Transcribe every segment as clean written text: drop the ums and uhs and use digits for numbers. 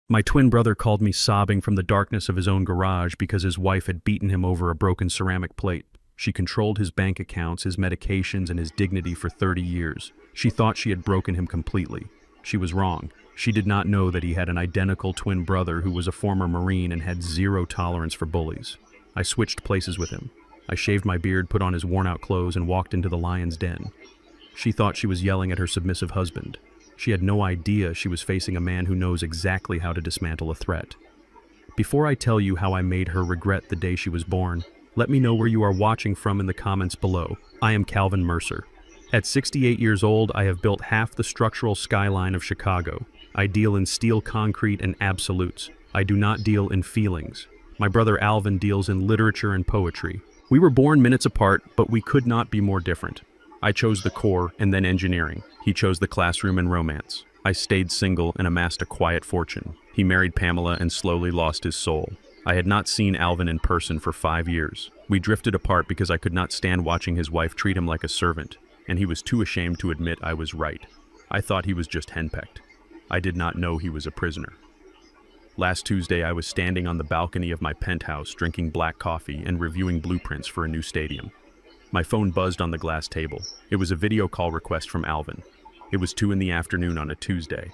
My twin brother called me sobbing from the darkness of his own garage because his wife had beaten him over a broken ceramic plate. She controlled his bank accounts, his medications, and his dignity for 30 years. She thought she had broken him completely. She was wrong. She did not know that he had an identical twin brother who was a former Marine and had zero tolerance for bullies. I switched places with him. I shaved my beard, put on his worn-out clothes, and walked into the lion's den. She thought she was yelling at her submissive husband. She had no idea she was facing a man who knows exactly how to dismantle a threat. Before I tell you how I made her regret the day she was born, let me know where you are watching from in the comments below. I am Calvin Mercer. At 68 years old, I have built half the structural skyline of Chicago. I deal in steel, concrete, and absolutes. I do not deal in feelings. My brother Alvin deals in literature and poetry. We were born minutes apart, but we could not be more different. I chose the core and then engineering. He chose the classroom and romance. I stayed single and amassed a quiet fortune. He married Pamela and slowly lost his soul. I had not seen Alvin in person for 5 years. We drifted apart because I could not stand watching his wife treat him like a servant, and he was too ashamed to admit I was right. I thought he was just henpecked. I did not know he was a prisoner. Last Tuesday, I was standing on the balcony of my penthouse drinking black coffee and reviewing blueprints for a new stadium. My phone buzzed on the glass table. It was a video call request from Alvin. It was 2 p.m. on a Tuesday.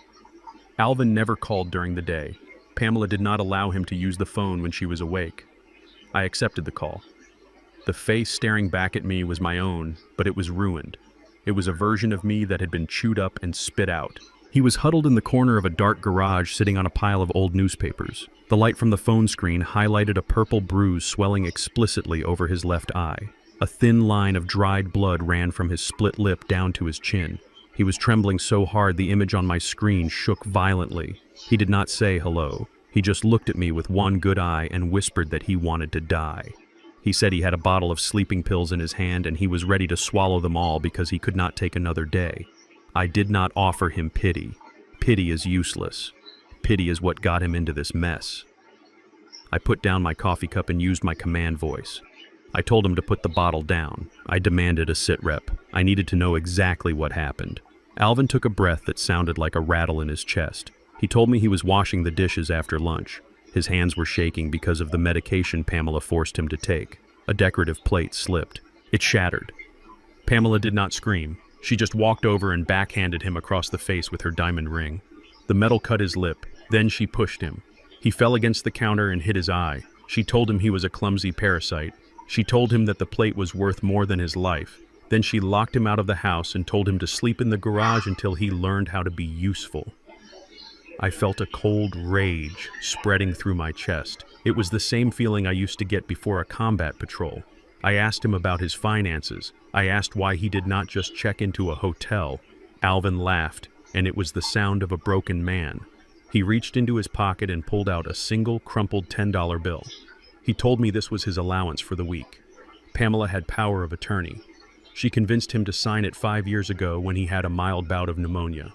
Alvin never called during the day. Pamela did not allow him to use the phone when she was awake. I accepted the call. The face staring back at me was my own, but it was ruined. It was a version of me that had been chewed up and spit out. He was huddled in the corner of a dark garage sitting on a pile of old newspapers. The light from the phone screen highlighted a purple bruise swelling explicitly over his left eye. A thin line of dried blood ran from his split lip down to his chin. He was trembling so hard the image on my screen shook violently. He did not say hello. He just looked at me with one good eye and whispered that he wanted to die. He said he had a bottle of sleeping pills in his hand and he was ready to swallow them all because he could not take another day. I did not offer him pity. Pity is useless. Pity is what got him into this mess. I put down my coffee cup and used my command voice. I told him to put the bottle down. I demanded a sit rep. I needed to know exactly what happened. Alvin took a breath that sounded like a rattle in his chest. He told me he was washing the dishes after lunch. His hands were shaking because of the medication Pamela forced him to take. A decorative plate slipped. It shattered. Pamela did not scream. She just walked over and backhanded him across the face with her diamond ring. The metal cut his lip. Then she pushed him. He fell against the counter and hit his eye. She told him he was a clumsy parasite. She told him that the plate was worth more than his life. Then she locked him out of the house and told him to sleep in the garage until he learned how to be useful. I felt a cold rage spreading through my chest. It was the same feeling I used to get before a combat patrol. I asked him about his finances. I asked why he did not just check into a hotel. Alvin laughed, and it was the sound of a broken man. He reached into his pocket and pulled out a single crumpled $10 bill. He told me this was his allowance for the week. Pamela had power of attorney. She convinced him to sign it 5 years ago when he had a mild bout of pneumonia.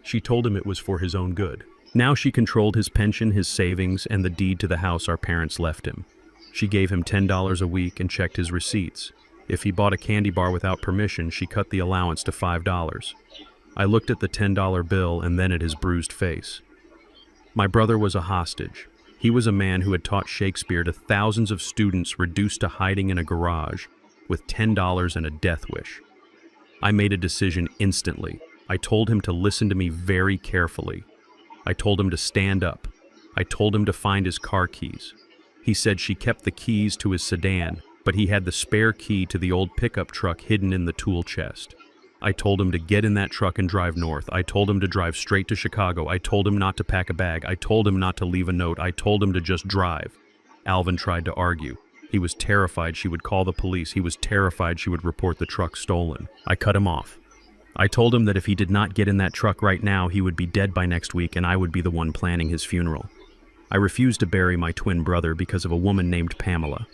She told him it was for his own good. Now she controlled his pension, his savings, and the deed to the house our parents left him. She gave him $10 a week and checked his receipts. If he bought a candy bar without permission, she cut the allowance to $5. I looked at the $10 bill and then at his bruised face. My brother was a hostage. He was a man who had taught Shakespeare to thousands of students reduced to hiding in a garage with $10 and a death wish. I made a decision instantly. I told him to listen to me very carefully. I told him to stand up. I told him to find his car keys. He said she kept the keys to his sedan, but he had the spare key to the old pickup truck hidden in the tool chest. I told him to get in that truck and drive north. I told him to drive straight to Chicago. I told him not to pack a bag. I told him not to leave a note. I told him to just drive. Alvin tried to argue. He was terrified she would call the police. He was terrified she would report the truck stolen. I cut him off. I told him that if he did not get in that truck right now, he would be dead by next week and I would be the one planning his funeral. I refused to bury my twin brother because of a woman named Pamela.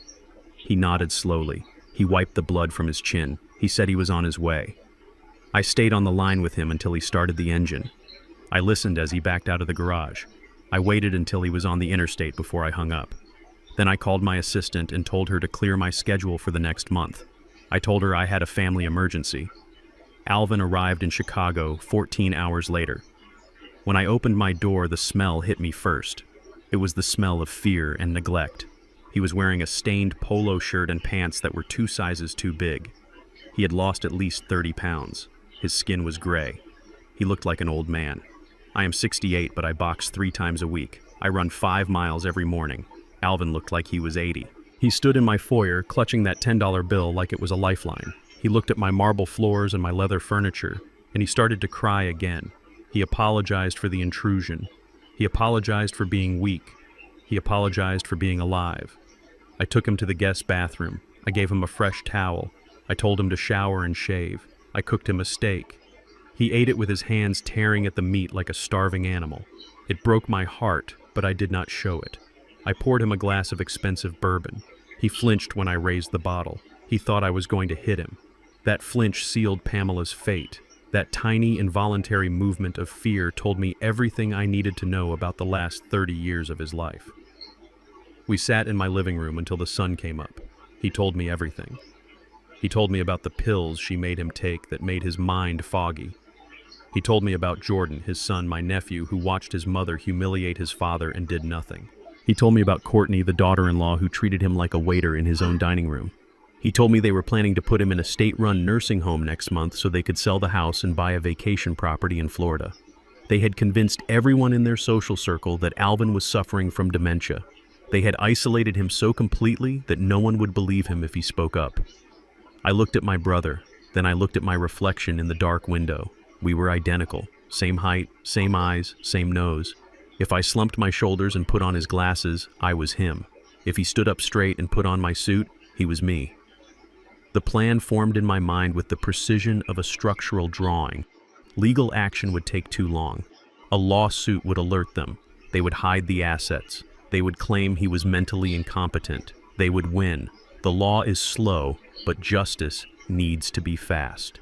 He nodded slowly. He wiped the blood from his chin. He said he was on his way. I stayed on the line with him until he started the engine. I listened as he backed out of the garage. I waited until he was on the interstate before I hung up. Then I called my assistant and told her to clear my schedule for the next month. I told her I had a family emergency. Alvin arrived in Chicago 14 hours later. When I opened my door, the smell hit me first. It was the smell of fear and neglect. He was wearing a stained polo shirt and pants that were 2 sizes too big. He had lost at least 30 pounds. His skin was gray. He looked like an old man. I am 68, but I box 3 times a week. I run 5 miles every morning. Alvin looked like he was 80. He stood in my foyer, clutching that $10 bill like it was a lifeline. He looked at my marble floors and my leather furniture, and he started to cry again. He apologized for the intrusion. He apologized for being weak. He apologized for being alive. I took him to the guest bathroom. I gave him a fresh towel. I told him to shower and shave. I cooked him a steak. He ate it with his hands tearing at the meat like a starving animal. It broke my heart, but I did not show it. I poured him a glass of expensive bourbon. He flinched when I raised the bottle. He thought I was going to hit him. That flinch sealed Pamela's fate. That tiny, involuntary movement of fear told me everything I needed to know about the last 30 years of his life. We sat in my living room until the sun came up. He told me everything. He told me about the pills she made him take that made his mind foggy. He told me about Jordan, his son, my nephew, who watched his mother humiliate his father and did nothing. He told me about Courtney, the daughter-in-law, who treated him like a waiter in his own dining room. He told me they were planning to put him in a state-run nursing home next month so they could sell the house and buy a vacation property in Florida. They had convinced everyone in their social circle that Alvin was suffering from dementia. They had isolated him so completely that no one would believe him if he spoke up. I looked at my brother, then I looked at my reflection in the dark window. We were identical. Same height, same eyes, same nose. If I slumped my shoulders and put on his glasses, I was him. If he stood up straight and put on my suit, he was me. The plan formed in my mind with the precision of a structural drawing. Legal action would take too long. A lawsuit would alert them. They would hide the assets. They would claim he was mentally incompetent. They would win. The law is slow, but justice needs to be fast.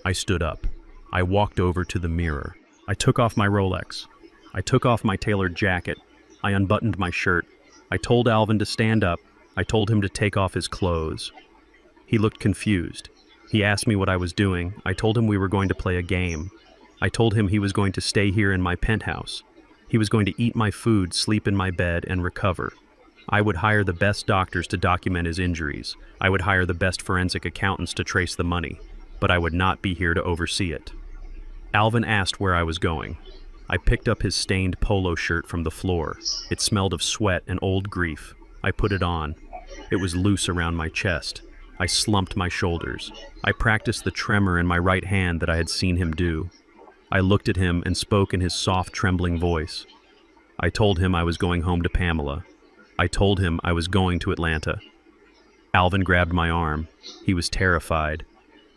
I stood up. I walked over to the mirror. I took off my Rolex. I took off my tailored jacket. I unbuttoned my shirt. I told Alvin to stand up. I told him to take off his clothes. He looked confused. He asked me what I was doing. I told him we were going to play a game. I told him he was going to stay here in my penthouse. He was going to eat my food, sleep in my bed, and recover. I would hire the best doctors to document his injuries. I would hire the best forensic accountants to trace the money, but I would not be here to oversee it. Alvin asked where I was going. I picked up his stained polo shirt from the floor. It smelled of sweat and old grief. I put it on. It was loose around my chest. I slumped my shoulders. I practiced the tremor in my right hand that I had seen him do. I looked at him and spoke in his soft, trembling voice. I told him I was going home to Pamela. I told him I was going to Atlanta. Alvin grabbed my arm. He was terrified.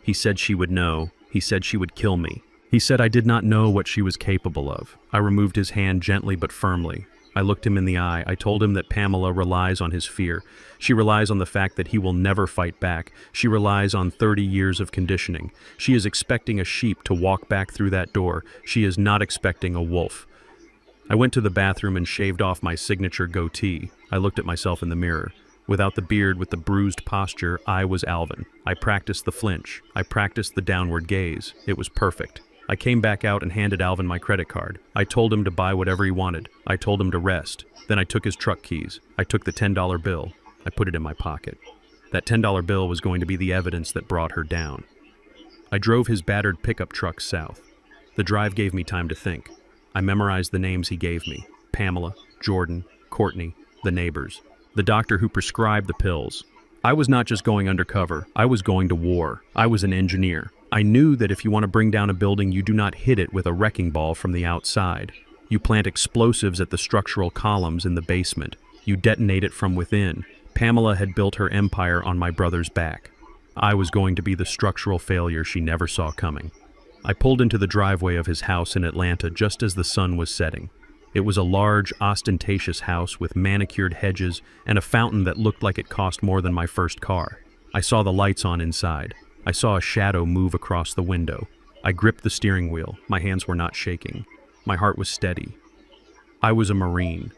He said she would know. He said she would kill me. He said I did not know what she was capable of. I removed his hand gently but firmly. I looked him in the eye. I told him that Pamela relies on his fear. She relies on the fact that he will never fight back. She relies on 30 years of conditioning. She is expecting a sheep to walk back through that door. She is not expecting a wolf. I went to the bathroom and shaved off my signature goatee. I looked at myself in the mirror. Without the beard, with the bruised posture, I was Alvin. I practiced the flinch. I practiced the downward gaze. It was perfect. I came back out and handed Alvin my credit card. I told him to buy whatever he wanted. I told him to rest. Then I took his truck keys. I took the $10 bill. I put it in my pocket. That $10 bill was going to be the evidence that brought her down. I drove his battered pickup truck south. The drive gave me time to think. I memorized the names he gave me: Pamela, Jordan, Courtney, the neighbors, the doctor who prescribed the pills. I was not just going undercover. I was going to war. I was an engineer. I knew that if you want to bring down a building, you do not hit it with a wrecking ball from the outside. You plant explosives at the structural columns in the basement. You detonate it from within. Pamela had built her empire on my brother's back. I was going to be the structural failure she never saw coming. I pulled into the driveway of his house in Atlanta just as the sun was setting. It was a large, ostentatious house with manicured hedges and a fountain that looked like it cost more than my first car. I saw the lights on inside. I saw a shadow move across the window. I gripped the steering wheel. My hands were not shaking. My heart was steady. I was a Marine.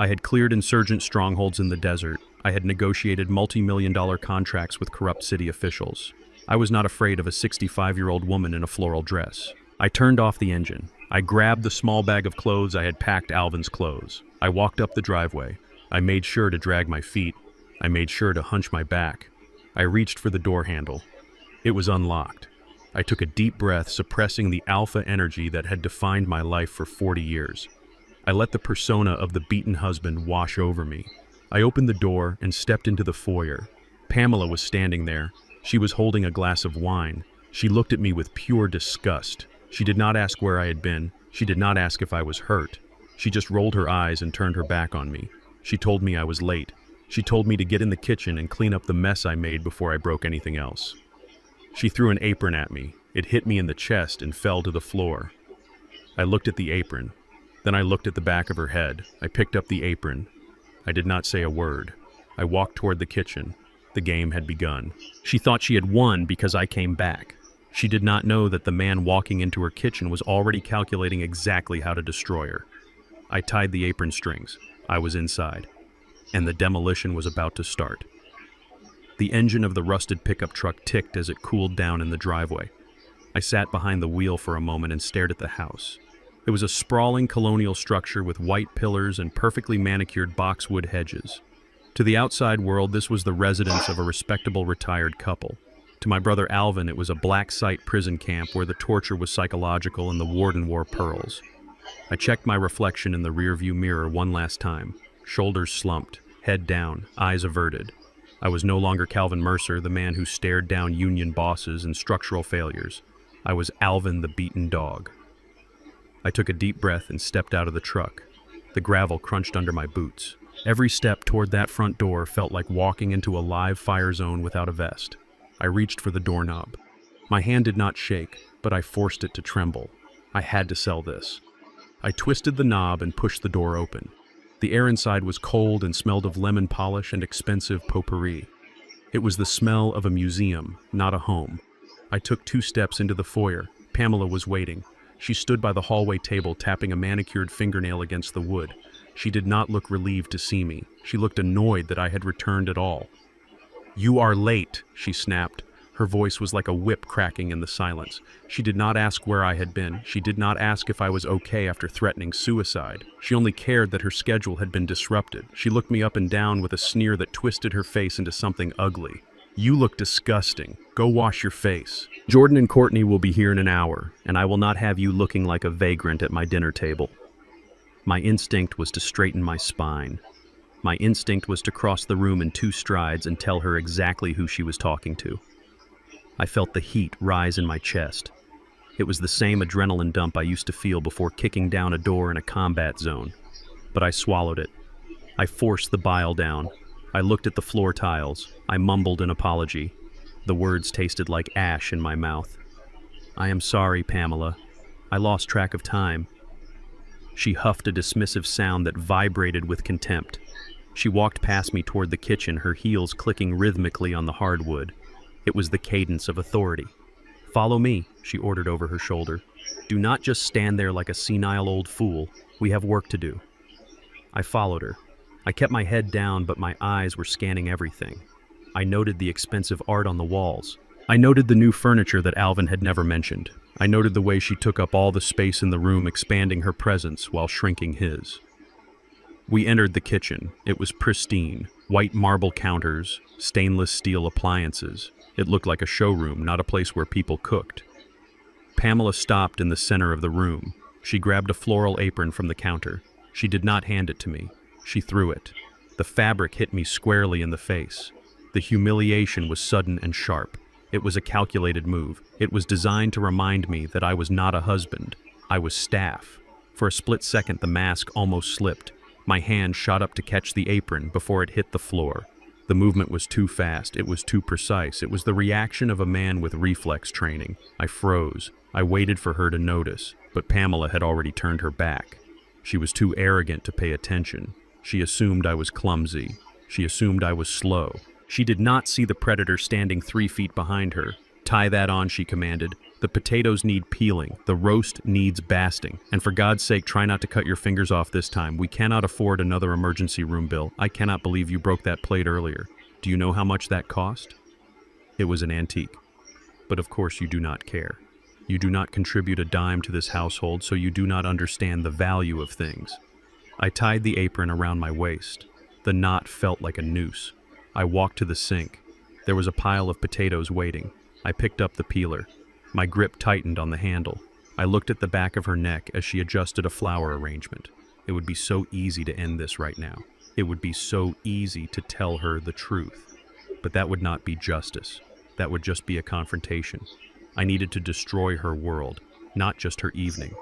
I had cleared insurgent strongholds in the desert. I had negotiated multi-million-dollar contracts with corrupt city officials. I was not afraid of a 65-year-old woman in a floral dress. I turned off the engine. I grabbed the small bag of clothes I had packed Alvin's clothes. I walked up the driveway. I made sure to drag my feet. I made sure to hunch my back. I reached for the door handle. It was unlocked. I took a deep breath, suppressing the alpha energy that had defined my life for 40 years. I let the persona of the beaten husband wash over me. I opened the door and stepped into the foyer. Pamela was standing there. She was holding a glass of wine. She looked at me with pure disgust. She did not ask where I had been. She did not ask if I was hurt. She just rolled her eyes and turned her back on me. She told me I was late. She told me to get in the kitchen and clean up the mess I made before I broke anything else. She threw an apron at me. It hit me in the chest and fell to the floor. I looked at the apron. Then I looked at the back of her head. I picked up the apron. I did not say a word. I walked toward the kitchen. The game had begun. She thought she had won because I came back. She did not know that the man walking into her kitchen was already calculating exactly how to destroy her. I tied the apron strings. I was inside. And the demolition was about to start. The engine of the rusted pickup truck ticked as it cooled down in the driveway. I sat behind the wheel for a moment and stared at the house. It was a sprawling colonial structure with white pillars and perfectly manicured boxwood hedges. To the outside world, this was the residence of a respectable retired couple. To my brother Alvin, it was a black site prison camp where the torture was psychological and the warden wore pearls. I checked my reflection in the rearview mirror one last time. Shoulders slumped, head down, eyes averted. I was no longer Calvin Mercer, the man who stared down union bosses and structural failures. I was Alvin the beaten dog. I took a deep breath and stepped out of the truck. The gravel crunched under my boots. Every step toward that front door felt like walking into a live fire zone without a vest. I reached for the doorknob. My hand did not shake, but I forced it to tremble. I had to sell this. I twisted the knob and pushed the door open. The air inside was cold and smelled of lemon polish and expensive potpourri. It was the smell of a museum, not a home. I took 2 steps into the foyer. Pamela was waiting. She stood by the hallway table, tapping a manicured fingernail against the wood. She did not look relieved to see me. She looked annoyed that I had returned at all. "You are late," she snapped. Her voice was like a whip cracking in the silence. She did not ask where I had been. She did not ask if I was okay after threatening suicide. She only cared that her schedule had been disrupted. She looked me up and down with a sneer that twisted her face into something ugly. "You look disgusting. Go wash your face. Jordan and Courtney will be here in an hour, and I will not have you looking like a vagrant at my dinner table." My instinct was to straighten my spine. My instinct was to cross the room in 2 strides and tell her exactly who she was talking to. I felt the heat rise in my chest. It was the same adrenaline dump I used to feel before kicking down a door in a combat zone. But I swallowed it. I forced the bile down. I looked at the floor tiles. I mumbled an apology. The words tasted like ash in my mouth. "I am sorry, Pamela. I lost track of time." She huffed a dismissive sound that vibrated with contempt. She walked past me toward the kitchen, her heels clicking rhythmically on the hardwood. It was the cadence of authority. "Follow me," she ordered over her shoulder. "Do not just stand there like a senile old fool. We have work to do." I followed her. I kept my head down, but my eyes were scanning everything. I noted the expensive art on the walls. I noted the new furniture that Alvin had never mentioned. I noted the way she took up all the space in the room, expanding her presence while shrinking his. We entered the kitchen. It was pristine. White marble counters, stainless steel appliances. It looked like a showroom, not a place where people cooked. Pamela stopped in the center of the room. She grabbed a floral apron from the counter. She did not hand it to me. She threw it. The fabric hit me squarely in the face. The humiliation was sudden and sharp. It was a calculated move. It was designed to remind me that I was not a husband. I was staff. For a split second, the mask almost slipped. My hand shot up to catch the apron before it hit the floor. The movement was too fast. It was too precise. It was the reaction of a man with reflex training. I froze. I waited for her to notice, but Pamela had already turned her back. She was too arrogant to pay attention. She assumed I was clumsy. She assumed I was slow. She did not see the predator standing 3 feet behind her. "Tie that on," she commanded. "The potatoes need peeling. The roast needs basting. And for God's sake, try not to cut your fingers off this time. We cannot afford another emergency room bill. I cannot believe you broke that plate earlier. Do you know how much that cost?" It was an antique. But of course you do not care. You do not contribute a dime to this household, so you do not understand the value of things. I tied the apron around my waist. The knot felt like a noose. I walked to the sink. There was a pile of potatoes waiting. I picked up the peeler. My grip tightened on the handle. I looked at the back of her neck as she adjusted a flower arrangement. It would be so easy to end this right now. It would be so easy to tell her the truth. But that would not be justice. That would just be a confrontation. I needed to destroy her world, not just her evening.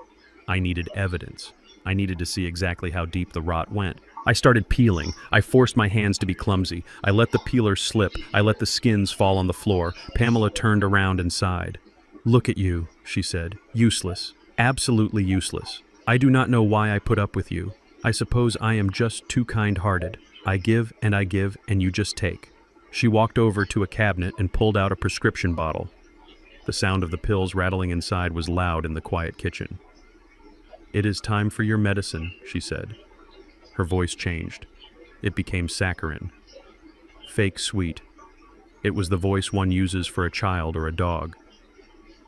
I needed evidence. I needed to see exactly how deep the rot went. I started peeling. I forced my hands to be clumsy. I let the peeler slip. I let the skins fall on the floor. Pamela turned around and sighed. "Look at you," she said. "Useless. Absolutely useless. I do not know why I put up with you. I suppose I am just too kind-hearted. I give, and you just take." She walked over to a cabinet and pulled out a prescription bottle. The sound of the pills rattling inside was loud in the quiet kitchen. "It is time for your medicine," she said. Her voice changed. It became saccharine. Fake sweet. It was the voice one uses for a child or a dog.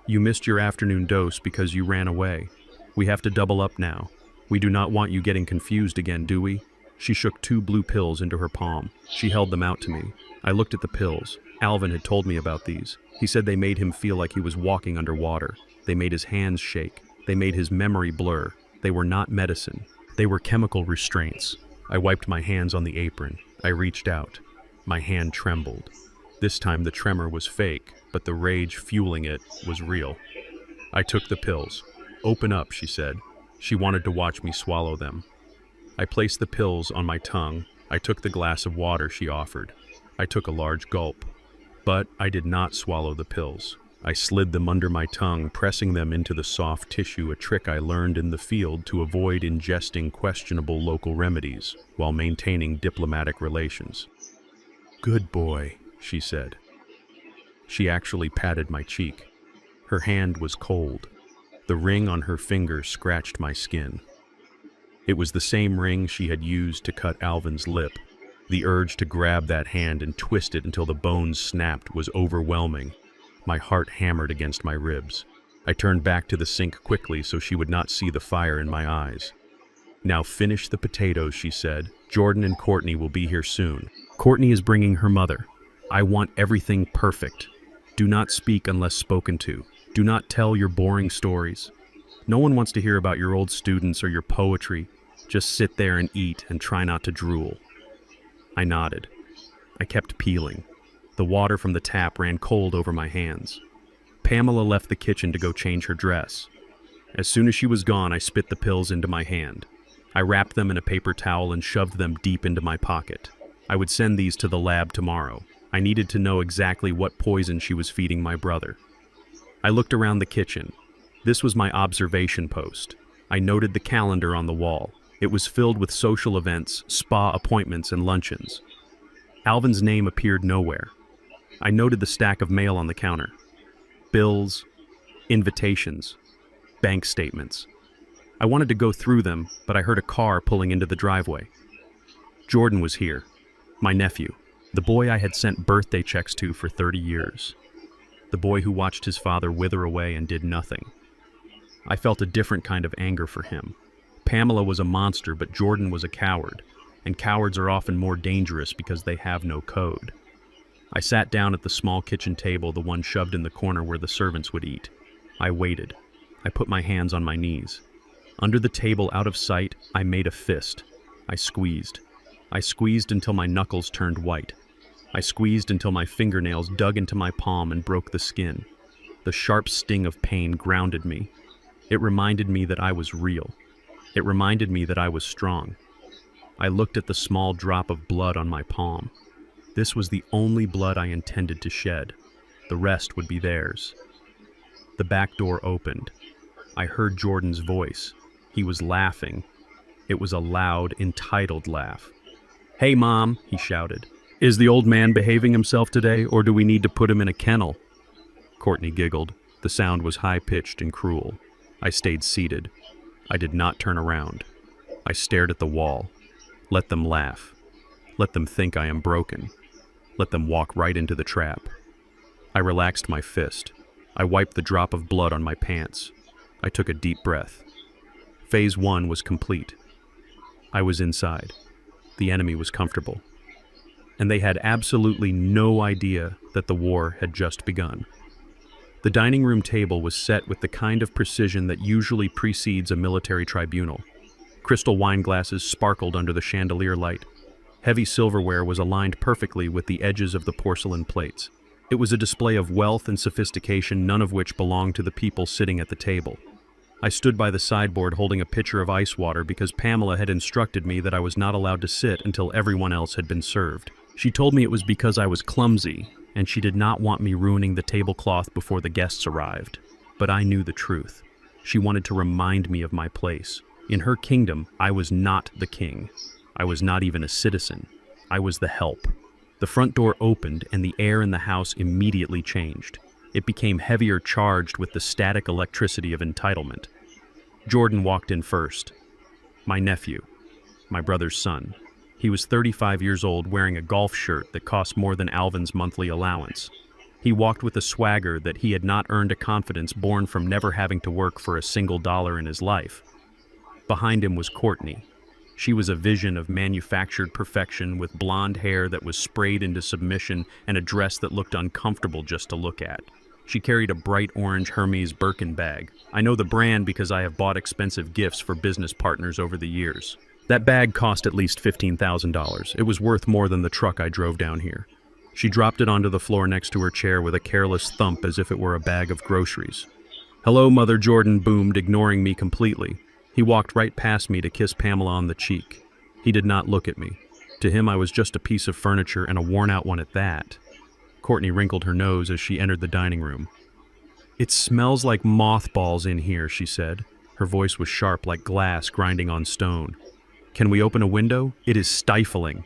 "You missed your afternoon dose because you ran away. We have to double up now. We do not want you getting confused again, do we?" She shook 2 blue pills into her palm. She held them out to me. I looked at the pills. Alvin had told me about these. He said they made him feel like he was walking underwater. They made his hands shake. They made his memory blur. They were not medicine. They were chemical restraints. I wiped my hands on the apron. I reached out. My hand trembled. This time the tremor was fake, but the rage fueling it was real. I took the pills. "Open up," she said. She wanted to watch me swallow them. I placed the pills on my tongue. I took the glass of water she offered. I took a large gulp. But I did not swallow the pills. I slid them under my tongue, pressing them into the soft tissue, a trick I learned in the field to avoid ingesting questionable local remedies while maintaining diplomatic relations. "Good boy," she said. She actually patted my cheek. Her hand was cold. The ring on her finger scratched my skin. It was the same ring she had used to cut Alvin's lip. The urge to grab that hand and twist it until the bones snapped was overwhelming. My heart hammered against my ribs. I turned back to the sink quickly so she would not see the fire in my eyes. "Now finish the potatoes," she said. "Jordan and Courtney will be here soon." "Courtney is bringing her mother. I want everything perfect. Do not speak unless spoken to. Do not tell your boring stories. No one wants to hear about your old students or your poetry. Just sit there and eat and try not to drool." I nodded. I kept peeling. The water from the tap ran cold over my hands. Pamela left the kitchen to go change her dress. As soon as she was gone, I spit the pills into my hand. I wrapped them in a paper towel and shoved them deep into my pocket. I would send these to the lab tomorrow. I needed to know exactly what poison she was feeding my brother. I looked around the kitchen. This was my observation post. I noted the calendar on the wall. It was filled with social events, spa appointments, and luncheons. Alvin's name appeared nowhere. I noted the stack of mail on the counter. Bills, invitations, bank statements. I wanted to go through them, but I heard a car pulling into the driveway. Jordan was here, my nephew, the boy I had sent birthday checks to for 30 years. The boy who watched his father wither away and did nothing. I felt a different kind of anger for him. Pamela was a monster, but Jordan was a coward, and cowards are often more dangerous because they have no code. I sat down at the small kitchen table, the one shoved in the corner where the servants would eat. I waited. I put my hands on my knees. Under the table, out of sight, I made a fist. I squeezed. I squeezed until my knuckles turned white. I squeezed until my fingernails dug into my palm and broke the skin. The sharp sting of pain grounded me. It reminded me that I was real. It reminded me that I was strong. I looked at the small drop of blood on my palm. This was the only blood I intended to shed. The rest would be theirs. The back door opened. I heard Jordan's voice. He was laughing. It was a loud, entitled laugh. "Hey, Mom," he shouted. "Is the old man behaving himself today, or do we need to put him in a kennel?" Courtney giggled. The sound was high-pitched and cruel. I stayed seated. I did not turn around. I stared at the wall. Let them laugh. Let them think I am broken. Let them walk right into the trap. I relaxed my fist. I wiped the drop of blood on my pants. I took a deep breath. Phase 1 was complete. I was inside. The enemy was comfortable. And they had absolutely no idea that the war had just begun. The dining room table was set with the kind of precision that usually precedes a military tribunal. Crystal wine glasses sparkled under the chandelier light. Heavy silverware was aligned perfectly with the edges of the porcelain plates. It was a display of wealth and sophistication, none of which belonged to the people sitting at the table. I stood by the sideboard holding a pitcher of ice water because Pamela had instructed me that I was not allowed to sit until everyone else had been served. She told me it was because I was clumsy, and she did not want me ruining the tablecloth before the guests arrived. But I knew the truth. She wanted to remind me of my place. In her kingdom, I was not the king. I was not even a citizen. I was the help. The front door opened, and the air in the house immediately changed. It became heavier, charged with the static electricity of entitlement. Jordan walked in first. My nephew, my brother's son. He was 35 years old, wearing a golf shirt that cost more than Alvin's monthly allowance. He walked with a swagger that he had not earned, a confidence born from never having to work for a single dollar in his life. Behind him was Courtney. She was a vision of manufactured perfection, with blonde hair that was sprayed into submission and a dress that looked uncomfortable just to look at. She carried a bright orange Hermes Birkin bag. I know the brand because I have bought expensive gifts for business partners over the years. That bag cost at least $15,000. It was worth more than the truck I drove down here. She dropped it onto the floor next to her chair with a careless thump as if it were a bag of groceries. "Hello, Mother," Jordan boomed, ignoring me completely. He walked right past me to kiss Pamela on the cheek. He did not look at me. To him, I was just a piece of furniture, and a worn-out one at that. Courtney wrinkled her nose as she entered the dining room. "It smells like mothballs in here," she said. Her voice was sharp like glass grinding on stone. "Can we open a window? It is stifling."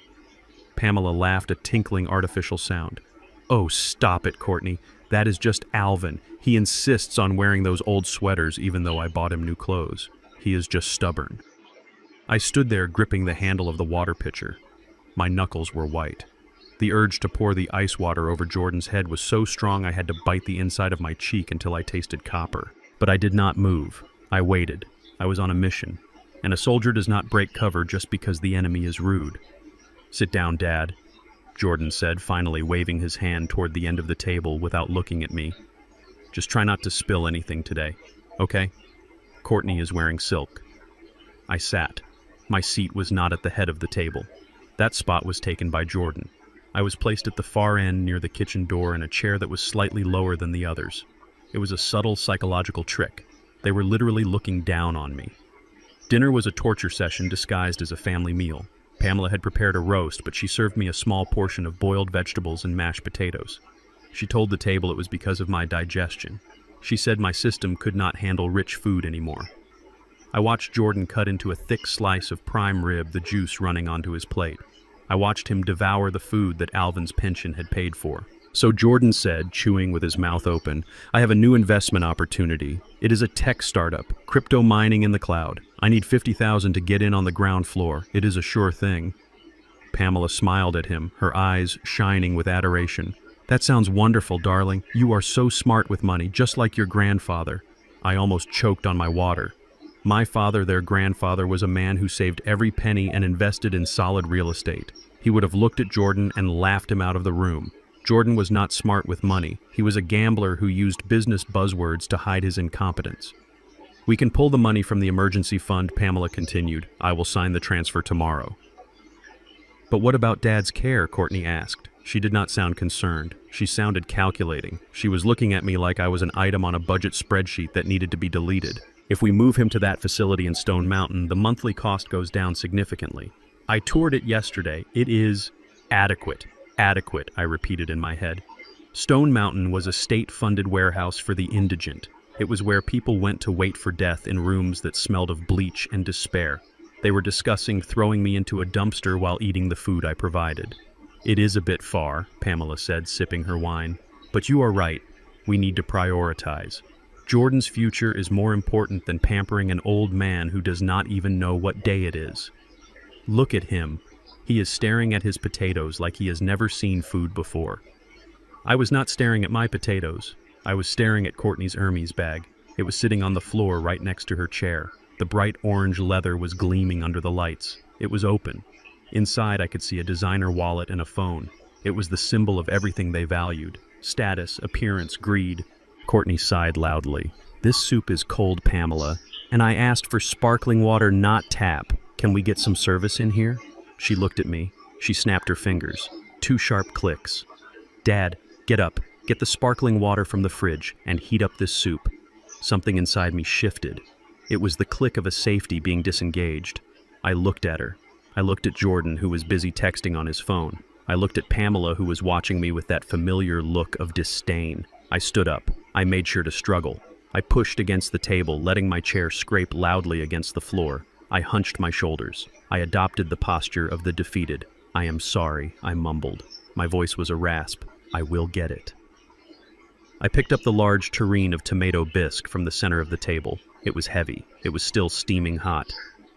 Pamela laughed, a tinkling artificial sound. "Oh, stop it, Courtney. That is just Alvin. He insists on wearing those old sweaters even though I bought him new clothes. He is just stubborn." I stood there gripping the handle of the water pitcher. My knuckles were white. The urge to pour the ice water over Jordan's head was so strong I had to bite the inside of my cheek until I tasted copper. But I did not move. I waited. I was on a mission. And a soldier does not break cover just because the enemy is rude. "Sit down, Dad," Jordan said, finally waving his hand toward the end of the table without looking at me. "Just try not to spill anything today, okay? Courtney is wearing silk." I sat. My seat was not at the head of the table. That spot was taken by Jordan. I was placed at the far end near the kitchen door in a chair that was slightly lower than the others. It was a subtle psychological trick. They were literally looking down on me. Dinner was a torture session disguised as a family meal. Pamela had prepared a roast, but she served me a small portion of boiled vegetables and mashed potatoes. She told the table it was because of my digestion. She said my system could not handle rich food anymore. I watched Jordan cut into a thick slice of prime rib, the juice running onto his plate. I watched him devour the food that Alvin's pension had paid for. "So," Jordan said, chewing with his mouth open, "I have a new investment opportunity. It is a tech startup, crypto mining in the cloud. I need $50,000 to get in on the ground floor. It is a sure thing." Pamela smiled at him, her eyes shining with adoration. "That sounds wonderful, darling. You are so smart with money, just like your grandfather." I almost choked on my water. My father, their grandfather, was a man who saved every penny and invested in solid real estate. He would have looked at Jordan and laughed him out of the room. Jordan was not smart with money. He was a gambler who used business buzzwords to hide his incompetence. "We can pull the money from the emergency fund," Pamela continued. "I will sign the transfer tomorrow." "But what about Dad's care?" Courtney asked. She did not sound concerned. She sounded calculating. She was looking at me like I was an item on a budget spreadsheet that needed to be deleted. "If we move him to that facility in Stone Mountain, the monthly cost goes down significantly. I toured it yesterday. It is adequate. Adequate," I repeated in my head. Stone Mountain was a state-funded warehouse for the indigent. It was where people went to wait for death in rooms that smelled of bleach and despair. They were discussing throwing me into a dumpster while eating the food I provided. "It is a bit far," Pamela said, sipping her wine. "But you are right. We need to prioritize. Jordan's future is more important than pampering an old man who does not even know what day it is. Look at him. He is staring at his potatoes like he has never seen food before." I was not staring at my potatoes. I was staring at Courtney's Hermes bag. It was sitting on the floor right next to her chair. The bright orange leather was gleaming under the lights. It was open. Inside, I could see a designer wallet and a phone. It was the symbol of everything they valued: status, appearance, greed. Courtney sighed loudly. "This soup is cold, Pamela, and I asked for sparkling water, not tap. Can we get some service in here?" She looked at me. She snapped her fingers. 2 sharp clicks. "Dad, get up. Get the sparkling water from the fridge and heat up this soup." Something inside me shifted. It was the click of a safety being disengaged. I looked at her. I looked at Jordan, who was busy texting on his phone. I looked at Pamela, who was watching me with that familiar look of disdain. I stood up. I made sure to struggle. I pushed against the table, letting my chair scrape loudly against the floor. I hunched my shoulders. I adopted the posture of the defeated. "I am sorry," I mumbled. My voice was a rasp. "I will get it." I picked up the large tureen of tomato bisque from the center of the table. It was heavy. It was still steaming hot.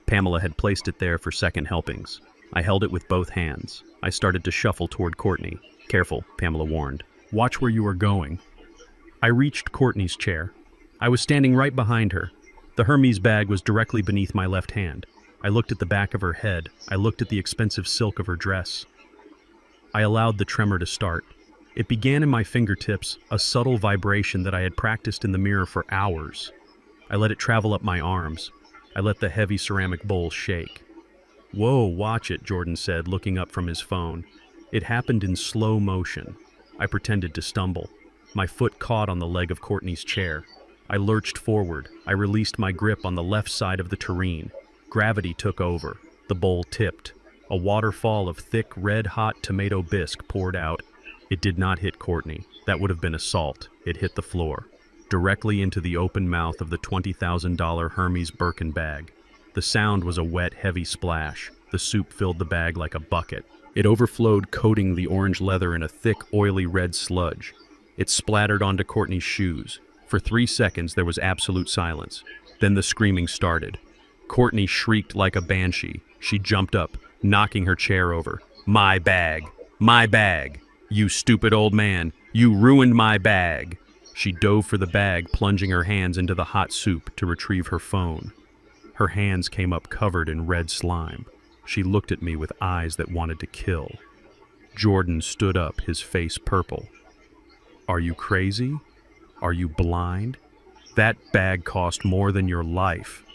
Pamela had placed it there for second helpings. I held it with both hands. I started to shuffle toward Courtney. "Careful," Pamela warned. "Watch where you are going." I reached Courtney's chair. I was standing right behind her. The Hermes bag was directly beneath my left hand. I looked at the back of her head. I looked at the expensive silk of her dress. I allowed the tremor to start. It began in my fingertips, a subtle vibration that I had practiced in the mirror for hours. I let it travel up my arms. I let the heavy ceramic bowl shake. "Whoa, watch it," Jordan said, looking up from his phone. It happened in slow motion. I pretended to stumble. My foot caught on the leg of Courtney's chair. I lurched forward. I released my grip on the left side of the tureen. Gravity took over. The bowl tipped. A waterfall of thick, red-hot tomato bisque poured out. It did not hit Courtney. That would have been assault. It hit the floor, directly into the open mouth of the $20,000 Hermes Birkin bag. The sound was a wet, heavy splash. The soup filled the bag like a bucket. It overflowed, coating the orange leather in a thick, oily red sludge. It splattered onto Courtney's shoes. For 3 seconds, there was absolute silence. Then the screaming started. Courtney shrieked like a banshee. She jumped up, knocking her chair over. "My bag! My bag! You stupid old man! You ruined my bag!" She dove for the bag, plunging her hands into the hot soup to retrieve her phone. Her hands came up covered in red slime. She looked at me with eyes that wanted to kill. Jordan stood up, his face purple. "Are you crazy? Are you blind? That bag cost more than your life."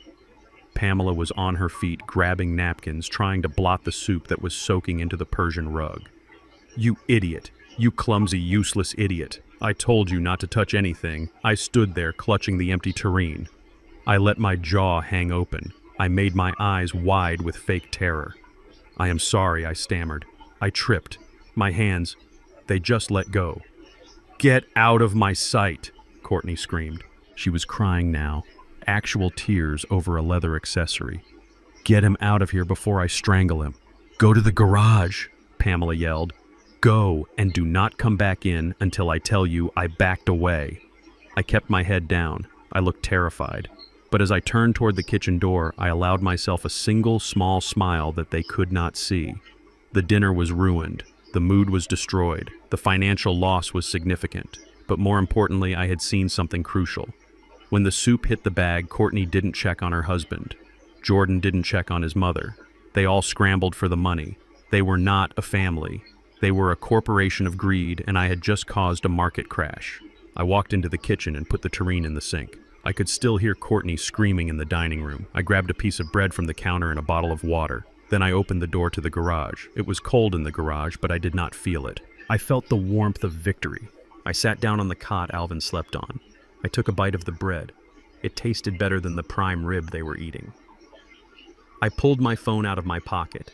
Pamela was on her feet, grabbing napkins, trying to blot the soup that was soaking into the Persian rug. "You idiot! You clumsy, useless idiot! I told you not to touch anything." I stood there, clutching the empty tureen. I let my jaw hang open. I made my eyes wide with fake terror. "I am sorry," I stammered. I tripped. My hands, they just let go. "Get out of my sight!" Courtney screamed. She was crying now, actual tears over a leather accessory. "Get him out of here before I strangle him." "Go to the garage," Pamela yelled. "Go, and do not come back in until I tell you." I backed away. I kept my head down. I looked terrified. But as I turned toward the kitchen door, I allowed myself a single small smile that they could not see. The dinner was ruined. The mood was destroyed. The financial loss was significant. But more importantly, I had seen something crucial. When the soup hit the bag, Courtney didn't check on her husband. Jordan didn't check on his mother. They all scrambled for the money. They were not a family. They were a corporation of greed, and I had just caused a market crash. I walked into the kitchen and put the tureen in the sink. I could still hear Courtney screaming in the dining room. I grabbed a piece of bread from the counter and a bottle of water. Then I opened the door to the garage. It was cold in the garage, but I did not feel it. I felt the warmth of victory. I sat down on the cot Alvin slept on. I took a bite of the bread. It tasted better than the prime rib they were eating. I pulled my phone out of my pocket.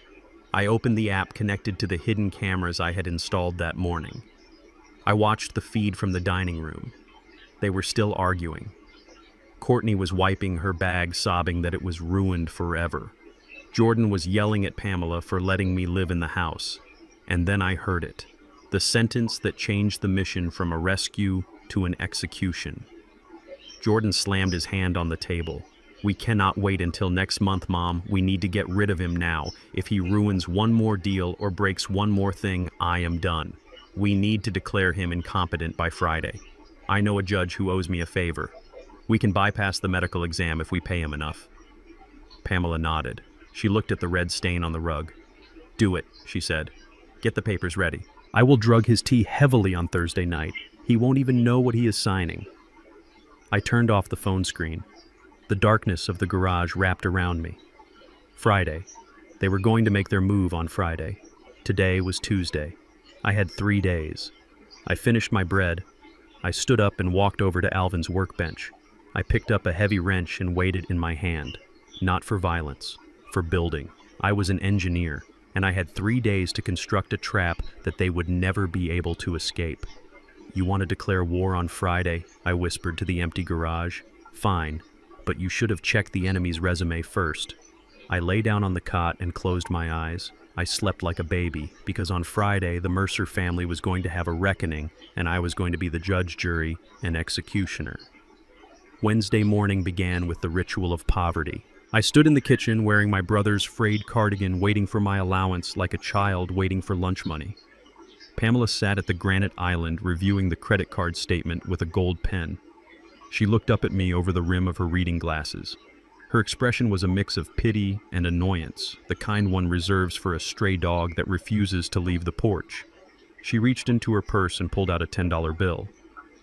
I opened the app connected to the hidden cameras I had installed that morning. I watched the feed from the dining room. They were still arguing. Courtney was wiping her bag, sobbing that it was ruined forever. Jordan was yelling at Pamela for letting me live in the house. And then I heard it. The sentence that changed the mission from a rescue to an execution. Jordan slammed his hand on the table. "We cannot wait until next month, Mom. We need to get rid of him now. If he ruins one more deal or breaks one more thing, I am done. We need to declare him incompetent by Friday." I know a judge who owes me a favor. We can bypass the medical exam if we pay him enough. Pamela nodded. She looked at the red stain on the rug. Do it, she said. Get the papers ready. I will drug his tea heavily on Thursday night. He won't even know what he is signing. I turned off the phone screen. The darkness of the garage wrapped around me. Friday. They were going to make their move on Friday. Today was Tuesday. I had 3 days. I finished my bread. I stood up and walked over to Alvin's workbench. I picked up a heavy wrench and weighed it in my hand. Not for violence, for building. I was an engineer, and I had 3 days to construct a trap that they would never be able to escape. You want to declare war on Friday? I whispered to the empty garage. Fine, but you should have checked the enemy's resume first. I lay down on the cot and closed my eyes. I slept like a baby, because on Friday the Mercer family was going to have a reckoning, and I was going to be the judge, jury, and executioner. Wednesday morning began with the ritual of poverty. I stood in the kitchen wearing my brother's frayed cardigan, waiting for my allowance like a child waiting for lunch money. Pamela sat at the granite island reviewing the credit card statement with a gold pen. She looked up at me over the rim of her reading glasses. Her expression was a mix of pity and annoyance, the kind one reserves for a stray dog that refuses to leave the porch. She reached into her purse and pulled out a $10 bill.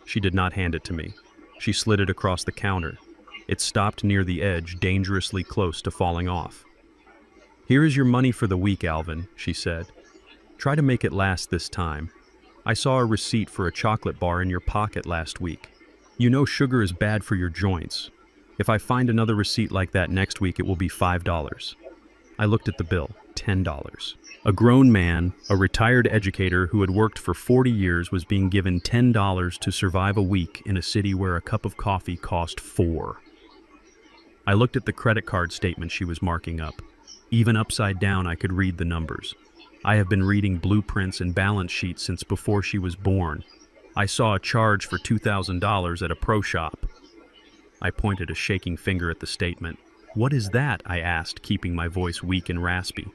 She did not hand it to me. She slid it across the counter. It stopped near the edge, dangerously close to falling off. Here is your money for the week, Alvin, she said. Try to make it last this time. I saw a receipt for a chocolate bar in your pocket last week. You know sugar is bad for your joints. If I find another receipt like that next week, it will be $5. I looked at the bill, $10. A grown man, a retired educator who had worked for 40 years, was being given $10 to survive a week in a city where a cup of coffee cost $4. I looked at the credit card statement she was marking up. Even upside down, I could read the numbers. I have been reading blueprints and balance sheets since before she was born. I saw a charge for $2,000 at a pro shop. I pointed a shaking finger at the statement. What is that? I asked, keeping my voice weak and raspy.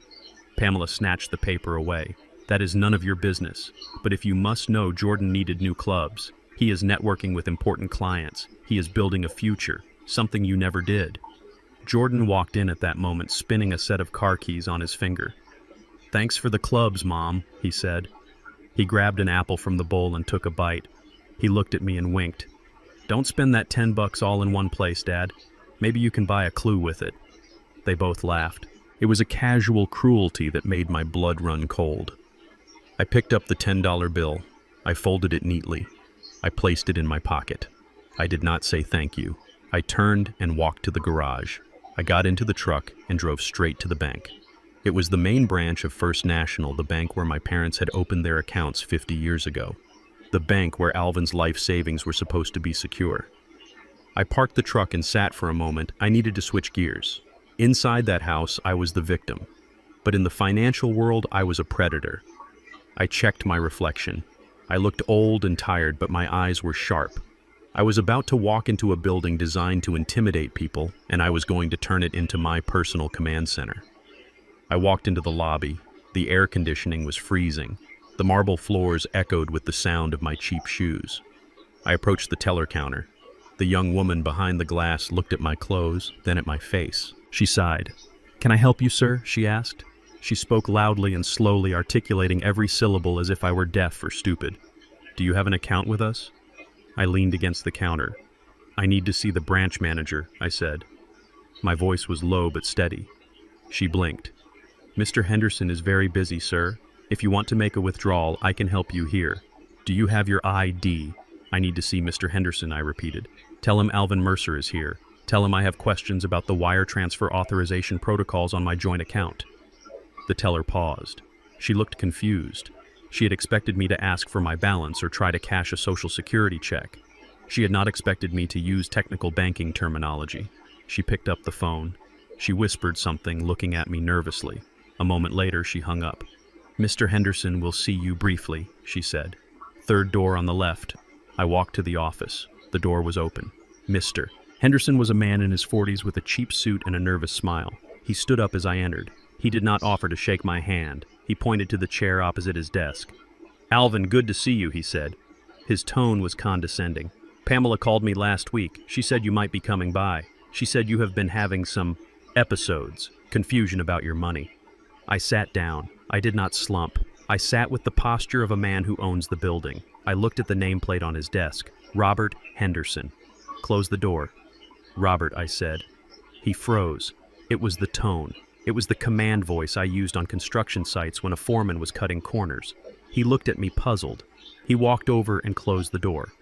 Pamela snatched the paper away. That is none of your business. But if you must know, Jordan needed new clubs. He is networking with important clients. He is building a future, something you never did. Jordan walked in at that moment, spinning a set of car keys on his finger. Thanks for the clubs, Mom, he said. He grabbed an apple from the bowl and took a bite. He looked at me and winked. Don't spend that $10 all in one place, Dad. Maybe you can buy a clue with it. They both laughed. It was a casual cruelty that made my blood run cold. I picked up the $10 bill. I folded it neatly. I placed it in my pocket. I did not say thank you. I turned and walked to the garage. I got into the truck and drove straight to the bank. It was the main branch of First National, the bank where my parents had opened their accounts 50 years ago. The bank where Alvin's life savings were supposed to be secure. I parked the truck and sat for a moment. I needed to switch gears. Inside that house, I was the victim. But in the financial world, I was a predator. I checked my reflection. I looked old and tired, but my eyes were sharp. I was about to walk into a building designed to intimidate people, and I was going to turn it into my personal command center. I walked into the lobby. The air conditioning was freezing. The marble floors echoed with the sound of my cheap shoes. I approached the teller counter. The young woman behind the glass looked at my clothes, then at my face. She sighed. "Can I help you, sir?" she asked. She spoke loudly and slowly, articulating every syllable as if I were deaf or stupid. "Do you have an account with us?" I leaned against the counter. "I need to see the branch manager," I said. My voice was low but steady. She blinked. "Mr. Henderson is very busy, sir. If you want to make a withdrawal, I can help you here. Do you have your ID? I need to see Mr. Henderson," I repeated. "Tell him Alvin Mercer is here. Tell him I have questions about the wire transfer authorization protocols on my joint account." The teller paused. She looked confused. She had expected me to ask for my balance or try to cash a Social Security check. She had not expected me to use technical banking terminology. She picked up the phone. She whispered something, looking at me nervously. A moment later, she hung up. "Mr. Henderson will see you briefly," she said. "Third door on the left." I walked to the office. The door was open. "Mr." Henderson was a man in his 40s with a cheap suit and a nervous smile. He stood up as I entered. He did not offer to shake my hand. He pointed to the chair opposite his desk. "Alvin, good to see you," he said. His tone was condescending. Pamela called me last week. She said you might be coming by. She said you have been having some episodes, confusion about your money. I sat down. I did not slump. I sat with the posture of a man who owns the building. I looked at the nameplate on his desk. Robert Henderson. Close the door. Robert, I said. He froze. It was the tone. It was the command voice I used on construction sites when a foreman was cutting corners. He looked at me puzzled. He walked over and closed the door.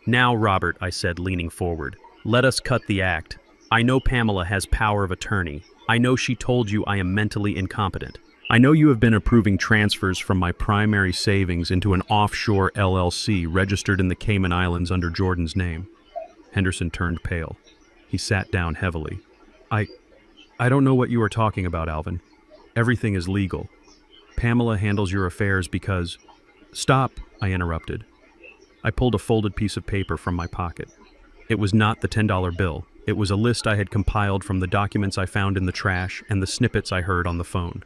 Now, Robert, I said, leaning forward, let us cut the act. I know Pamela has power of attorney. I know she told you I am mentally incompetent. I know you have been approving transfers from my primary savings into an offshore LLC registered in the Cayman Islands under Jordan's name. Henderson turned pale. He sat down heavily. I don't know what you are talking about, Alvin. Everything is legal. Pamela handles your affairs because... Stop, I interrupted. I pulled a folded piece of paper from my pocket. It was not the $10 bill. It was a list I had compiled from the documents I found in the trash and the snippets I heard on the phone.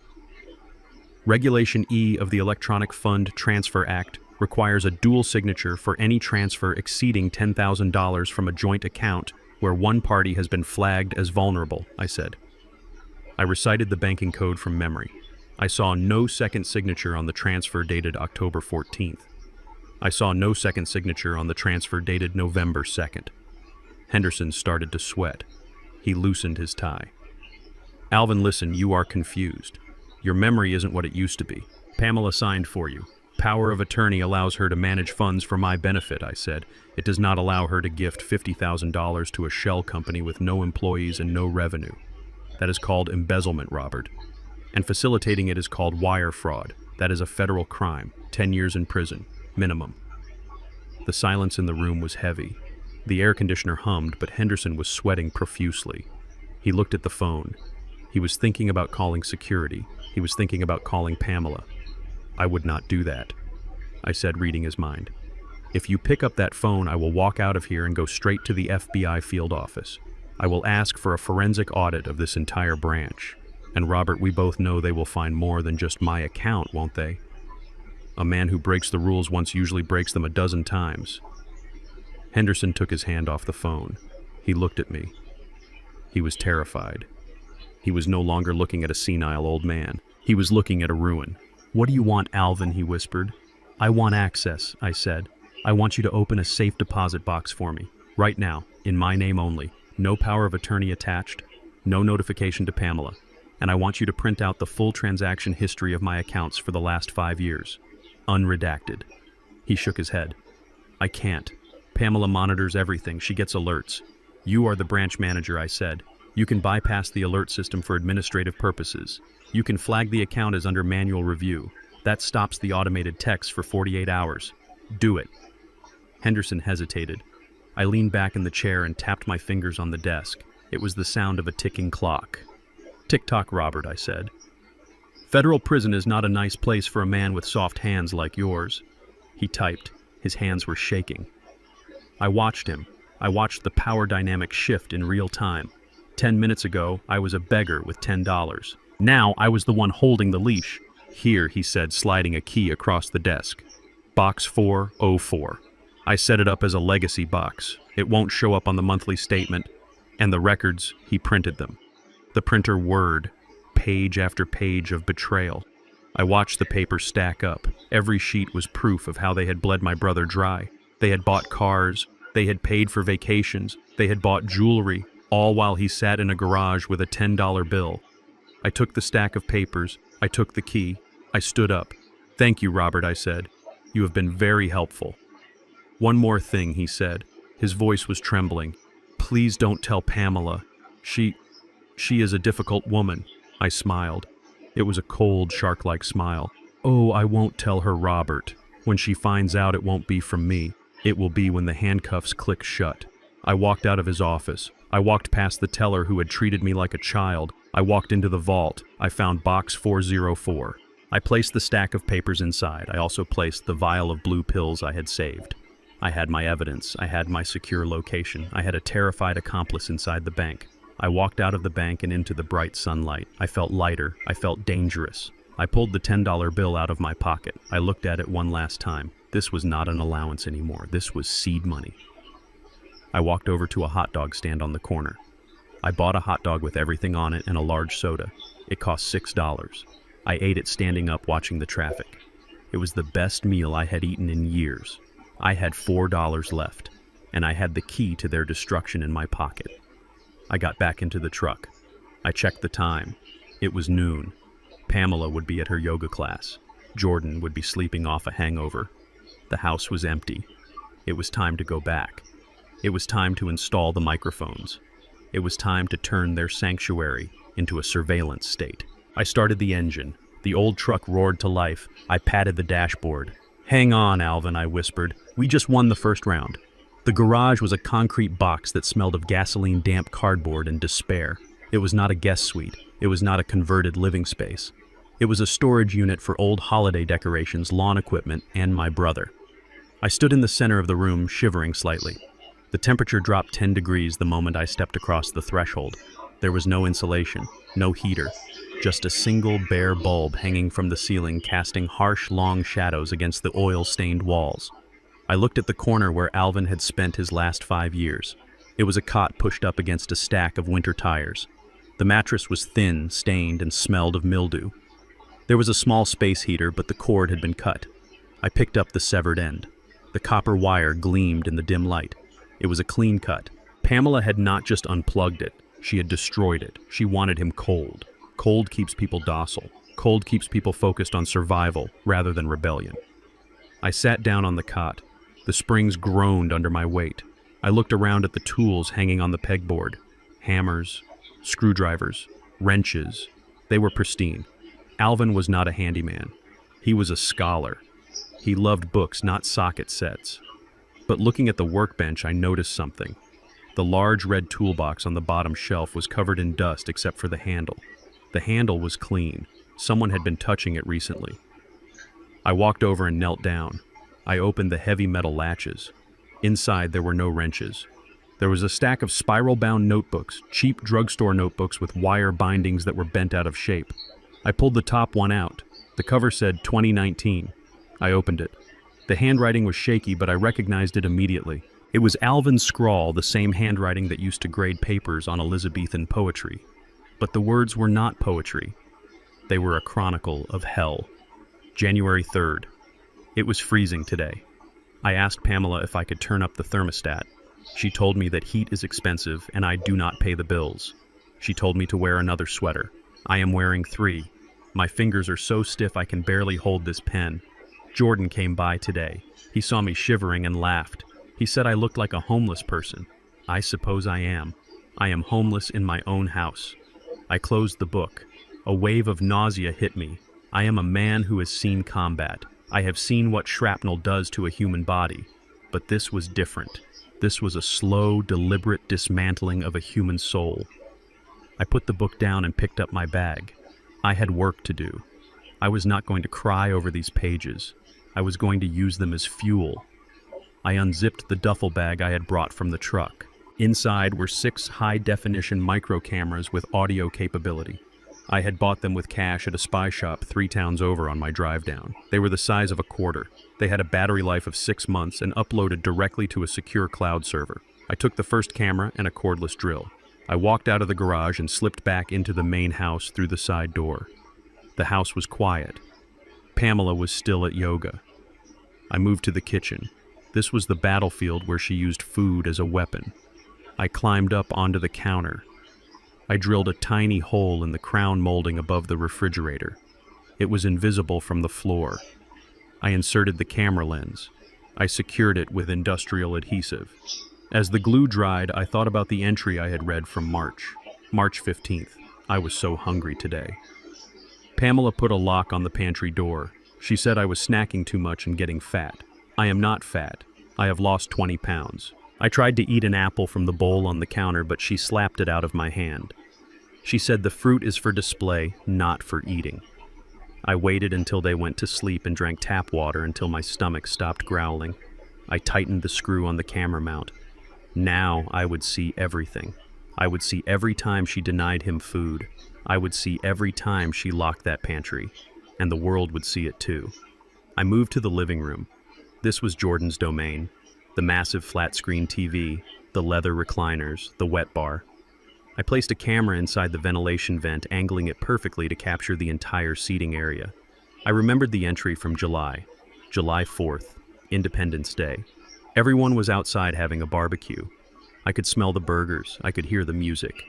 Regulation E of the Electronic Fund Transfer Act requires a dual signature for any transfer exceeding $10,000 from a joint account where one party has been flagged as vulnerable, I said. I recited the banking code from memory. I saw no second signature on the transfer dated October 14th. I saw no second signature on the transfer dated November 2nd. Henderson started to sweat. He loosened his tie. Alvin, listen, you are confused. Your memory isn't what it used to be. Pamela signed for you. Power of attorney allows her to manage funds for my benefit, I said. It does not allow her to gift $50,000 to a shell company with no employees and no revenue. That is called embezzlement, Robert. And facilitating it is called wire fraud. That is a federal crime. 10 years in prison. Minimum. The silence in the room was heavy. The air conditioner hummed, but Henderson was sweating profusely. He looked at the phone. He was thinking about calling security. He was thinking about calling Pamela. I would not do that, I said, reading his mind. If you pick up that phone, I will walk out of here and go straight to the FBI field office. I will ask for a forensic audit of this entire branch. And Robert, we both know they will find more than just my account, won't they? A man who breaks the rules once usually breaks them a dozen times. Henderson took his hand off the phone. He looked at me. He was terrified. He was no longer looking at a senile old man. He was looking at a ruin. What do you want, Alvin? He whispered. I want access, I said. I want you to open a safe deposit box for me. Right now, in my name only. No power of attorney attached. No notification to Pamela. And I want you to print out the full transaction history of my accounts for the last 5 years. Unredacted. He shook his head. I can't. Pamela monitors everything. She gets alerts. You are the branch manager, I said. You can bypass the alert system for administrative purposes. You can flag the account as under manual review. That stops the automated texts for 48 hours. Do it. Henderson hesitated. I leaned back in the chair and tapped my fingers on the desk. It was the sound of a ticking clock. Tick-tock, Robert, I said. Federal prison is not a nice place for a man with soft hands like yours. He typed. His hands were shaking. I watched him. I watched the power dynamic shift in real time. 10 minutes ago, I was a beggar with $10. Now, I was the one holding the leash. Here, he said, sliding a key across the desk. Box 404. I set it up as a legacy box. It won't show up on the monthly statement. And the records, he printed them. The printer whirred, page after page of betrayal. I watched the paper stack up. Every sheet was proof of how they had bled my brother dry. They had bought cars. They had paid for vacations. They had bought jewelry, all while he sat in a garage with a $10 bill. I took the stack of papers. I took the key. I stood up. Thank you, Robert, I said. You have been very helpful. One more thing, he said. His voice was trembling. Please don't tell Pamela. She is a difficult woman. I smiled. It was a cold, shark-like smile. Oh, I won't tell her, Robert. When she finds out, it won't be from me. It will be when the handcuffs click shut. I walked out of his office. I walked past the teller who had treated me like a child. I walked into the vault. I found box 404. I placed the stack of papers inside. I also placed the vial of blue pills I had saved. I had my evidence. I had my secure location. I had a terrified accomplice inside the bank. I walked out of the bank and into the bright sunlight. I felt lighter. I felt dangerous. I pulled the $10 bill out of my pocket. I looked at it one last time. This was not an allowance anymore. This was seed money. I walked over to a hot dog stand on the corner. I bought a hot dog with everything on it and a large soda. It cost $6. I ate it standing up watching the traffic. It was the best meal I had eaten in years. I had $4 left, and I had the key to their destruction in my pocket. I got back into the truck. I checked the time. It was noon. Pamela would be at her yoga class. Jordan would be sleeping off a hangover. The house was empty. It was time to go back. It was time to install the microphones. It was time to turn their sanctuary into a surveillance state. I started the engine. The old truck roared to life. I patted the dashboard. "Hang on, Alvin," I whispered. "We just won the first round." The garage was a concrete box that smelled of gasoline-damp cardboard and despair. It was not a guest suite. It was not a converted living space. It was a storage unit for old holiday decorations, lawn equipment, and my brother. I stood in the center of the room, shivering slightly. The temperature dropped 10 degrees the moment I stepped across the threshold. There was no insulation, no heater, just a single bare bulb hanging from the ceiling, casting harsh, long shadows against the oil-stained walls. I looked at the corner where Alvin had spent his last 5 years. It was a cot pushed up against a stack of winter tires. The mattress was thin, stained, and smelled of mildew. There was a small space heater, but the cord had been cut. I picked up the severed end. The copper wire gleamed in the dim light. It was a clean cut. Pamela had not just unplugged it, she had destroyed it. She wanted him cold. Cold keeps people docile. Cold keeps people focused on survival rather than rebellion. I sat down on the cot. The springs groaned under my weight. I looked around at the tools hanging on the pegboard. Hammers, screwdrivers, wrenches. They were pristine. Alvin was not a handyman. He was a scholar. He loved books, not socket sets. But looking at the workbench, I noticed something. The large red toolbox on the bottom shelf was covered in dust except for the handle. The handle was clean. Someone had been touching it recently. I walked over and knelt down. I opened the heavy metal latches. Inside, there were no wrenches. There was a stack of spiral-bound notebooks, cheap drugstore notebooks with wire bindings that were bent out of shape. I pulled the top one out. The cover said 2019. I opened it. The handwriting was shaky, but I recognized it immediately. It was Alvin's scrawl, the same handwriting that used to grade papers on Elizabethan poetry. But the words were not poetry. They were a chronicle of hell. January 3rd. It was freezing today. I asked Pamela if I could turn up the thermostat. She told me that heat is expensive and I do not pay the bills. She told me to wear another sweater. I am wearing 3. My fingers are so stiff I can barely hold this pen. Jordan came by today. He saw me shivering and laughed. He said I looked like a homeless person. I suppose I am. I am homeless in my own house. I closed the book. A wave of nausea hit me. I am a man who has seen combat. I have seen what shrapnel does to a human body. But this was different. This was a slow, deliberate dismantling of a human soul. I put the book down and picked up my bag. I had work to do. I was not going to cry over these pages. I was going to use them as fuel. I unzipped the duffel bag I had brought from the truck. Inside were 6 high-definition micro cameras with audio capability. I had bought them with cash at a spy shop 3 towns over on my drive down. They were the size of a quarter. They had a battery life of 6 months and uploaded directly to a secure cloud server. I took the first camera and a cordless drill. I walked out of the garage and slipped back into the main house through the side door. The house was quiet. Pamela was still at yoga. I moved to the kitchen. This was the battlefield where she used food as a weapon. I climbed up onto the counter. I drilled a tiny hole in the crown molding above the refrigerator. It was invisible from the floor. I inserted the camera lens. I secured it with industrial adhesive. As the glue dried, I thought about the entry I had read from March 15th. I was so hungry today. Pamela put a lock on the pantry door. She said I was snacking too much and getting fat. I am not fat. I have lost 20 pounds. I tried to eat an apple from the bowl on the counter, but she slapped it out of my hand. She said the fruit is for display, not for eating. I waited until they went to sleep and drank tap water until my stomach stopped growling. I tightened the screw on the camera mount. Now I would see everything. I would see every time she denied him food. I would see every time she locked that pantry. And the world would see it too. I moved to the living room. This was Jordan's domain. The massive flat-screen TV, the leather recliners, the wet bar. I placed a camera inside the ventilation vent, angling it perfectly to capture the entire seating area. I remembered the entry from July 4th, Independence Day. Everyone was outside having a barbecue. I could smell the burgers, I could hear the music.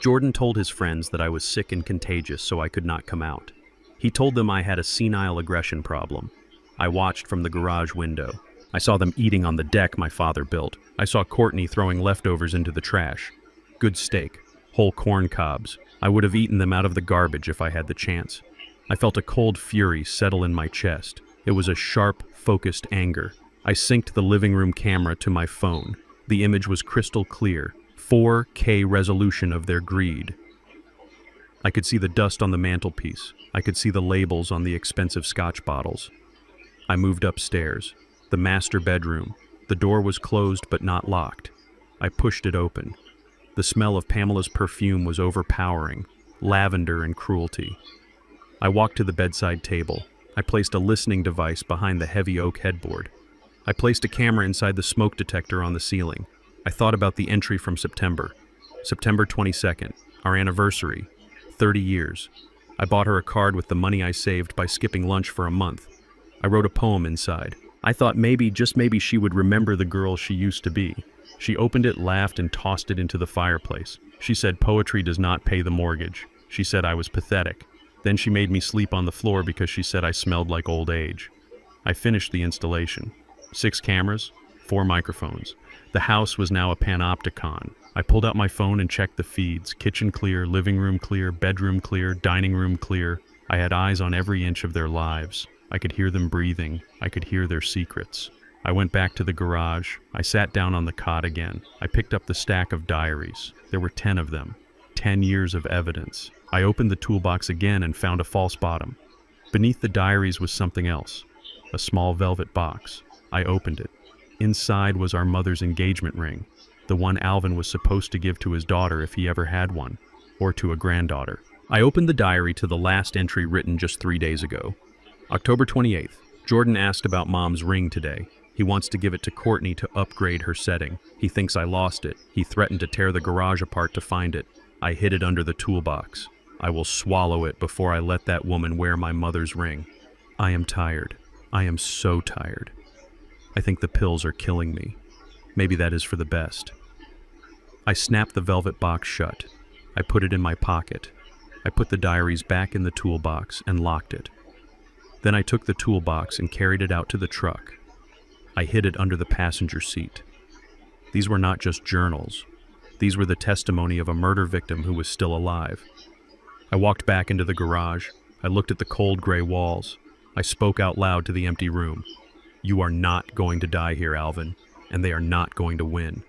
Jordan told his friends that I was sick and contagious, so I could not come out. He told them I had a senile aggression problem. I watched from the garage window. I saw them eating on the deck my father built. I saw Courtney throwing leftovers into the trash. Good steak, whole corn cobs. I would have eaten them out of the garbage if I had the chance. I felt a cold fury settle in my chest. It was a sharp, focused anger. I synced the living room camera to my phone. The image was crystal clear, 4K resolution of their greed. I could see the dust on the mantelpiece. I could see the labels on the expensive scotch bottles. I moved upstairs. The master bedroom. The door was closed but not locked. I pushed it open. The smell of Pamela's perfume was overpowering, lavender and cruelty. I walked to the bedside table. I placed a listening device behind the heavy oak headboard. I placed a camera inside the smoke detector on the ceiling. I thought about the entry from September 22nd, our anniversary, 30 years. I bought her a card with the money I saved by skipping lunch for a month. I wrote a poem inside. I thought maybe, just maybe, she would remember the girl she used to be. She opened it, laughed, and tossed it into the fireplace. She said poetry does not pay the mortgage. She said I was pathetic. Then she made me sleep on the floor because she said I smelled like old age. I finished the installation. 6 cameras, 4 microphones. The house was now a panopticon. I pulled out my phone and checked the feeds. Kitchen clear, living room clear, bedroom clear, dining room clear. I had eyes on every inch of their lives. I could hear them breathing. I could hear their secrets. I went back to the garage. I sat down on the cot again. I picked up the stack of diaries. There were 10 of them. 10 years of evidence. I opened the toolbox again and found a false bottom. Beneath the diaries was something else. A small velvet box. I opened it. Inside was our mother's engagement ring, the one Alvin was supposed to give to his daughter if he ever had one, or to a granddaughter. I opened the diary to the last entry written just 3 days ago. October 28th. Jordan asked about Mom's ring today. He wants to give it to Courtney to upgrade her setting. He thinks I lost it. He threatened to tear the garage apart to find it. I hid it under the toolbox. I will swallow it before I let that woman wear my mother's ring. I am tired. I am so tired. I think the pills are killing me. Maybe that is for the best. I snapped the velvet box shut. I put it in my pocket. I put the diaries back in the toolbox and locked it. Then I took the toolbox and carried it out to the truck. I hid it under the passenger seat. These were not just journals. These were the testimony of a murder victim who was still alive. I walked back into the garage. I looked at the cold gray walls. I spoke out loud to the empty room. You are not going to die here, Alvin, and they are not going to win.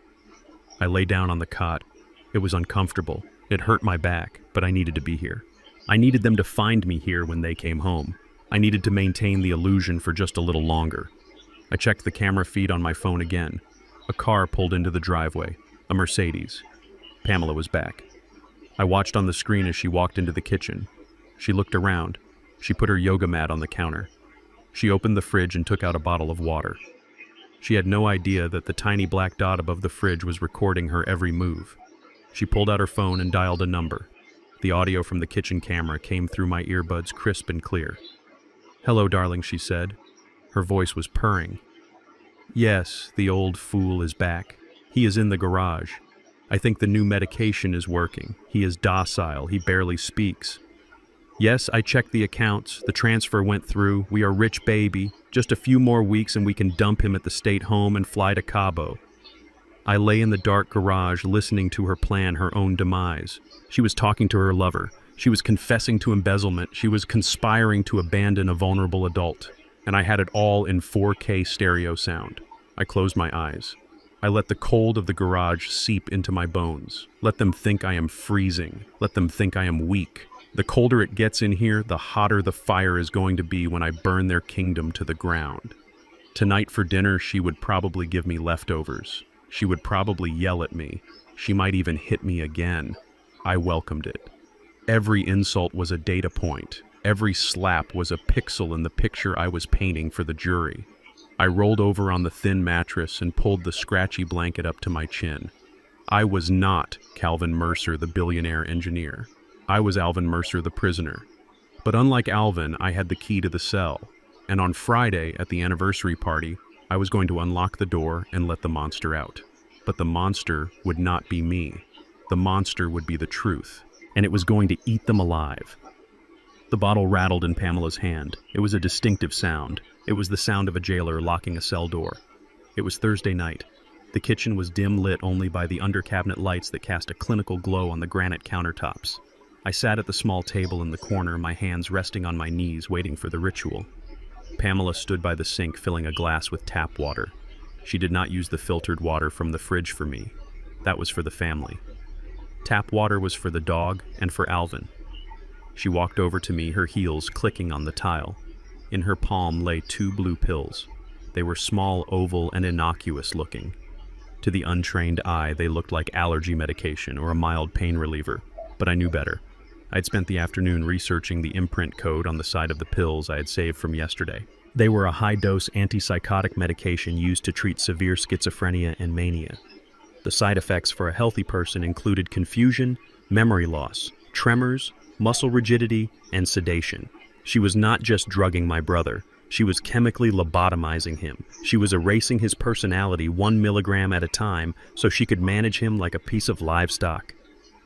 I lay down on the cot. It was uncomfortable. It hurt my back, but I needed to be here. I needed them to find me here when they came home. I needed to maintain the illusion for just a little longer. I checked the camera feed on my phone again. A car pulled into the driveway, a Mercedes. Pamela was back. I watched on the screen as she walked into the kitchen. She looked around. She put her yoga mat on the counter. She opened the fridge and took out a bottle of water. She had no idea that the tiny black dot above the fridge was recording her every move. She pulled out her phone and dialed a number. The audio from the kitchen camera came through my earbuds crisp and clear. "Hello, darling," she said. Her voice was purring. "Yes, the old fool is back. He is in the garage. I think the new medication is working. He is docile. He barely speaks. Yes, I checked the accounts. The transfer went through. We are rich, baby. Just a few more weeks and we can dump him at the state home and fly to Cabo." I lay in the dark garage listening to her plan her own demise. She was talking to her lover. She was confessing to embezzlement. She was conspiring to abandon a vulnerable adult. And I had it all in 4K stereo sound. I closed my eyes. I let the cold of the garage seep into my bones. Let them think I am freezing. Let them think I am weak. The colder it gets in here, the hotter the fire is going to be when I burn their kingdom to the ground. Tonight for dinner, she would probably give me leftovers. She would probably yell at me. She might even hit me again. I welcomed it. Every insult was a data point. Every slap was a pixel in the picture I was painting for the jury. I rolled over on the thin mattress and pulled the scratchy blanket up to my chin. I was not Calvin Mercer, the billionaire engineer. I was Alvin Mercer, the prisoner. But unlike Alvin, I had the key to the cell. And on Friday, at the anniversary party, I was going to unlock the door and let the monster out. But the monster would not be me. The monster would be the truth. And it was going to eat them alive. The bottle rattled in Pamela's hand. It was a distinctive sound. It was the sound of a jailer locking a cell door. It was Thursday night. The kitchen was dim lit only by the under-cabinet lights that cast a clinical glow on the granite countertops. I sat at the small table in the corner, my hands resting on my knees, waiting for the ritual. Pamela stood by the sink, filling a glass with tap water. She did not use the filtered water from the fridge for me. That was for the family. Tap water was for the dog and for Alvin. She walked over to me, her heels clicking on the tile. In her palm lay 2 blue pills. They were small, oval, and innocuous looking. To the untrained eye, they looked like allergy medication or a mild pain reliever, but I knew better. I'd spent the afternoon researching the imprint code on the side of the pills I had saved from yesterday. They were a high-dose antipsychotic medication used to treat severe schizophrenia and mania. The side effects for a healthy person included confusion, memory loss, tremors, muscle rigidity, and sedation. She was not just drugging my brother. She was chemically lobotomizing him. She was erasing his personality 1 milligram at a time so she could manage him like a piece of livestock.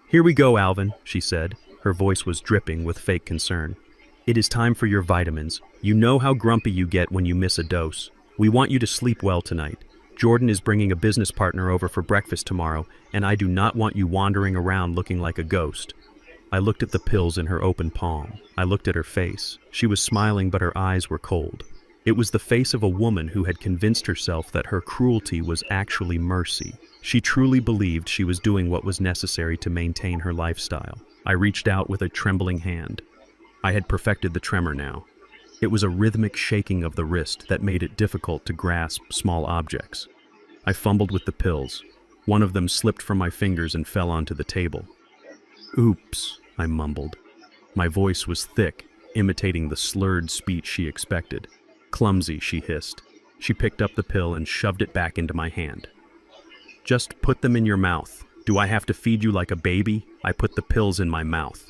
"Here we go, Alvin," she said. Her voice was dripping with fake concern. "It is time for your vitamins. You know how grumpy you get when you miss a dose. We want you to sleep well tonight. Jordan is bringing a business partner over for breakfast tomorrow, and I do not want you wandering around looking like a ghost." I looked at the pills in her open palm. I looked at her face. She was smiling, but her eyes were cold. It was the face of a woman who had convinced herself that her cruelty was actually mercy. She truly believed she was doing what was necessary to maintain her lifestyle. I reached out with a trembling hand. I had perfected the tremor now. It was a rhythmic shaking of the wrist that made it difficult to grasp small objects. I fumbled with the pills. One of them slipped from my fingers and fell onto the table. "Oops," I mumbled. My voice was thick, imitating the slurred speech she expected. "Clumsy," she hissed. She picked up the pill and shoved it back into my hand. "Just put them in your mouth. Do I have to feed you like a baby?" I put the pills in my mouth.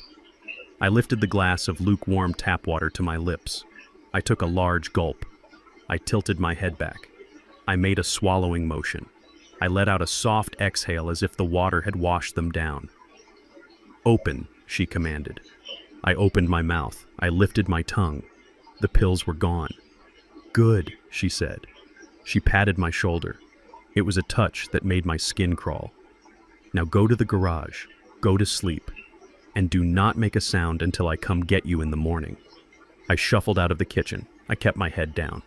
I lifted the glass of lukewarm tap water to my lips. I took a large gulp. I tilted my head back. I made a swallowing motion. I let out a soft exhale as if the water had washed them down. "Open," she commanded. I opened my mouth. I lifted my tongue. The pills were gone. "Good," she said. She patted my shoulder. It was a touch that made my skin crawl. "Now go to the garage, go to sleep, and do not make a sound until I come get you in the morning." I shuffled out of the kitchen. I kept my head down.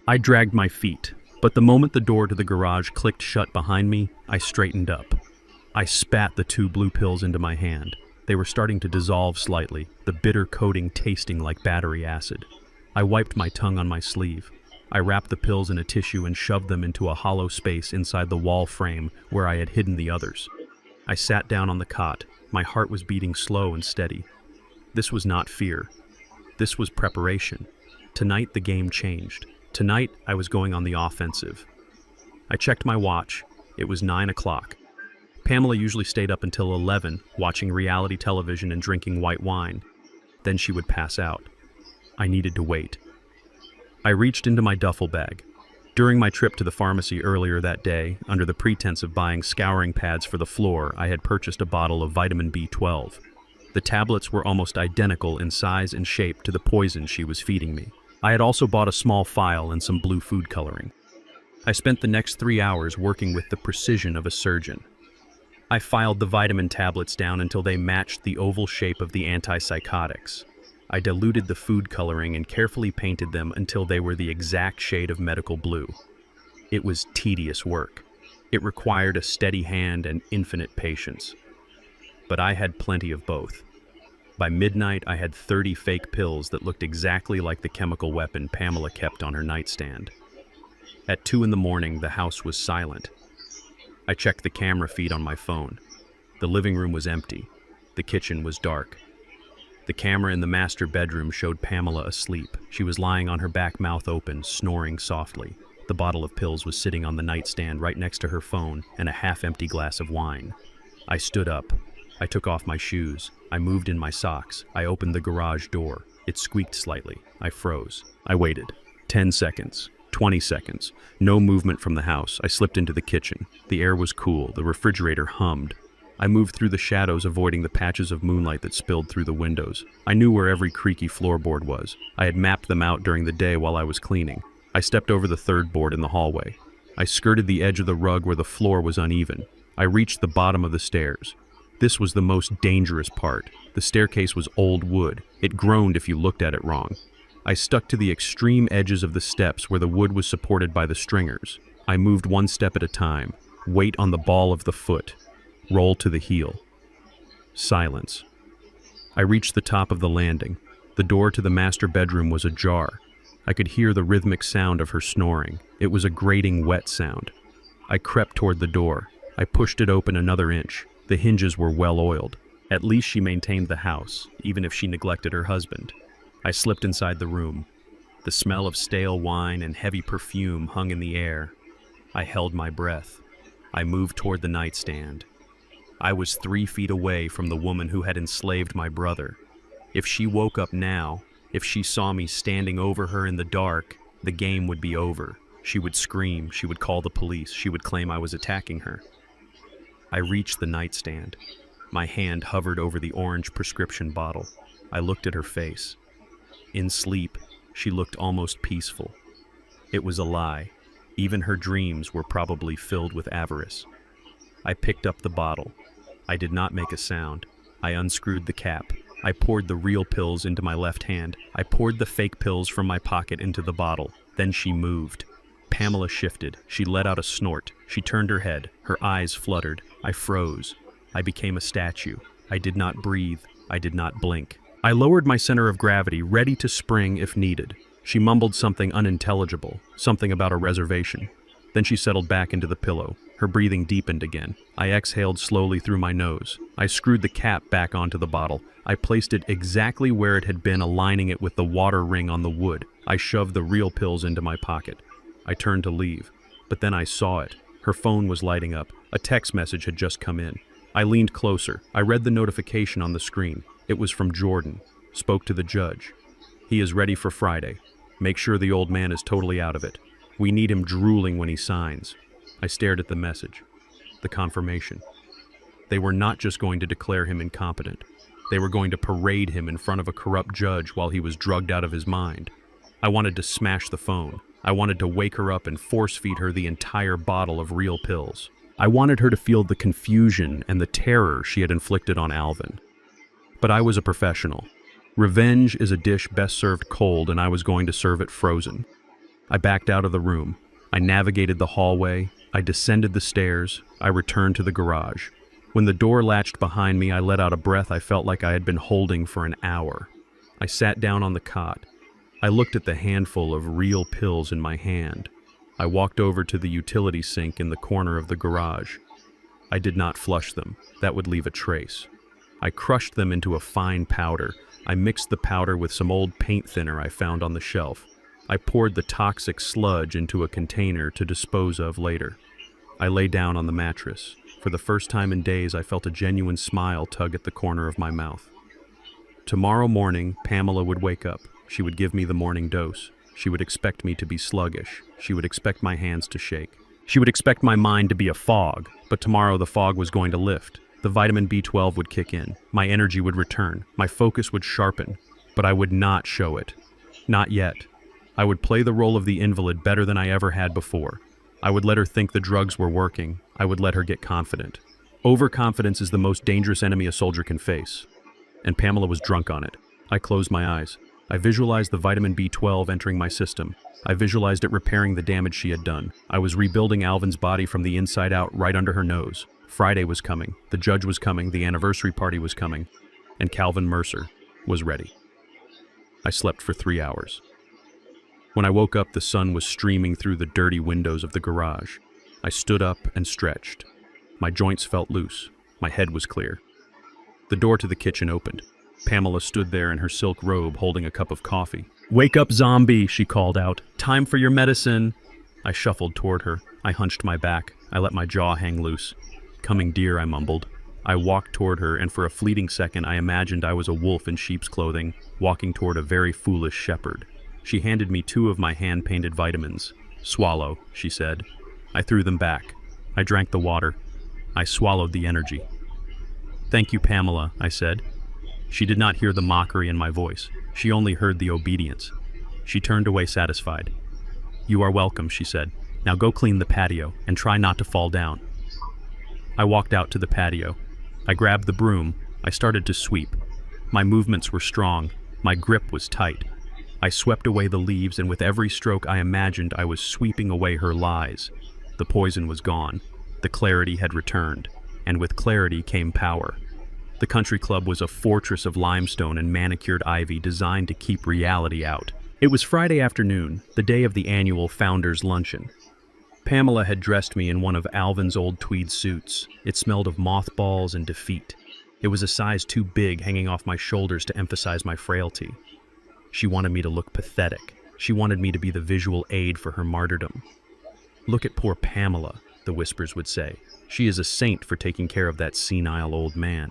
I dragged my feet, but the moment the door to the garage clicked shut behind me, I straightened up. I spat the 2 blue pills into my hand. They were starting to dissolve slightly, the bitter coating tasting like battery acid. I wiped my tongue on my sleeve. I wrapped the pills in a tissue and shoved them into a hollow space inside the wall frame where I had hidden the others. I sat down on the cot. My heart was beating slow and steady. This was not fear. This was preparation. Tonight the game changed. Tonight I was going on the offensive. I checked my watch. It was 9 o'clock. Pamela usually stayed up until 11, watching reality television and drinking white wine. Then she would pass out. I needed to wait. I reached into my duffel bag. During my trip to the pharmacy earlier that day, under the pretense of buying scouring pads for the floor, I had purchased a bottle of vitamin B12. The tablets were almost identical in size and shape to the poison she was feeding me. I had also bought a small file and some blue food coloring. I spent the next 3 hours working with the precision of a surgeon. I filed the vitamin tablets down until they matched the oval shape of the antipsychotics. I diluted the food coloring and carefully painted them until they were the exact shade of medical blue. It was tedious work. It required a steady hand and infinite patience. But I had plenty of both. By midnight, I had 30 fake pills that looked exactly like the chemical weapon Pamela kept on her nightstand. At 2 in the morning, the house was silent. I checked the camera feed on my phone. The living room was empty. The kitchen was dark. The camera in the master bedroom showed Pamela asleep. She was lying on her back, mouth open, snoring softly. The bottle of pills was sitting on the nightstand right next to her phone and a half-empty glass of wine. I stood up. I took off my shoes. I moved in my socks. I opened the garage door. It squeaked slightly. I froze. I waited. 10 seconds. 20 seconds. No movement from the house. I slipped into the kitchen. The air was cool. The refrigerator hummed. I moved through the shadows, avoiding the patches of moonlight that spilled through the windows. I knew where every creaky floorboard was. I had mapped them out during the day while I was cleaning. I stepped over the third board in the hallway. I skirted the edge of the rug where the floor was uneven. I reached the bottom of the stairs. This was the most dangerous part. The staircase was old wood. It groaned if you looked at it wrong. I stuck to the extreme edges of the steps where the wood was supported by the stringers. I moved one step at a time. Weight on the ball of the foot. Roll to the heel. Silence. I reached the top of the landing. The door to the master bedroom was ajar. I could hear the rhythmic sound of her snoring. It was a grating, wet sound. I crept toward the door. I pushed it open another inch. The hinges were well oiled. At least she maintained the house, even if she neglected her husband. I slipped inside the room. The smell of stale wine and heavy perfume hung in the air. I held my breath. I moved toward the nightstand. I was 3 feet away from the woman who had enslaved my brother. If she woke up now, if she saw me standing over her in the dark, the game would be over. She would scream, she would call the police, she would claim I was attacking her. I reached the nightstand. My hand hovered over the orange prescription bottle. I looked at her face. In sleep, she looked almost peaceful. It was a lie. Even her dreams were probably filled with avarice. I picked up the bottle. I did not make a sound. I unscrewed the cap. I poured the real pills into my left hand. I poured the fake pills from my pocket into the bottle. Then she moved. Pamela shifted. She let out a snort. She turned her head. Her eyes fluttered. I froze. I became a statue. I did not breathe. I did not blink. I lowered my center of gravity, ready to spring if needed. She mumbled something unintelligible, something about a reservation. Then she settled back into the pillow. Her breathing deepened again. I exhaled slowly through my nose. I screwed the cap back onto the bottle. I placed it exactly where it had been, aligning it with the water ring on the wood. I shoved the real pills into my pocket. I turned to leave, but then I saw it. Her phone was lighting up. A text message had just come in. I leaned closer. I read the notification on the screen. It was from Jordan. Spoke to the judge. He is ready for Friday. Make sure the old man is totally out of it. We need him drooling when he signs. I stared at the message. The confirmation. They were not just going to declare him incompetent. They were going to parade him in front of a corrupt judge while he was drugged out of his mind. I wanted to smash the phone. I wanted to wake her up and force-feed her the entire bottle of real pills. I wanted her to feel the confusion and the terror she had inflicted on Alvin. But I was a professional. Revenge is a dish best served cold, and I was going to serve it frozen. I backed out of the room. I navigated the hallway. I descended the stairs. I returned to the garage. When the door latched behind me, I let out a breath I felt like I had been holding for an hour. I sat down on the cot. I looked at the handful of real pills in my hand. I walked over to the utility sink in the corner of the garage. I did not flush them. That would leave a trace. I crushed them into a fine powder. I mixed the powder with some old paint thinner I found on the shelf. I poured the toxic sludge into a container to dispose of later. I lay down on the mattress. For the first time in days, I felt a genuine smile tug at the corner of my mouth. Tomorrow morning, Pamela would wake up. She would give me the morning dose. She would expect me to be sluggish. She would expect my hands to shake. She would expect my mind to be a fog, but tomorrow the fog was going to lift. The vitamin B12 would kick in. My energy would return. My focus would sharpen. But I would not show it. Not yet. I would play the role of the invalid better than I ever had before. I would let her think the drugs were working. I would let her get confident. Overconfidence is the most dangerous enemy a soldier can face. And Pamela was drunk on it. I closed my eyes. I visualized the vitamin B12 entering my system. I visualized it repairing the damage she had done. I was rebuilding Alvin's body from the inside out right under her nose. Friday was coming. The judge was coming. The anniversary party was coming. And Calvin Mercer was ready. I slept for 3 hours. When I woke up, the sun was streaming through the dirty windows of the garage. I stood up and stretched. My joints felt loose. My head was clear. The door to the kitchen opened. Pamela stood there in her silk robe holding a cup of coffee. "Wake up, zombie," she called out. "Time for your medicine." I shuffled toward her. I hunched my back. I let my jaw hang loose. "Coming dear," I mumbled. I walked toward her, and for a fleeting second I imagined I was a wolf in sheep's clothing, walking toward a very foolish shepherd. She handed me 2 of my hand-painted vitamins. "Swallow," she said. I threw them back. I drank the water. I swallowed the energy. "Thank you, Pamela," I said. She did not hear the mockery in my voice. She only heard the obedience. She turned away satisfied. "You are welcome," she said. "Now go clean the patio, and try not to fall down." I walked out to the patio. I grabbed the broom. I started to sweep. My movements were strong. My grip was tight. I swept away the leaves, and with every stroke I imagined I was sweeping away her lies. The poison was gone. The clarity had returned. And with clarity came power. The country club was a fortress of limestone and manicured ivy designed to keep reality out. It was Friday afternoon, the day of the annual Founders Luncheon. Pamela had dressed me in one of Alvin's old tweed suits. It smelled of mothballs and defeat. It was a size too big, hanging off my shoulders to emphasize my frailty. She wanted me to look pathetic. She wanted me to be the visual aid for her martyrdom. "Look at poor Pamela," the whispers would say. "She is a saint for taking care of that senile old man."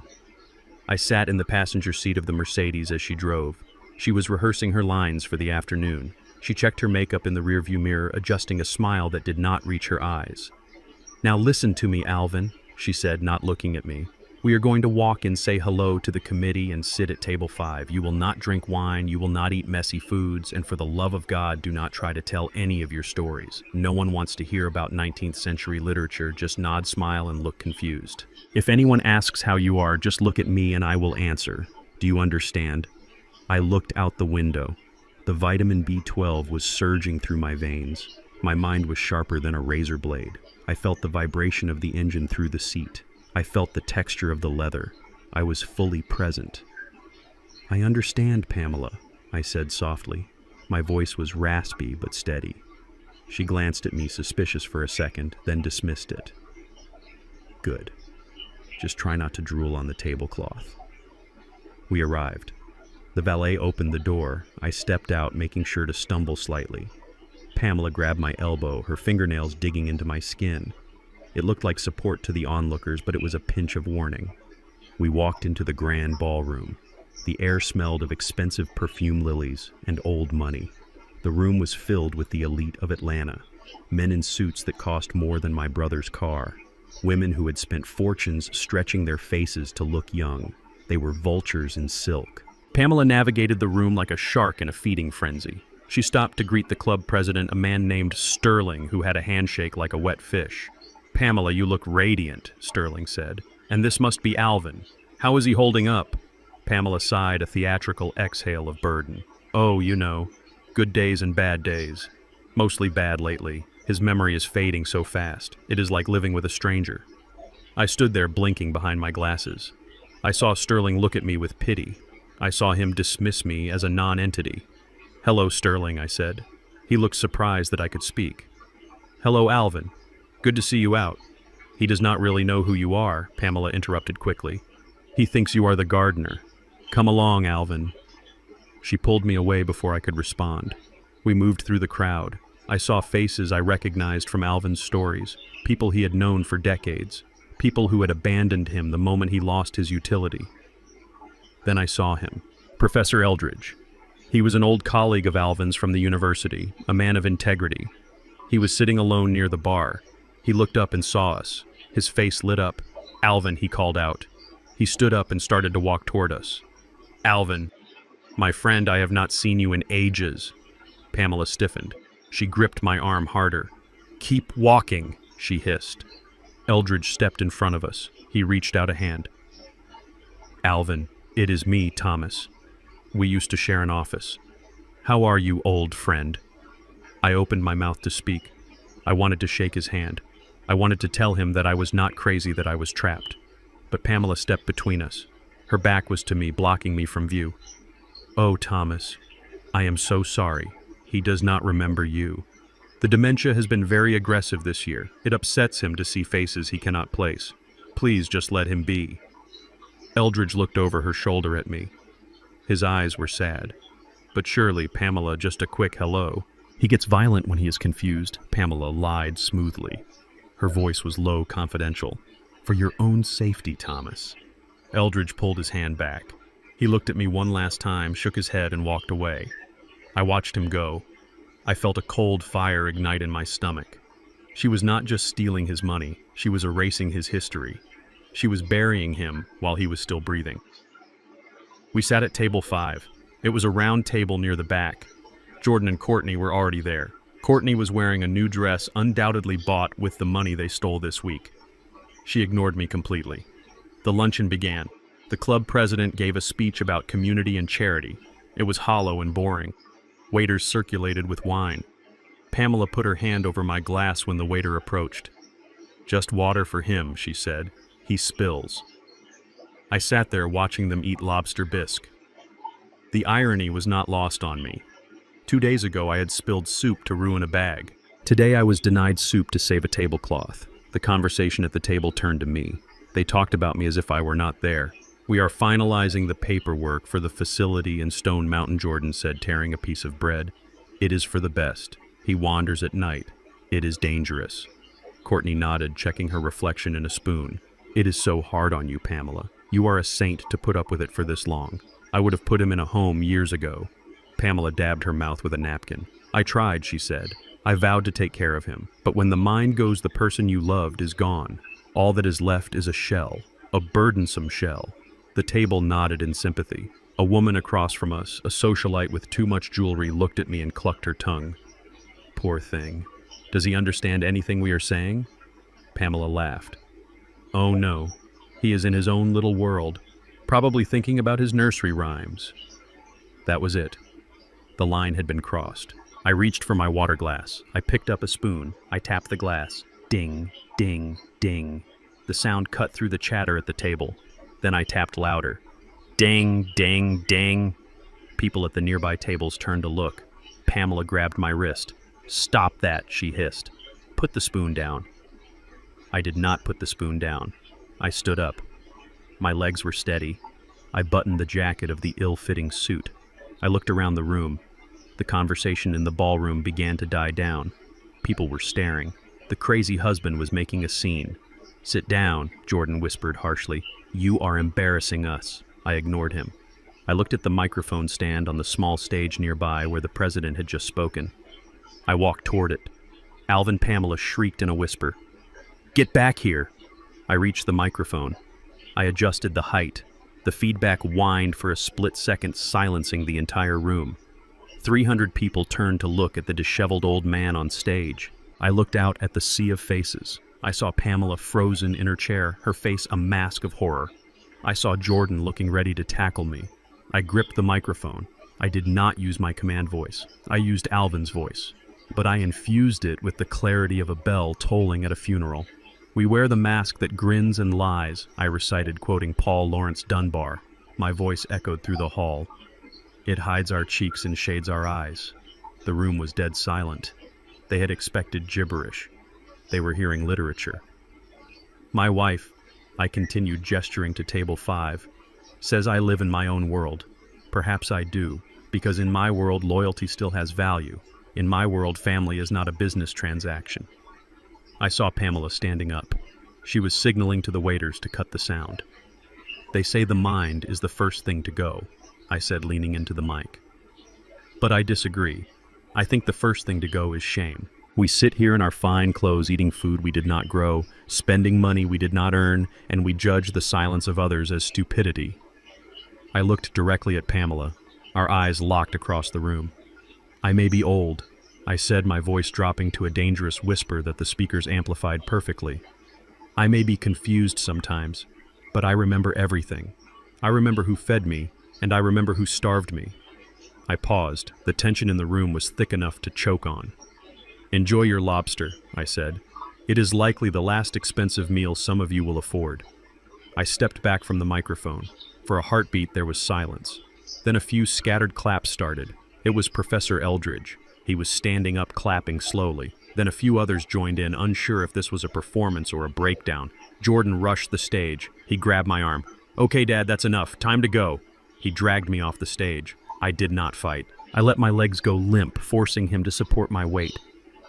I sat in the passenger seat of the Mercedes as she drove. She was rehearsing her lines for the afternoon. She checked her makeup in the rearview mirror, adjusting a smile that did not reach her eyes. "Now listen to me, Alvin," she said, not looking at me. "We are going to walk and say hello to the committee and sit at table 5. You will not drink wine, you will not eat messy foods, and for the love of God, do not try to tell any of your stories. No one wants to hear about 19th century literature. Just nod, smile, and look confused. If anyone asks how you are, just look at me and I will answer. Do you understand?" I looked out the window. The vitamin B12 was surging through my veins. My mind was sharper than a razor blade. I felt the vibration of the engine through the seat. I felt the texture of the leather. I was fully present. "I understand, Pamela," I said softly. My voice was raspy but steady. She glanced at me, suspicious for a second, then dismissed it. "Good. Just try not to drool on the tablecloth." We arrived. The valet opened the door. I stepped out, making sure to stumble slightly. Pamela grabbed my elbow, her fingernails digging into my skin. It looked like support to the onlookers, but it was a pinch of warning. We walked into the grand ballroom. The air smelled of expensive perfume lilies and old money. The room was filled with the elite of Atlanta, men in suits that cost more than my brother's car, women who had spent fortunes stretching their faces to look young. They were vultures in silk. Pamela navigated the room like a shark in a feeding frenzy. She stopped to greet the club president, a man named Sterling, who had a handshake like a wet fish. "Pamela, you look radiant," Sterling said. "And this must be Alvin. How is he holding up?" Pamela sighed, a theatrical exhale of burden. "Oh, you know, good days and bad days. Mostly bad lately. His memory is fading so fast. It is like living with a stranger." I stood there blinking behind my glasses. I saw Sterling look at me with pity. I saw him dismiss me as a non-entity. "Hello, Sterling," I said. He looked surprised that I could speak. "Hello, Alvin. Good to see you out." "He does not really know who you are," Pamela interrupted quickly. "He thinks you are the gardener. Come along, Alvin." She pulled me away before I could respond. We moved through the crowd. I saw faces I recognized from Alvin's stories, people he had known for decades, people who had abandoned him the moment he lost his utility. Then I saw him, Professor Eldridge. He was an old colleague of Alvin's from the university, a man of integrity. He was sitting alone near the bar. He looked up and saw us. His face lit up. "Alvin," he called out. He stood up and started to walk toward us. "Alvin, my friend, I have not seen you in ages." Pamela stiffened. She gripped my arm harder. "Keep walking," she hissed. Eldridge stepped in front of us. He reached out a hand. "Alvin, it is me, Thomas. We used to share an office. How are you, old friend?" I opened my mouth to speak. I wanted to shake his hand. I wanted to tell him that I was not crazy, that I was trapped. But Pamela stepped between us. Her back was to me, blocking me from view. "Oh, Thomas, I am so sorry. He does not remember you. The dementia has been very aggressive this year. It upsets him to see faces he cannot place. Please just let him be." Eldridge looked over her shoulder at me. His eyes were sad. "But surely, Pamela, just a quick hello." He gets violent when he is confused, Pamela lied smoothly. Her voice was low, confidential. For your own safety, Thomas. Eldridge pulled his hand back. He looked at me one last time, shook his head, and walked away. I watched him go. I felt a cold fire ignite in my stomach. She was not just stealing his money, she was erasing his history. She was burying him while he was still breathing. We sat at table 5. It was a round table near the back. Jordan and Courtney were already there. Courtney was wearing a new dress undoubtedly bought with the money they stole this week. She ignored me completely. The luncheon began. The club president gave a speech about community and charity. It was hollow and boring. Waiters circulated with wine. Pamela put her hand over my glass when the waiter approached. "Just water for him," she said. "He spills." I sat there watching them eat lobster bisque. The irony was not lost on me. 2 days ago I had spilled soup to ruin a bag. Today I was denied soup to save a tablecloth. The conversation at the table turned to me. They talked about me as if I were not there. "We are finalizing the paperwork for the facility in Stone Mountain," Jordan said, tearing a piece of bread. "It is for the best. He wanders at night. It is dangerous." Courtney nodded, checking her reflection in a spoon. "It is so hard on you, Pamela. You are a saint to put up with it for this long. I would have put him in a home years ago." Pamela dabbed her mouth with a napkin. "I tried," she said. "I vowed to take care of him. But when the mind goes, the person you loved is gone. All that is left is a shell, a burdensome shell." The table nodded in sympathy. A woman across from us, a socialite with too much jewelry, looked at me and clucked her tongue. "Poor thing. Does he understand anything we are saying?" Pamela laughed. "Oh no. He is in his own little world, probably thinking about his nursery rhymes." That was it. The line had been crossed. I reached for my water glass. I picked up a spoon. I tapped the glass. Ding, ding, ding. The sound cut through the chatter at the table. Then I tapped louder. Ding, ding, ding. People at the nearby tables turned to look. Pamela grabbed my wrist. "Stop that," she hissed. "Put the spoon down." I did not put the spoon down. I stood up. My legs were steady. I buttoned the jacket of the ill-fitting suit. I looked around the room. The conversation in the ballroom began to die down. People were staring. The crazy husband was making a scene. "Sit down," Jordan whispered harshly. "You are embarrassing us." I ignored him. I looked at the microphone stand on the small stage nearby where the president had just spoken. I walked toward it. Alvin Pamela shrieked in a whisper. "Get back here!" I reached the microphone. I adjusted the height. The feedback whined for a split second, silencing the entire room. 300 people turned to look at the disheveled old man on stage. I looked out at the sea of faces. I saw Pamela frozen in her chair, her face a mask of horror. I saw Jordan looking ready to tackle me. I gripped the microphone. I did not use my command voice. I used Alvin's voice. But I infused it with the clarity of a bell tolling at a funeral. "We wear the mask that grins and lies," I recited, quoting Paul Laurence Dunbar. My voice echoed through the hall. "It hides our cheeks and shades our eyes." The room was dead silent. They had expected gibberish. They were hearing literature. "My wife," I continued, gesturing to table 5, "says I live in my own world. Perhaps I do, because in my world loyalty still has value. In my world, family is not a business transaction." I saw Pamela standing up. She was signaling to the waiters to cut the sound. "They say the mind is the first thing to go," I said, leaning into the mic. "But I disagree. I think the first thing to go is shame. We sit here in our fine clothes eating food we did not grow, spending money we did not earn, and we judge the silence of others as stupidity." I looked directly at Pamela. Our eyes locked across the room. "I may be old," I said, my voice dropping to a dangerous whisper that the speakers amplified perfectly. "I may be confused sometimes, but I remember everything. I remember who fed me, and I remember who starved me." I paused. The tension in the room was thick enough to choke on. "Enjoy your lobster," I said. "It is likely the last expensive meal some of you will afford." I stepped back from the microphone. For a heartbeat, there was silence. Then a few scattered claps started. It was Professor Eldridge. He was standing up, clapping slowly. Then a few others joined in, unsure if this was a performance or a breakdown. Jordan rushed the stage. He grabbed my arm. "Okay, Dad, that's enough. Time to go." He dragged me off the stage. I did not fight. I let my legs go limp, forcing him to support my weight.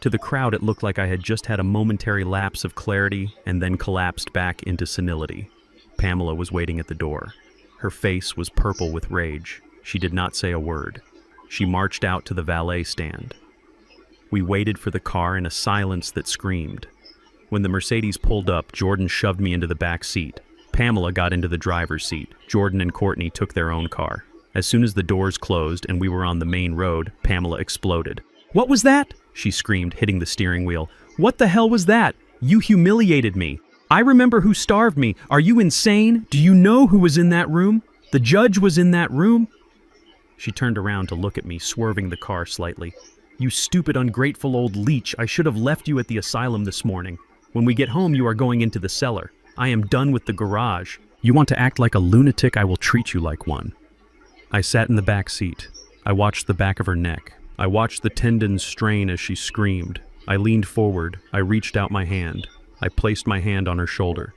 To the crowd, it looked like I had just had a momentary lapse of clarity and then collapsed back into senility. Pamela was waiting at the door. Her face was purple with rage. She did not say a word. She marched out to the valet stand. We waited for the car in a silence that screamed. When the Mercedes pulled up, Jordan shoved me into the back seat. Pamela got into the driver's seat. Jordan and Courtney took their own car. As soon as the doors closed and we were on the main road, Pamela exploded. "What was that?" she screamed, hitting the steering wheel. "What the hell was that? You humiliated me. I remember who starved me. Are you insane? Do you know who was in that room? The judge was in that room." She turned around to look at me, swerving the car slightly. "You stupid, ungrateful old leech. I should have left you at the asylum this morning. When we get home, you are going into the cellar. I am done with the garage. You want to act like a lunatic? I will treat you like one." I sat in the back seat. I watched the back of her neck. I watched the tendons strain as she screamed. I leaned forward. I reached out my hand. I placed my hand on her shoulder.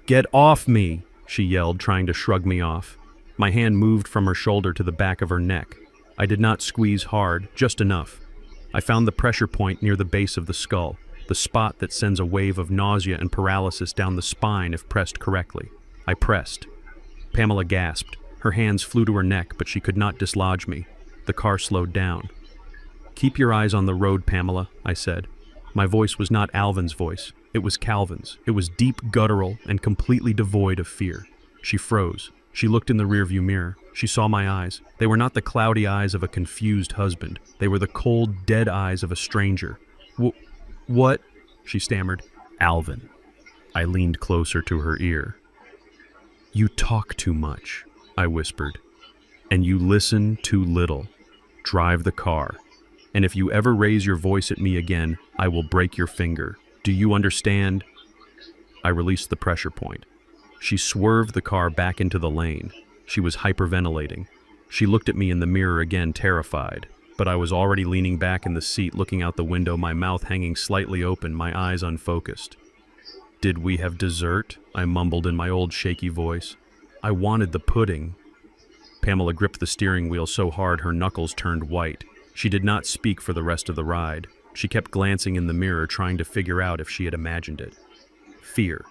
"Get off me!" she yelled, trying to shrug me off. My hand moved from her shoulder to the back of her neck. I did not squeeze hard, just enough. I found the pressure point near the base of the skull, the spot that sends a wave of nausea and paralysis down the spine if pressed correctly. I pressed. Pamela gasped. Her hands flew to her neck, but she could not dislodge me. The car slowed down. "Keep your eyes on the road, Pamela," I said. My voice was not Alvin's voice. It was Calvin's. It was deep, guttural, and completely devoid of fear. She froze. She looked in the rearview mirror. She saw my eyes. They were not the cloudy eyes of a confused husband. They were the cold, dead eyes of a stranger. What?" she stammered. "Alvin." I leaned closer to her ear. "You talk too much," I whispered. "And you listen too little. Drive the car. And if you ever raise your voice at me again, I will break your finger. Do you understand?" I released the pressure point. She swerved the car back into the lane. She was hyperventilating. She looked at me in the mirror again, terrified. But I was already leaning back in the seat, looking out the window, my mouth hanging slightly open, my eyes unfocused. "Did we have dessert?" I mumbled in my old shaky voice. "I wanted the pudding." Pamela gripped the steering wheel so hard her knuckles turned white. She did not speak for the rest of the ride. She kept glancing in the mirror, trying to figure out if she had imagined it. Fear.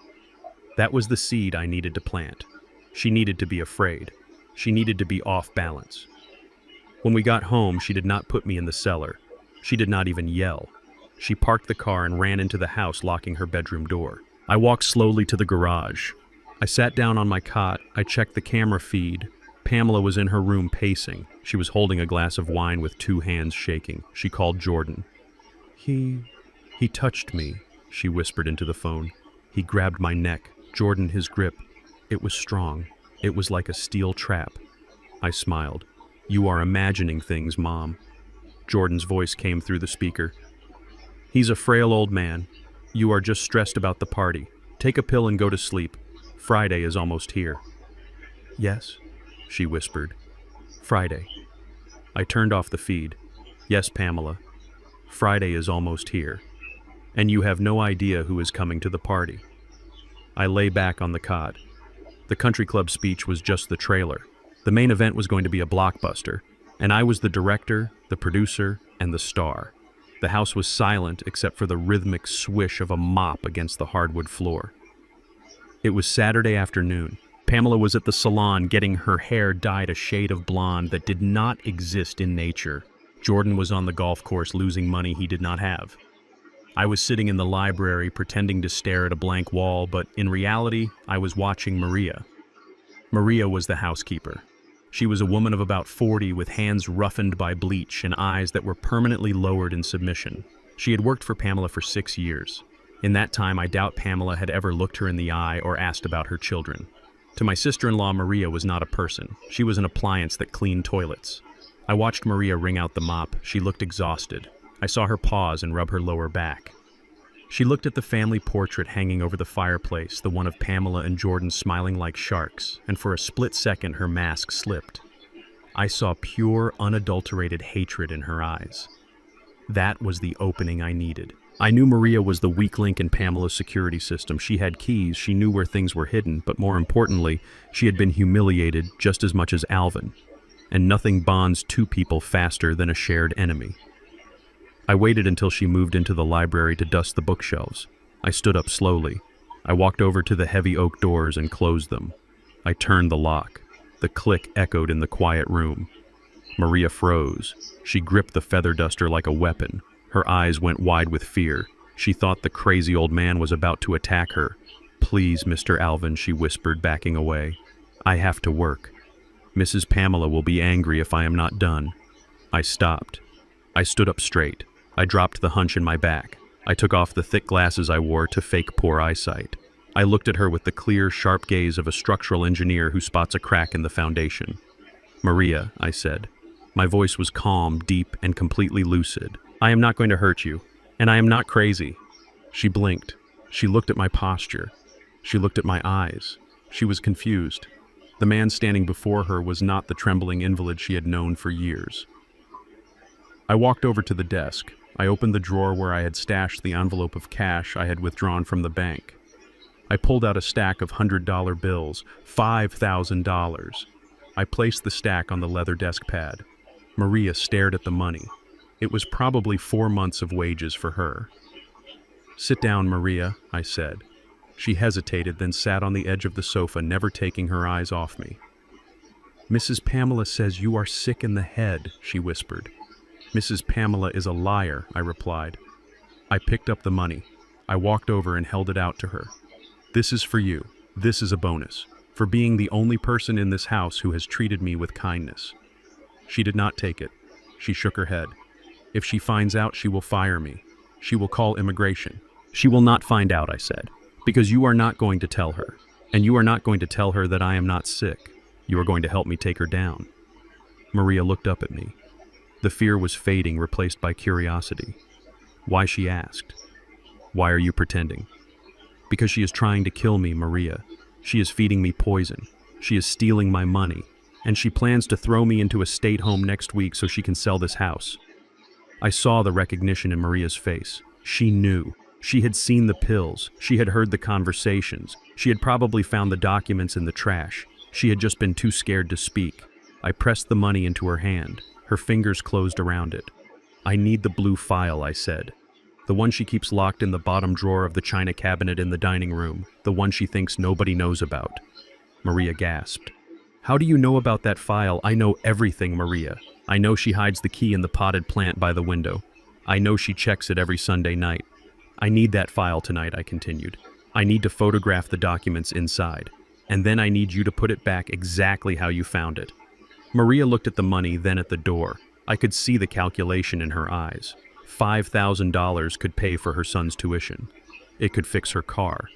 That was the seed I needed to plant. She needed to be afraid. She needed to be off balance. When we got home, she did not put me in the cellar. She did not even yell. She parked the car and ran into the house, locking her bedroom door. I walked slowly to the garage. I sat down on my cot. I checked the camera feed. Pamela was in her room pacing. She was holding a glass of wine with two hands shaking. She called Jordan. He touched me," she whispered into the phone. "He grabbed my neck. Jordan, his grip. It was strong. It was like a steel trap." I smiled. "You are imagining things, Mom." Jordan's voice came through the speaker. "He's a frail old man. You are just stressed about the party. Take a pill and go to sleep. Friday is almost here." "Yes," she whispered. "Friday." I turned off the feed. "Yes, Pamela. Friday is almost here. And you have no idea who is coming to the party." I lay back on the cot. The country club speech was just the trailer. The main event was going to be a blockbuster, and I was the director, the producer, and the star. The house was silent except for the rhythmic swish of a mop against the hardwood floor. It was Saturday afternoon. Pamela was at the salon getting her hair dyed a shade of blonde that did not exist in nature. Jordan was on the golf course losing money he did not have. I was sitting in the library pretending to stare at a blank wall, but in reality, I was watching Maria. Maria was the housekeeper. She was a woman of about 40 with hands roughened by bleach and eyes that were permanently lowered in submission. She had worked for Pamela for 6 years. In that time, I doubt Pamela had ever looked her in the eye or asked about her children. To my sister-in-law, Maria was not a person. She was an appliance that cleaned toilets. I watched Maria wring out the mop. She looked exhausted. I saw her pause and rub her lower back. She looked at the family portrait hanging over the fireplace, the one of Pamela and Jordan smiling like sharks, and for a split second her mask slipped. I saw pure, unadulterated hatred in her eyes. That was the opening I needed. I knew Maria was the weak link in Pamela's security system. She had keys, she knew where things were hidden, but more importantly, she had been humiliated just as much as Alvin. and nothing bonds two people faster than a shared enemy. I waited until she moved into the library to dust the bookshelves. I stood up slowly. I walked over to the heavy oak doors and closed them. I turned the lock. The click echoed in the quiet room. Maria froze. She gripped the feather duster like a weapon. Her eyes went wide with fear. She thought the crazy old man was about to attack her. "Please, Mr. Alvin," she whispered, backing away. "I have to work. Mrs. Pamela will be angry if I am not done." I stopped. I stood up straight. I dropped the hunch in my back. I took off the thick glasses I wore to fake poor eyesight. I looked at her with the clear, sharp gaze of a structural engineer who spots a crack in the foundation. "Maria," I said. My voice was calm, deep, and completely lucid. "I am not going to hurt you, and I am not crazy." She blinked. She looked at my posture. She looked at my eyes. She was confused. The man standing before her was not the trembling invalid she had known for years. I walked over to the desk. I opened the drawer where I had stashed the envelope of cash I had withdrawn from the bank. I pulled out a stack of $100 bills, $5,000. I placed the stack on the leather desk pad. Maria stared at the money. It was probably 4 months of wages for her. "Sit down, Maria," I said. She hesitated, then sat on the edge of the sofa, never taking her eyes off me. "Mrs. Pamela says you are sick in the head," she whispered. "Mrs. Pamela is a liar," I replied. I picked up the money. I walked over and held it out to her. "This is for you. This is a bonus, for being the only person in this house who has treated me with kindness." She did not take it. She shook her head. "If she finds out, she will fire me. She will call immigration." "She will not find out," I said, "because you are not going to tell her. And you are not going to tell her that I am not sick. You are going to help me take her down." Maria looked up at me. The fear was fading, replaced by curiosity. "Why?" she asked. "Why are you pretending?" "Because she is trying to kill me, Maria. She is feeding me poison. She is stealing my money. And she plans to throw me into a state home next week so she can sell this house." I saw the recognition in Maria's face. She knew. She had seen the pills. She had heard the conversations. She had probably found the documents in the trash. She had just been too scared to speak. I pressed the money into her hand. Her fingers closed around it. "I need the blue file," I said. "The one she keeps locked in the bottom drawer of the china cabinet in the dining room. The one she thinks nobody knows about." Maria gasped. "How do you know about that file?" "I know everything, Maria. I know she hides the key in the potted plant by the window. I know she checks it every Sunday night. I need that file tonight," I continued. "I need to photograph the documents inside. And then I need you to put it back exactly how you found it." Maria looked at the money, then at the door. I could see the calculation in her eyes. $5,000 could pay for her son's tuition. It could fix her car.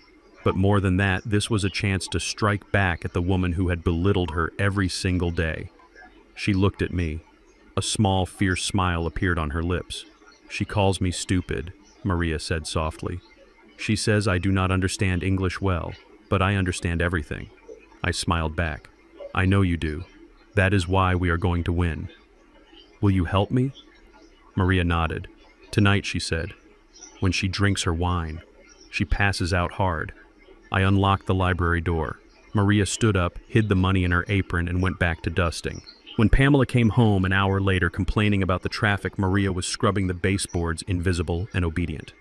But more than that, this was a chance to strike back at the woman who had belittled her every single day. She looked at me. A small, fierce smile appeared on her lips. "She calls me stupid," Maria said softly. "She says I do not understand English well, but I understand everything." I smiled back. "I know you do. That is why we are going to win. Will you help me?" Maria nodded. "Tonight," she said, "when she drinks her wine. She passes out hard." I unlocked the library door. Maria stood up, hid the money in her apron, and went back to dusting. When Pamela came home an hour later complaining about the traffic, Maria was scrubbing the baseboards, invisible and obedient.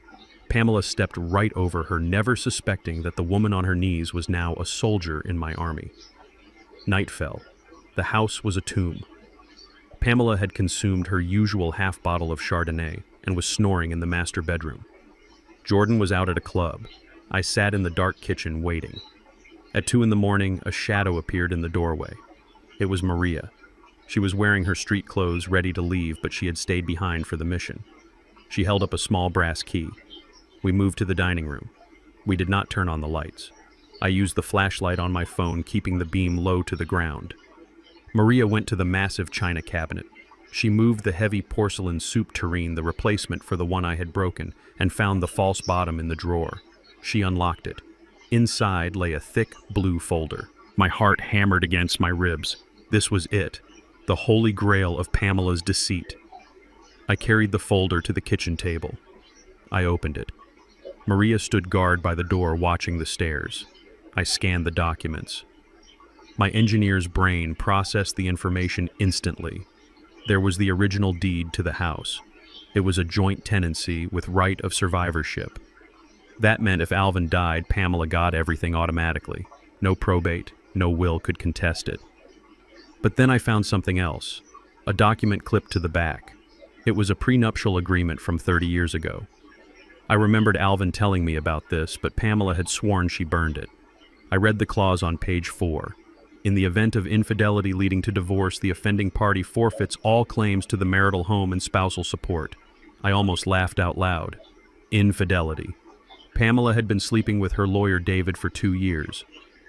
Pamela stepped right over her, never suspecting that the woman on her knees was now a soldier in my army. Night fell. The house was a tomb. Pamela had consumed her usual half bottle of Chardonnay and was snoring in the master bedroom. Jordan was out at a club. I sat in the dark kitchen waiting. At 2 a.m, a shadow appeared in the doorway. It was Maria. She was wearing her street clothes, ready to leave, but she had stayed behind for the mission. She held up a small brass key. We moved to the dining room. We did not turn on the lights. I used the flashlight on my phone, keeping the beam low to the ground. Maria went to the massive china cabinet. She moved the heavy porcelain soup tureen, the replacement for the one I had broken, and found the false bottom in the drawer. She unlocked it. Inside lay a thick blue folder. My heart hammered against my ribs. This was it. The holy grail of Pamela's deceit. I carried the folder to the kitchen table. I opened it. Maria stood guard by the door, watching the stairs. I scanned the documents. My engineer's brain processed the information instantly. There was the original deed to the house. It was a joint tenancy with right of survivorship. That meant if Alvin died, Pamela got everything automatically. No probate, no will could contest it. But then I found something else. A document clipped to the back. It was a prenuptial agreement from 30 years ago. I remembered Alvin telling me about this, but Pamela had sworn she burned it. I read the clause on page 4. In the event of infidelity leading to divorce, the offending party forfeits all claims to the marital home and spousal support. I almost laughed out loud. Infidelity. Pamela had been sleeping with her lawyer David for 2 years.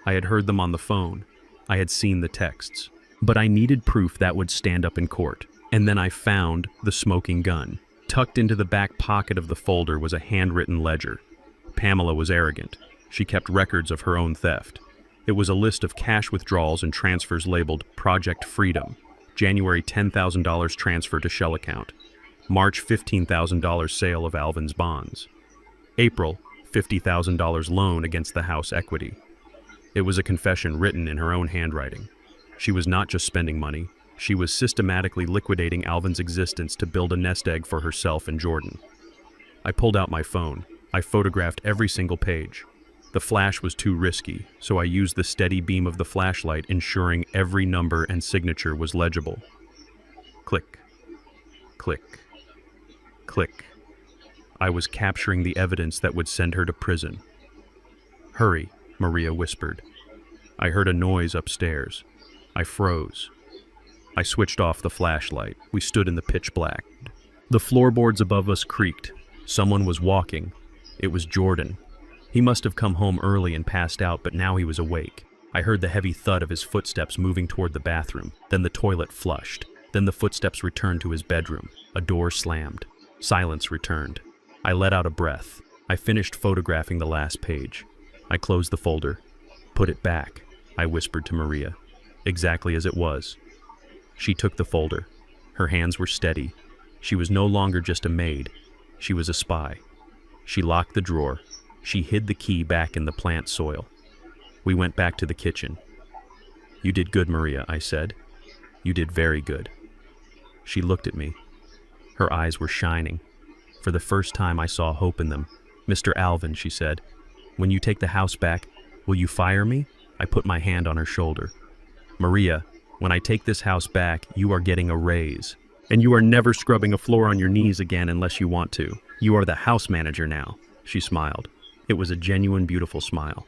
I had heard them on the phone. I had seen the texts. But I needed proof that would stand up in court. And then I found the smoking gun. Tucked into the back pocket of the folder was a handwritten ledger. Pamela was arrogant. She kept records of her own theft. It was a list of cash withdrawals and transfers labeled Project Freedom. January $10,000 transfer to Shell account. March $15,000 sale of Alvin's bonds. April $50,000 loan against the house equity. It was a confession written in her own handwriting. She was not just spending money. She was systematically liquidating Alvin's existence to build a nest egg for herself and Jordan. I pulled out my phone. I photographed every single page. The flash was too risky, so I used the steady beam of the flashlight, ensuring every number and signature was legible. Click. Click. Click. I was capturing the evidence that would send her to prison. "Hurry," Maria whispered. I heard a noise upstairs. I froze. I switched off the flashlight. We stood in the pitch black. The floorboards above us creaked. Someone was walking. It was Jordan. He must have come home early and passed out, but now he was awake. I heard the heavy thud of his footsteps moving toward the bathroom. Then the toilet flushed. Then the footsteps returned to his bedroom. A door slammed. Silence returned. I let out a breath. I finished photographing the last page. I closed the folder. "Put it back," I whispered to Maria. Exactly as it was. She took the folder. Her hands were steady. She was no longer just a maid. She was a spy. She locked the drawer. She hid the key back in the plant soil. We went back to the kitchen. "You did good, Maria," I said. "You did very good." She looked at me. Her eyes were shining. For the first time, I saw hope in them. "Mr. Alvin," she said, "when you take the house back, will you fire me?" I put my hand on her shoulder. "Maria, when I take this house back, you are getting a raise. And you are never scrubbing a floor on your knees again unless you want to. You are the house manager now." She smiled. It was a genuine, beautiful smile.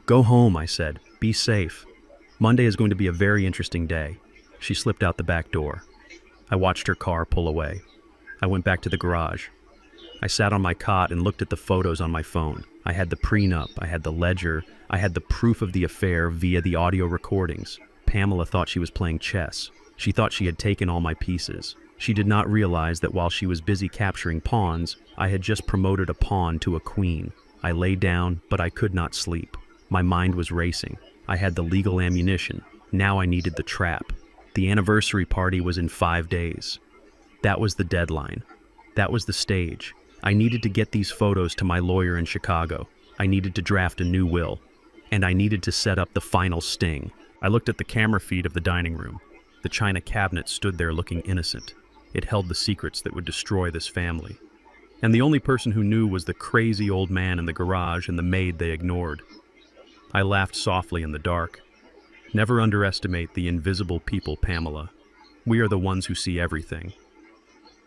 "Go home," I said. "Be safe. Monday is going to be a very interesting day." She slipped out the back door. I watched her car pull away. I went back to the garage. I sat on my cot and looked at the photos on my phone. I had the prenup, I had the ledger, I had the proof of the affair via the audio recordings. Pamela thought she was playing chess. She thought she had taken all my pieces. She did not realize that while she was busy capturing pawns, I had just promoted a pawn to a queen. I lay down, but I could not sleep. My mind was racing. I had the legal ammunition. Now I needed the trap. The anniversary party was in 5 days. That was the deadline. That was the stage. I needed to get these photos to my lawyer in Chicago. I needed to draft a new will. And I needed to set up the final sting. I looked at the camera feed of the dining room. The china cabinet stood there looking innocent. It held the secrets that would destroy this family. And the only person who knew was the crazy old man in the garage and the maid they ignored. I laughed softly in the dark. Never underestimate the invisible people, Pamela. We are the ones who see everything.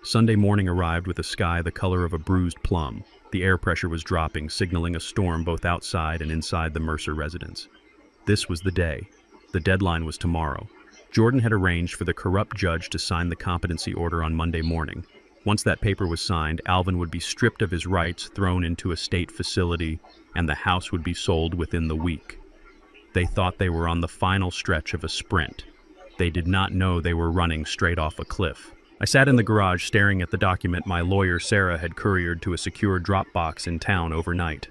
Sunday morning arrived with a sky the color of a bruised plum. The air pressure was dropping, signaling a storm both outside and inside the Mercer residence. This was the day. The deadline was tomorrow. Jordan had arranged for the corrupt judge to sign the competency order on Monday morning. Once that paper was signed, Alvin would be stripped of his rights, thrown into a state facility, and the house would be sold within the week. They thought they were on the final stretch of a sprint. They did not know they were running straight off a cliff. I sat in the garage staring at the document my lawyer Sarah had couriered to a secure Dropbox in town overnight.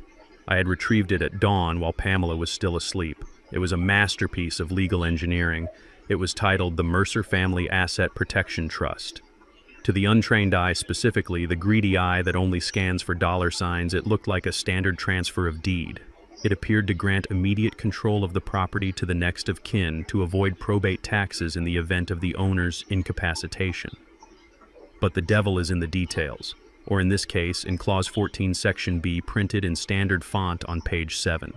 I had retrieved it at dawn while Pamela was still asleep. It was a masterpiece of legal engineering. It was titled the Mercer Family Asset Protection Trust. To the untrained eye specifically, the greedy eye that only scans for dollar signs, it looked like a standard transfer of deed. It appeared to grant immediate control of the property to the next of kin to avoid probate taxes in the event of the owner's incapacitation. But the devil is in the details, or in this case, in Clause 14, Section B, printed in standard font on page 7.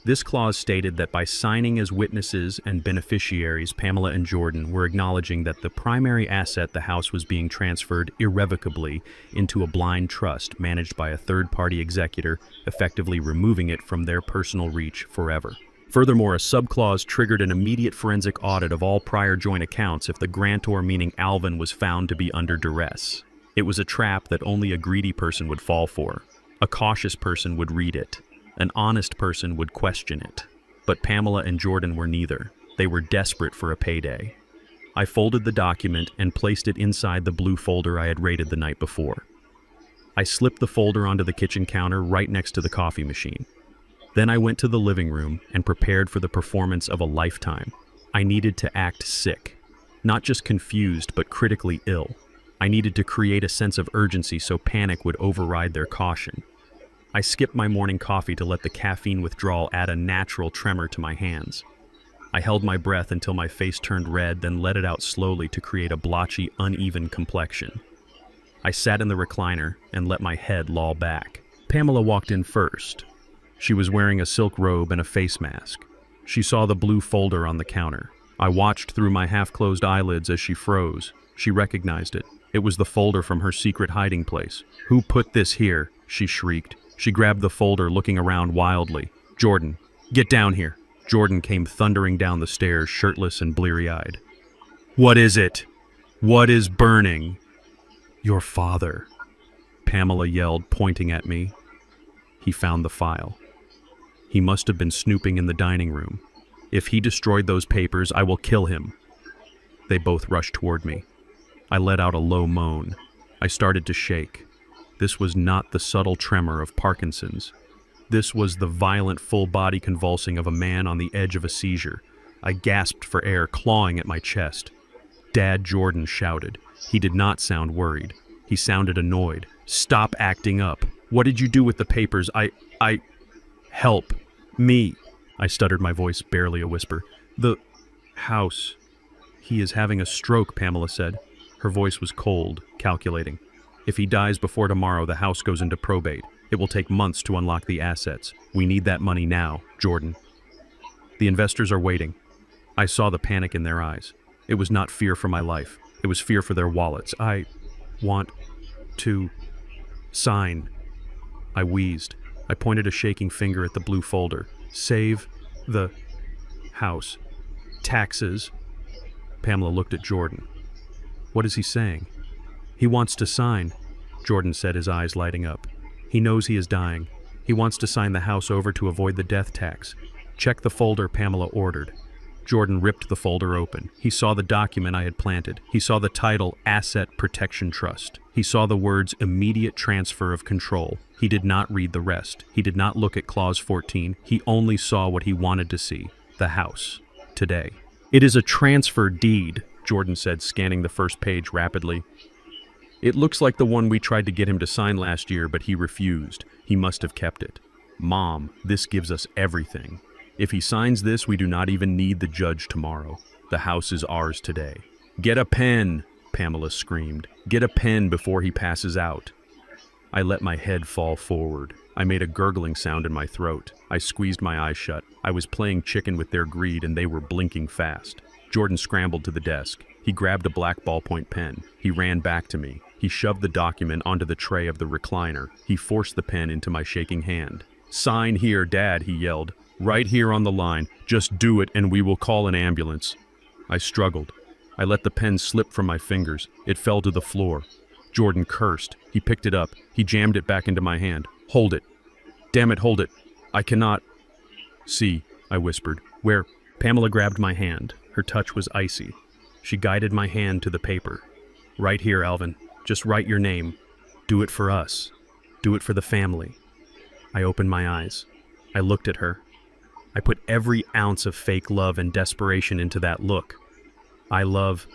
This clause stated that by signing as witnesses and beneficiaries, Pamela and Jordan were acknowledging that the primary asset, the house, was being transferred irrevocably into a blind trust managed by a third-party executor, effectively removing it from their personal reach forever. Furthermore, a subclause triggered an immediate forensic audit of all prior joint accounts if the grantor, meaning Alvin, was found to be under duress. It was a trap that only a greedy person would fall for. A cautious person would read it. An honest person would question it. But Pamela and Jordan were neither. They were desperate for a payday. I folded the document and placed it inside the blue folder I had raided the night before. I slipped the folder onto the kitchen counter right next to the coffee machine. Then I went to the living room and prepared for the performance of a lifetime. I needed to act sick. Not just confused, but critically ill. I needed to create a sense of urgency so panic would override their caution. I skipped my morning coffee to let the caffeine withdrawal add a natural tremor to my hands. I held my breath until my face turned red, then let it out slowly to create a blotchy, uneven complexion. I sat in the recliner and let my head loll back. Pamela walked in first. She was wearing a silk robe and a face mask. She saw the blue folder on the counter. I watched through my half-closed eyelids as she froze. She recognized it. It was the folder from her secret hiding place. "Who put this here?" she shrieked. She grabbed the folder, looking around wildly. "Jordan, get down here." Jordan came thundering down the stairs, shirtless and bleary-eyed. "What is it? What is burning?" "Your father," Pamela yelled, pointing at me. He found the file. He must have been snooping in the dining room. If he destroyed those papers, I will kill him. They both rushed toward me. I let out a low moan. I started to shake. This was not the subtle tremor of Parkinson's. This was the violent full-body convulsing of a man on the edge of a seizure. I gasped for air, clawing at my chest. Dad, Jordan shouted. He did not sound worried. He sounded annoyed. "Stop acting up. What did you do with the papers? Help. Me." I stuttered, my voice barely a whisper. "The house." "He is having a stroke," Pamela said. Her voice was cold, calculating. "If he dies before tomorrow, the house goes into probate. It will take months to unlock the assets. We need that money now, Jordan." "The investors are waiting." I saw the panic in their eyes. It was not fear for my life. It was fear for their wallets. "I want to sign." I wheezed. I pointed a shaking finger at the blue folder. "Save the house. Taxes." Pamela looked at Jordan. "What is he saying?" "He wants to sign," Jordan said, his eyes lighting up. "He knows he is dying. He wants to sign the house over to avoid the death tax." "Check the folder," Pamela ordered. Jordan ripped the folder open. He saw the document I had planted. He saw the title, Asset Protection Trust. He saw the words, Immediate Transfer of Control. He did not read the rest. He did not look at Clause 14. He only saw what he wanted to see, the house, today. "It is a transfer deed," Jordan said, scanning the first page rapidly. "It looks like the one we tried to get him to sign last year, but he refused. He must have kept it. Mom, this gives us everything. If he signs this, we do not even need the judge tomorrow. The house is ours today." "Get a pen," Pamela screamed. "Get a pen before he passes out." I let my head fall forward. I made a gurgling sound in my throat. I squeezed my eyes shut. I was playing chicken with their greed, and they were blinking fast. Jordan scrambled to the desk. He grabbed a black ballpoint pen. He ran back to me. He shoved the document onto the tray of the recliner. He forced the pen into my shaking hand. "Sign here, Dad," he yelled. "Right here on the line. Just do it and we will call an ambulance." I struggled. I let the pen slip from my fingers. It fell to the floor. Jordan cursed. He picked it up. He jammed it back into my hand. "Hold it. Damn it, hold it. I cannot see," I whispered. "Where?" Pamela grabbed my hand. Her touch was icy. She guided my hand to the paper. "Right here, Alvin. Just write your name. Do it for us. Do it for the family." I opened my eyes. I looked at her. I put every ounce of fake love and desperation into that look. "I love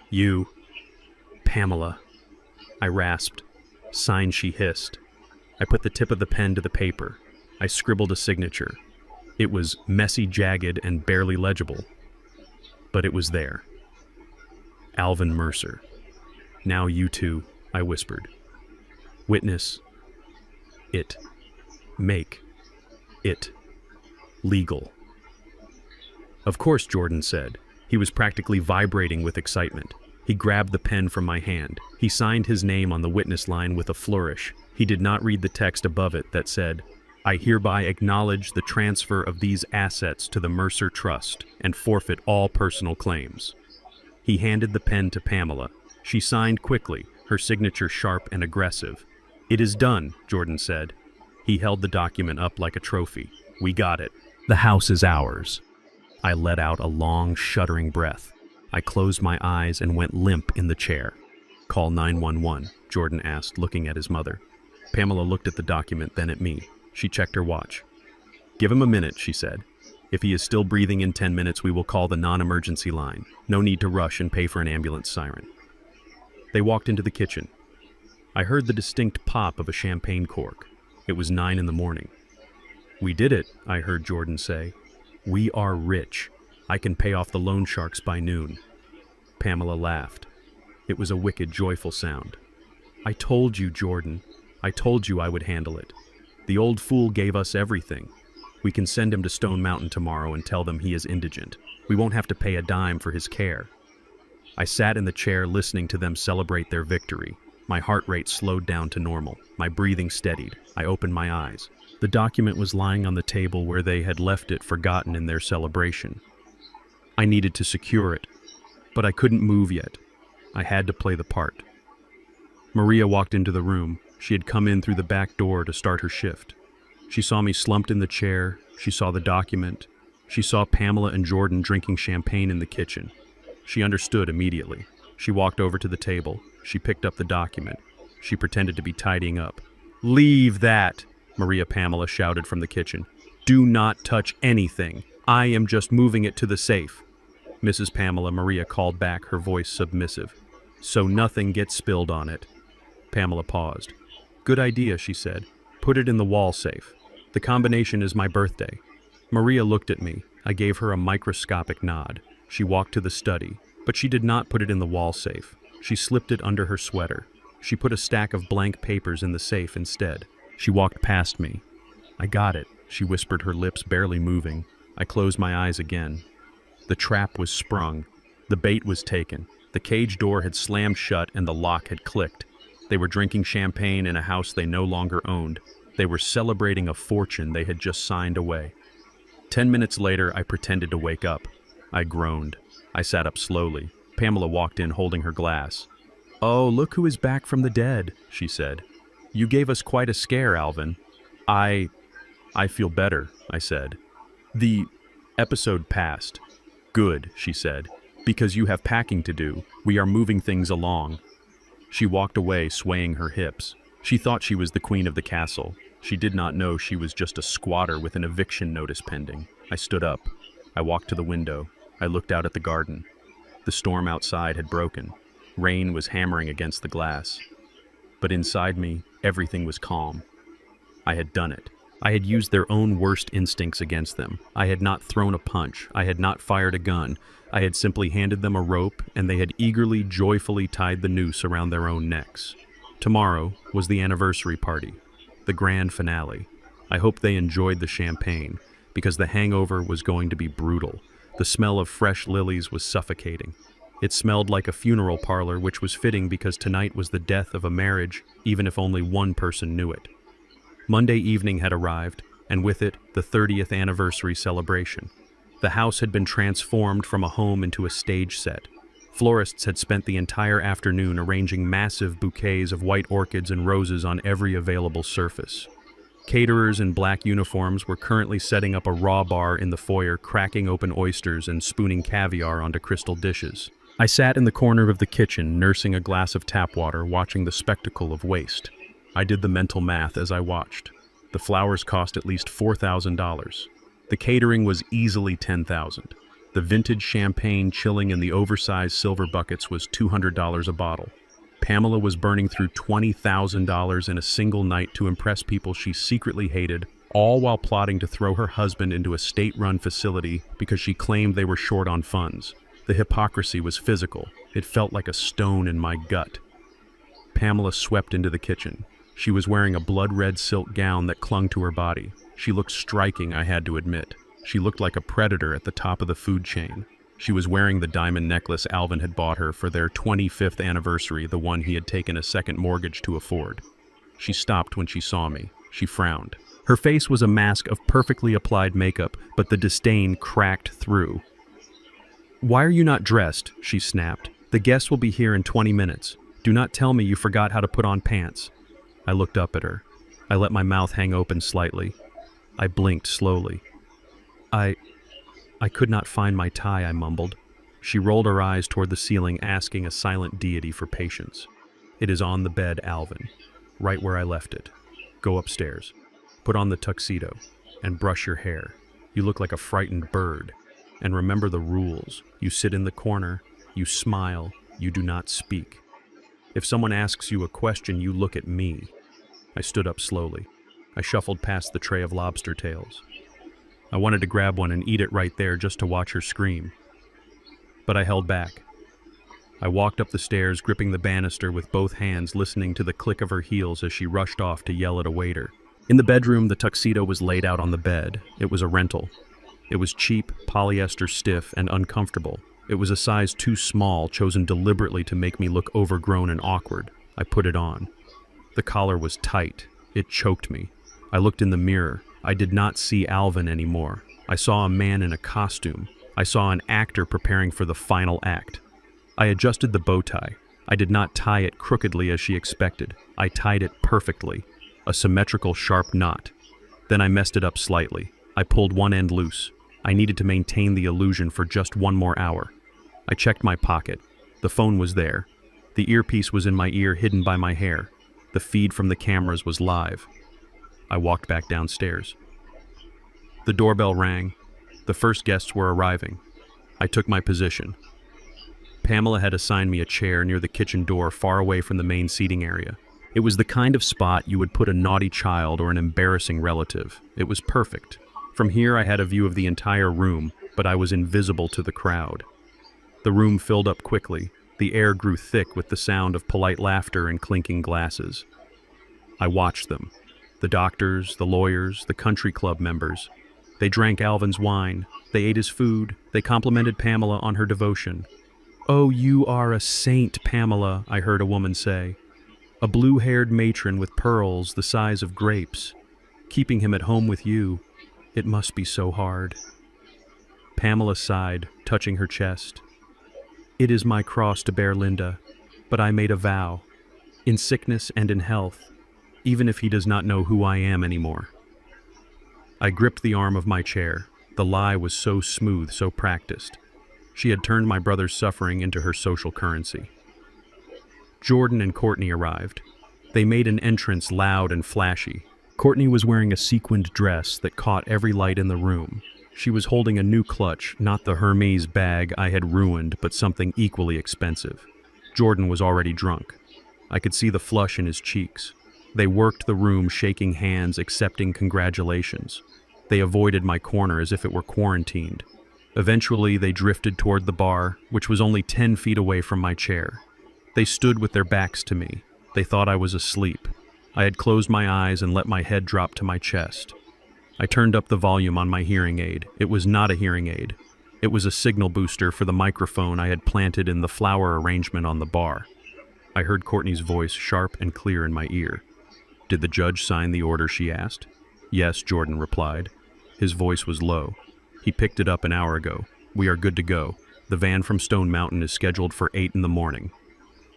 you, Pamela," I rasped. "Sign," she hissed. I put the tip of the pen to the paper. I scribbled a signature. It was messy, jagged, and barely legible, but it was there. Alvin Mercer. Now you two, I whispered. Witness it. Make it legal. Of course, Jordan said. He was practically vibrating with excitement. He grabbed the pen from my hand. He signed his name on the witness line with a flourish. He did not read the text above it that said, I hereby acknowledge the transfer of these assets to the Mercer Trust and forfeit all personal claims. He handed the pen to Pamela. She signed quickly, her signature sharp and aggressive. It is done, Jordan said. He held the document up like a trophy. We got it. The house is ours. I let out a long, shuddering breath. I closed my eyes and went limp in the chair. Call 911, Jordan asked, looking at his mother. Pamela looked at the document, then at me. She checked her watch. Give him a minute, she said. If he is still breathing in 10 minutes, we will call the non-emergency line. No need to rush and pay for an ambulance siren. They walked into the kitchen. I heard the distinct pop of a champagne cork. It was 9 in the morning. We did it, I heard Jordan say. We are rich. I can pay off the loan sharks by noon. Pamela laughed. It was a wicked, joyful sound. I told you, Jordan. I told you I would handle it. The old fool gave us everything. We can send him to Stone Mountain tomorrow and tell them he is indigent. We won't have to pay a dime for his care. I sat in the chair listening to them celebrate their victory. My heart rate slowed down to normal. My breathing steadied. I opened my eyes. The document was lying on the table where they had left it forgotten in their celebration. I needed to secure it, but I couldn't move yet. I had to play the part. Maria walked into the room. She had come in through the back door to start her shift. She saw me slumped in the chair. She saw the document. She saw Pamela and Jordan drinking champagne in the kitchen. She understood immediately. She walked over to the table. She picked up the document. She pretended to be tidying up. Leave that, Maria Pamela shouted from the kitchen. Do not touch anything. I am just moving it to the safe. Mrs. Pamela, Maria called back, her voice submissive. So nothing gets spilled on it. Pamela paused. Good idea, she said. Put it in the wall safe. The combination is my birthday. Maria looked at me. I gave her a microscopic nod. She walked to the study, but she did not put it in the wall safe. She slipped it under her sweater. She put a stack of blank papers in the safe instead. She walked past me. I got it, she whispered, her lips barely moving. I closed my eyes again. The trap was sprung. The bait was taken. The cage door had slammed shut and the lock had clicked. They were drinking champagne in a house they no longer owned. They were celebrating a fortune they had just signed away. 10 minutes later, I pretended to wake up. I groaned. I sat up slowly. Pamela walked in holding her glass. Oh, look who is back from the dead, she said. You gave us quite a scare, Alvin. I feel better, I said. The episode passed. Good, she said. Because you have packing to do. We are moving things along. She walked away, swaying her hips. She thought she was the queen of the castle. She did not know she was just a squatter with an eviction notice pending. I stood up. I walked to the window. I looked out at the garden. The storm outside had broken. Rain was hammering against the glass. But inside me, everything was calm. I had done it. I had used their own worst instincts against them. I had not thrown a punch. I had not fired a gun. I had simply handed them a rope, and they had eagerly, joyfully tied the noose around their own necks. Tomorrow was the anniversary party, the grand finale. I hoped they enjoyed the champagne, because the hangover was going to be brutal. The smell of fresh lilies was suffocating. It smelled like a funeral parlor, which was fitting because tonight was the death of a marriage, even if only one person knew it. Monday evening had arrived, and with it, the 30th anniversary celebration. The house had been transformed from a home into a stage set. Florists had spent the entire afternoon arranging massive bouquets of white orchids and roses on every available surface. Caterers in black uniforms were currently setting up a raw bar in the foyer, cracking open oysters and spooning caviar onto crystal dishes. I sat in the corner of the kitchen, nursing a glass of tap water, watching the spectacle of waste. I did the mental math as I watched. The flowers cost at least $4,000. The catering was easily $10,000. The vintage champagne chilling in the oversized silver buckets was $200 a bottle. Pamela was burning through $20,000 in a single night to impress people she secretly hated all while plotting to throw her husband into a state-run facility because she claimed they were short on funds. The hypocrisy was physical. It felt like a stone in my gut. Pamela swept into the kitchen. She was wearing a blood-red silk gown that clung to her body. She looked striking, I had to admit. She looked like a predator at the top of the food chain. She was wearing the diamond necklace Alvin had bought her for their 25th anniversary, the one he had taken a second mortgage to afford. She stopped when she saw me. She frowned. Her face was a mask of perfectly applied makeup, but the disdain cracked through. "Why are you not dressed?" she snapped. "The guests will be here in 20 minutes. Do not tell me you forgot how to put on pants." I looked up at her. I let my mouth hang open slightly. I blinked slowly. I could not find my tie," I mumbled. She rolled her eyes toward the ceiling, asking a silent deity for patience. "It is on the bed, Alvin. Right where I left it. Go upstairs. Put on the tuxedo and brush your hair. You look like a frightened bird. And remember the rules. You sit in the corner, you smile, you do not speak. If someone asks you a question, you look at me." I stood up slowly. I shuffled past the tray of lobster tails. I wanted to grab one and eat it right there just to watch her scream. But I held back. I walked up the stairs, gripping the banister with both hands, listening to the click of her heels as she rushed off to yell at a waiter. In the bedroom, the tuxedo was laid out on the bed. It was a rental. It was cheap, polyester stiff, and uncomfortable. It was a size too small, chosen deliberately to make me look overgrown and awkward. I put it on. The collar was tight. It choked me. I looked in the mirror. I did not see Alvin anymore. I saw a man in a costume. I saw an actor preparing for the final act. I adjusted the bow tie. I did not tie it crookedly as she expected. I tied it perfectly. A symmetrical, sharp knot. Then I messed it up slightly. I pulled one end loose. I needed to maintain the illusion for just one more hour. I checked my pocket. The phone was there. The earpiece was in my ear, hidden by my hair. The feed from the cameras was live. I walked back downstairs. The doorbell rang. The first guests were arriving. I took my position. Pamela had assigned me a chair near the kitchen door, far away from the main seating area. It was the kind of spot you would put a naughty child or an embarrassing relative. It was perfect. From here I had a view of the entire room, but I was invisible to the crowd. The room filled up quickly. The air grew thick with the sound of polite laughter and clinking glasses. I watched them. The doctors, the lawyers, the country club members. They drank Alvin's wine. They ate his food. They complimented Pamela on her devotion. "Oh, you are a saint, Pamela," I heard a woman say. "A blue-haired matron with pearls the size of grapes. Keeping him at home with you. It must be so hard." Pamela sighed, touching her chest. "It is my cross to bear, Linda, but I made a vow, in sickness and in health, even if he does not know who I am anymore." I gripped the arm of my chair. The lie was so smooth, so practiced. She had turned my brother's suffering into her social currency. Jordan and Courtney arrived. They made an entrance loud and flashy. Courtney was wearing a sequined dress that caught every light in the room. She was holding a new clutch, not the Hermes bag I had ruined, but something equally expensive. Jordan was already drunk. I could see the flush in his cheeks. They worked the room, shaking hands, accepting congratulations. They avoided my corner as if it were quarantined. Eventually, they drifted toward the bar, which was only 10 feet away from my chair. They stood with their backs to me. They thought I was asleep. I had closed my eyes and let my head drop to my chest. I turned up the volume on my hearing aid. It was not a hearing aid. It was a signal booster for the microphone I had planted in the flower arrangement on the bar. I heard Courtney's voice sharp and clear in my ear. "Did the judge sign the order?" she asked. "Yes," Jordan replied. His voice was low. "He picked it up an hour ago. We are good to go. The van from Stone Mountain is scheduled for 8 in the morning.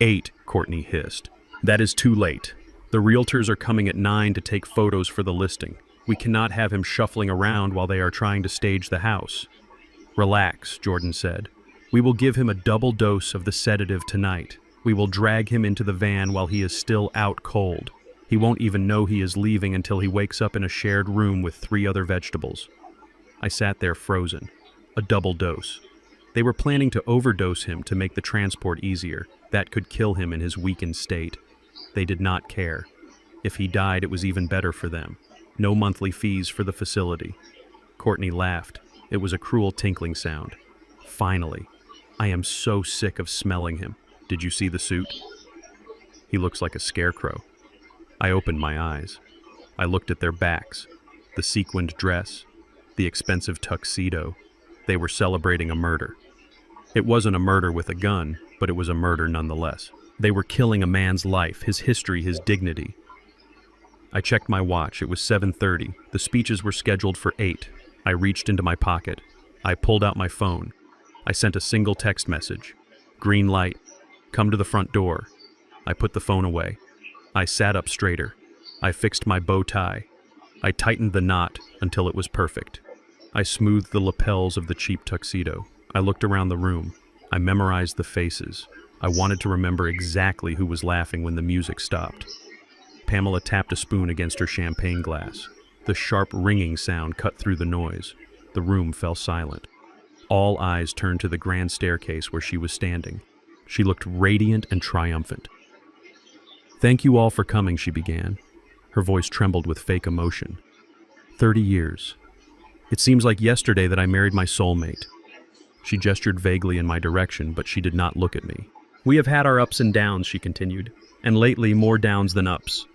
8, Courtney hissed. "That is too late. The realtors are coming at 9 to take photos for the listing. We cannot have him shuffling around while they are trying to stage the house." "Relax," Jordan said. "We will give him a double dose of the sedative tonight. We will drag him into the van while he is still out cold. He won't even know he is leaving until he wakes up in a shared room with 3 other vegetables." I sat there frozen. A double dose. They were planning to overdose him to make the transport easier. That could kill him in his weakened state. They did not care. If he died, it was even better for them. No monthly fees for the facility. Courtney laughed. It was a cruel tinkling sound. Finally. I am so sick of smelling him. Did you see the suit? He looks like a scarecrow. I opened my eyes. I looked at their backs, the sequined dress, the expensive tuxedo. They were celebrating a murder. It wasn't a murder with a gun, but it was a murder nonetheless. They were killing a man's life, his history, his dignity. I checked my watch. It was 7:30. The speeches were scheduled for 8. I reached into my pocket. I pulled out my phone. I sent a single text message. Green light. Come to the front door. I put the phone away. I sat up straighter. I fixed my bow tie. I tightened the knot until it was perfect. I smoothed the lapels of the cheap tuxedo. I looked around the room. I memorized the faces. I wanted to remember exactly who was laughing when the music stopped. Pamela tapped a spoon against her champagne glass. The sharp ringing sound cut through the noise. The room fell silent. All eyes turned to the grand staircase where she was standing. She looked radiant and triumphant. "Thank you all for coming," she began. Her voice trembled with fake emotion. 30 years. It seems like yesterday that I married my soulmate. She gestured vaguely in my direction, but she did not look at me. "We have had our ups and downs," she continued, "and lately more downs than ups.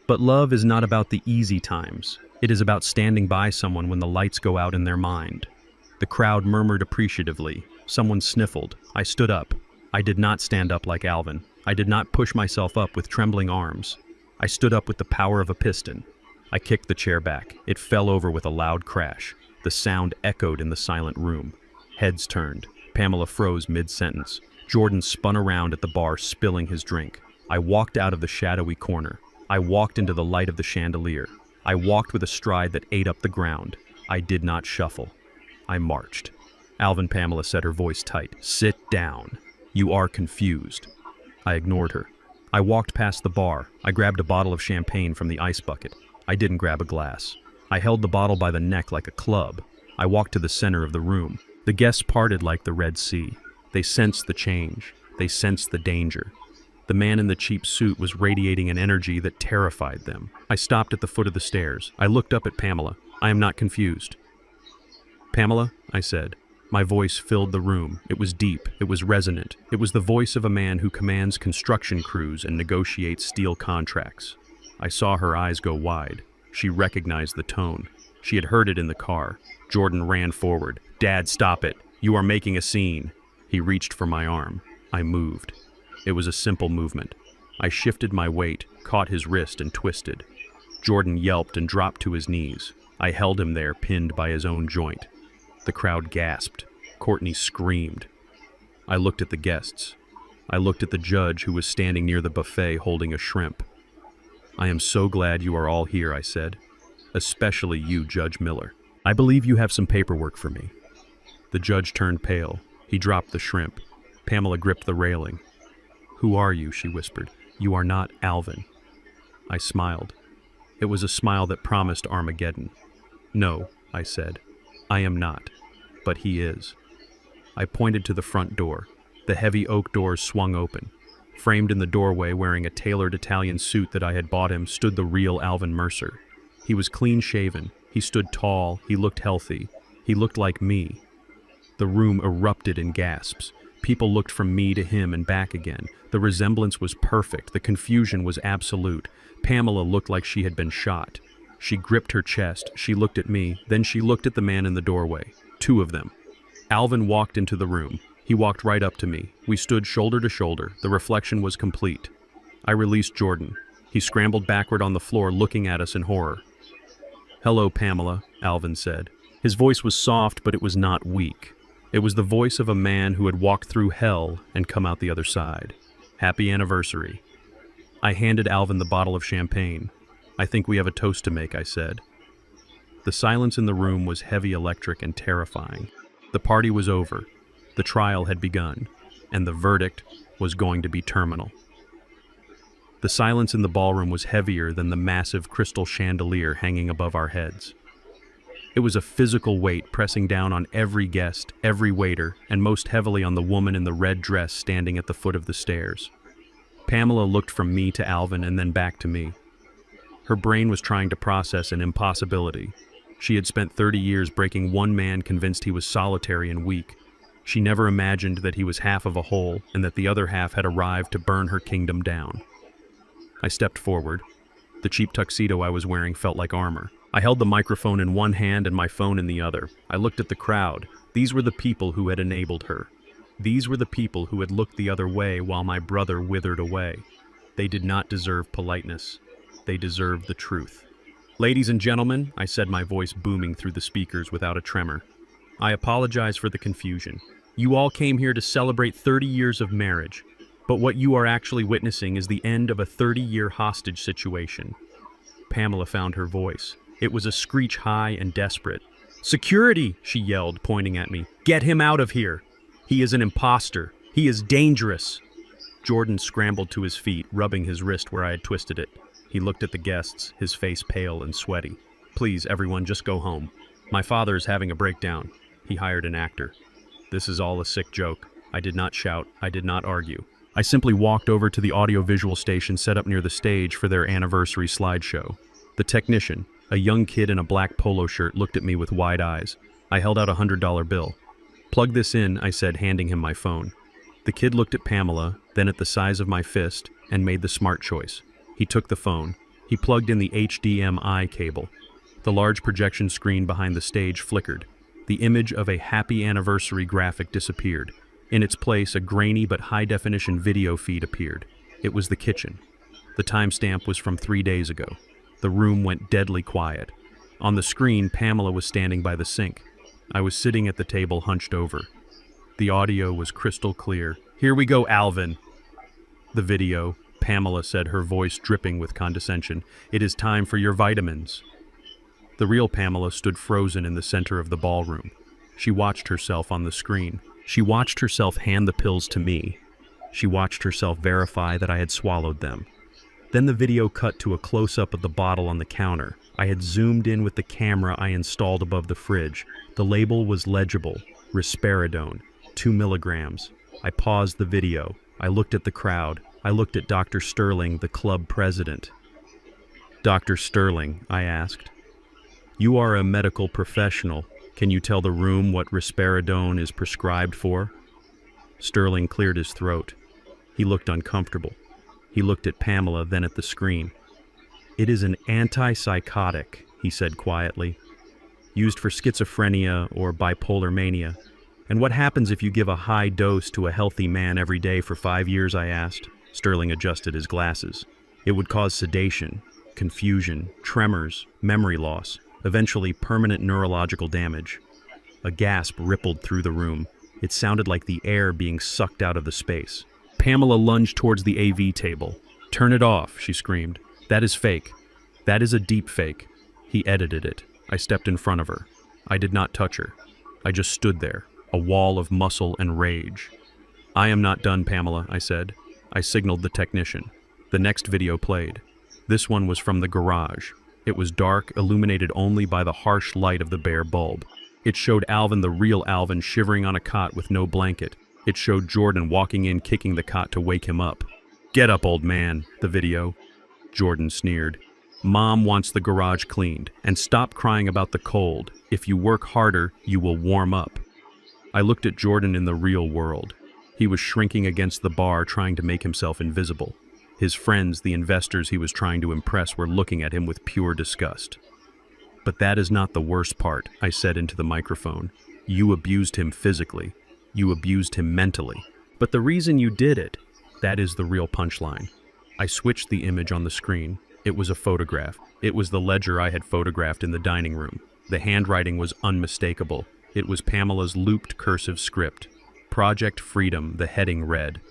But love is not about the easy times. It is about standing by someone when the lights go out in their mind." The crowd murmured appreciatively. Someone sniffled. I stood up. I did not stand up like Alvin. I did not push myself up with trembling arms. I stood up with the power of a piston. I kicked the chair back. It fell over with a loud crash. The sound echoed in the silent room. Heads turned. Pamela froze mid-sentence. Jordan spun around at the bar, spilling his drink. I walked out of the shadowy corner. I walked into the light of the chandelier. I walked with a stride that ate up the ground. I did not shuffle. I marched. "Alvin," Pamela said, her voice tight. "Sit down. You are confused." I ignored her. I walked past the bar. I grabbed a bottle of champagne from the ice bucket. I didn't grab a glass. I held the bottle by the neck like a club. I walked to the center of the room. The guests parted like the Red Sea. They sensed the change. They sensed the danger. The man in the cheap suit was radiating an energy that terrified them. I stopped at the foot of the stairs. I looked up at Pamela. "I am not confused." "Pamela," I said. My voice filled the room. It was deep. It was resonant. It was the voice of a man who commands construction crews and negotiates steel contracts. I saw her eyes go wide. She recognized the tone. She had heard it in the car. Jordan ran forward. "Dad, stop it. You are making a scene." He reached for my arm. I moved. It was a simple movement. I shifted my weight, caught his wrist, and twisted. Jordan yelped and dropped to his knees. I held him there, pinned by his own joint. The crowd gasped. Courtney screamed. I looked at the guests. I looked at the judge who was standing near the buffet holding a shrimp. "I am so glad you are all here," I said. "Especially you, Judge Miller. I believe you have some paperwork for me." The judge turned pale. He dropped the shrimp. Pamela gripped the railing. "Who are you?" she whispered. "You are not Alvin." I smiled. It was a smile that promised Armageddon. "No," I said. "I am not. But he is." I pointed to the front door. The heavy oak doors swung open. Framed in the doorway, wearing a tailored Italian suit that I had bought him, stood the real Alvin Mercer. He was clean-shaven. He stood tall. He looked healthy. He looked like me. The room erupted in gasps. People looked from me to him and back again. The resemblance was perfect. The confusion was absolute. Pamela looked like she had been shot. She gripped her chest. She looked at me. Then she looked at the man in the doorway. Two of them. Alvin walked into the room. He walked right up to me. We stood shoulder to shoulder. The reflection was complete. I released Jordan. He scrambled backward on the floor, looking at us in horror. "Hello, Pamela," Alvin said. His voice was soft, but it was not weak. It was the voice of a man who had walked through hell and come out the other side. "Happy anniversary." I handed Alvin the bottle of champagne. "I think we have a toast to make," I said. The silence in the room was heavy, electric, and terrifying. The party was over. The trial had begun, and the verdict was going to be terminal. The silence in the ballroom was heavier than the massive crystal chandelier hanging above our heads. It was a physical weight pressing down on every guest, every waiter, and most heavily on the woman in the red dress standing at the foot of the stairs. Pamela looked from me to Alvin and then back to me. Her brain was trying to process an impossibility. She had spent 30 years breaking one man convinced he was solitary and weak. She never imagined that he was half of a whole and that the other half had arrived to burn her kingdom down. I stepped forward. The cheap tuxedo I was wearing felt like armor. I held the microphone in one hand and my phone in the other. I looked at the crowd. These were the people who had enabled her. These were the people who had looked the other way while my brother withered away. They did not deserve politeness. They deserved the truth. "Ladies and gentlemen," I said, my voice booming through the speakers without a tremor, "I apologize for the confusion. You all came here to celebrate 30 years of marriage, but what you are actually witnessing is the end of a 30-year hostage situation." Pamela found her voice. It was a screech high and desperate. "Security!" she yelled, pointing at me. "Get him out of here! He is an imposter! He is dangerous!" Jordan scrambled to his feet, rubbing his wrist where I had twisted it. He looked at the guests, his face pale and sweaty. "Please, everyone, just go home. My father is having a breakdown." He hired an actor. "This is all a sick joke." I did not shout. I did not argue. I simply walked over to the audiovisual station set up near the stage for their anniversary slideshow. The technician, a young kid in a black polo shirt, looked at me with wide eyes. I held out a $100 bill. "Plug this in," I said, handing him my phone. The kid looked at Pamela, then at the size of my fist, and made the smart choice. He took the phone. He plugged in the HDMI cable. The large projection screen behind the stage flickered. The image of a happy anniversary graphic disappeared. In its place, a grainy but high-definition video feed appeared. It was the kitchen. The timestamp was from 3 days ago. The room went deadly quiet. On the screen, Pamela was standing by the sink. I was sitting at the table hunched over. The audio was crystal clear. "Here we go, Alvin." The video, Pamela said, her voice dripping with condescension. "It is time for your vitamins." The real Pamela stood frozen in the center of the ballroom. She watched herself on the screen. She watched herself hand the pills to me. She watched herself verify that I had swallowed them. Then the video cut to a close-up of the bottle on the counter. I had zoomed in with the camera I installed above the fridge. The label was legible: risperidone, 2 milligrams. I paused the video. I looked at the crowd. I looked at Dr. Sterling, the club president. "Dr. Sterling," I asked, "you are a medical professional. Can you tell the room what risperidone is prescribed for?" Sterling cleared his throat. He looked uncomfortable. He looked at Pamela, then at the screen. "It is an antipsychotic," he said quietly, "used for schizophrenia or bipolar mania." "And what happens if you give a high dose to a healthy man every day for 5 years?" I asked. Sterling adjusted his glasses. "It would cause sedation, confusion, tremors, memory loss, eventually permanent neurological damage." A gasp rippled through the room. It sounded like the air being sucked out of the space. Pamela lunged towards the AV table. "Turn it off," she screamed. "That is fake. That is a deep fake." He edited it. I stepped in front of her. I did not touch her. I just stood there, a wall of muscle and rage. "I am not done, Pamela," I said. I signaled the technician. The next video played. This one was from the garage. It was dark, illuminated only by the harsh light of the bare bulb. It showed Alvin, the real Alvin, shivering on a cot with no blanket. It showed Jordan walking in, kicking the cot to wake him up. "Get up, old man," the video. Jordan sneered. "Mom wants the garage cleaned, and stop crying about the cold. If you work harder, you will warm up." I looked at Jordan in the real world. He was shrinking against the bar, trying to make himself invisible. His friends, the investors he was trying to impress, were looking at him with pure disgust. "But that is not the worst part," I said into the microphone. "You abused him physically. You abused him mentally. But the reason you did it, that is the real punchline." I switched the image on the screen. It was a photograph. It was the ledger I had photographed in the dining room. The handwriting was unmistakable. It was Pamela's looped cursive script. Project Freedom, the heading read.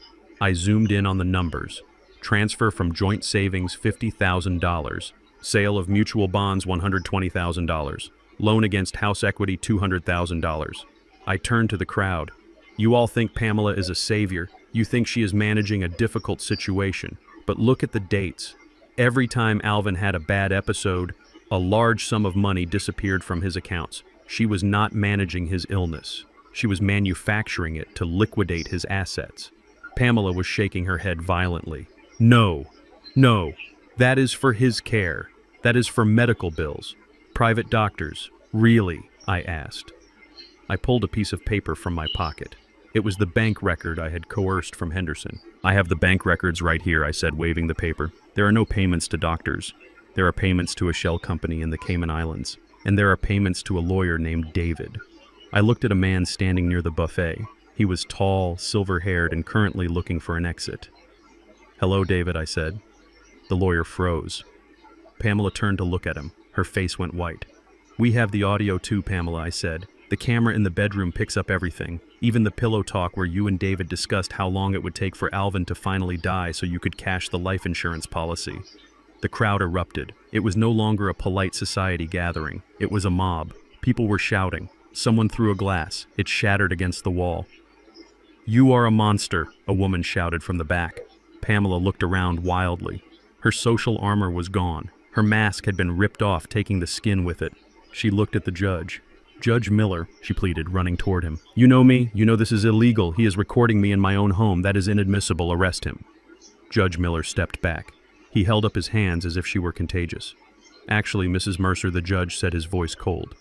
I zoomed in on the numbers. Transfer from joint savings $50,000. Sale of mutual bonds $120,000. Loan against house equity $200,000. I turned to the crowd. "You all think Pamela is a savior. You think she is managing a difficult situation. But look at the dates. Every time Alvin had a bad episode, a large sum of money disappeared from his accounts. She was not managing his illness. She was manufacturing it to liquidate his assets." Pamela was shaking her head violently. No, that is for his care. That is for medical bills. Private doctors. Really? I asked. I pulled a piece of paper from my pocket. It was the bank record I had coerced from Henderson. I have the bank records right here, I said, waving the paper. There are no payments to doctors. There are payments to a shell company in the Cayman Islands. And there are payments to a lawyer named David. I looked at a man standing near the buffet. He was tall, silver-haired, and currently looking for an exit. "Hello, David," I said. The lawyer froze. Pamela turned to look at him. Her face went white. "We have the audio too, Pamela," I said. "The camera in the bedroom picks up everything, even the pillow talk where you and David discussed how long it would take for Alvin to finally die so you could cash the life insurance policy." The crowd erupted. It was no longer a polite society gathering. It was a mob. People were shouting. Someone threw a glass. It shattered against the wall. "You are a monster," a woman shouted from the back. Pamela looked around wildly. Her social armor was gone. Her mask had been ripped off, taking the skin with it. She looked at the judge. "Judge Miller," she pleaded, running toward him. "You know me. You know this is illegal. He is recording me in my own home. That is inadmissible. Arrest him." Judge Miller stepped back. He held up his hands as if she were contagious. "Actually, Mrs. Mercer," the judge said, his voice cold.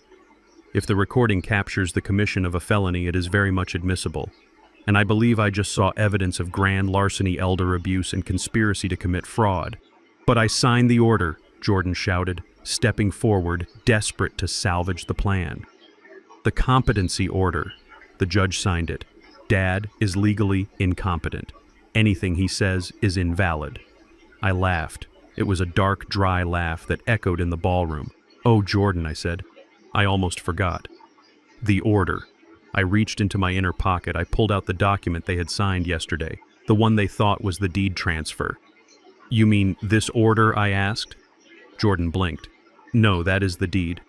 "If the recording captures the commission of a felony, it is very much admissible. And I believe I just saw evidence of grand larceny, elder abuse, and conspiracy to commit fraud. But I signed the order," Jordan shouted, stepping forward, desperate to salvage the plan. "The competency order." The judge signed it. "Dad is legally incompetent. Anything he says is invalid." I laughed. It was a dark, dry laugh that echoed in the ballroom. "Oh, Jordan," I said. "I almost forgot. The order." I reached into my inner pocket. I pulled out the document they had signed yesterday, the one they thought was the deed transfer. "You mean this order?" I asked. Jordan blinked. "No, that is the deed.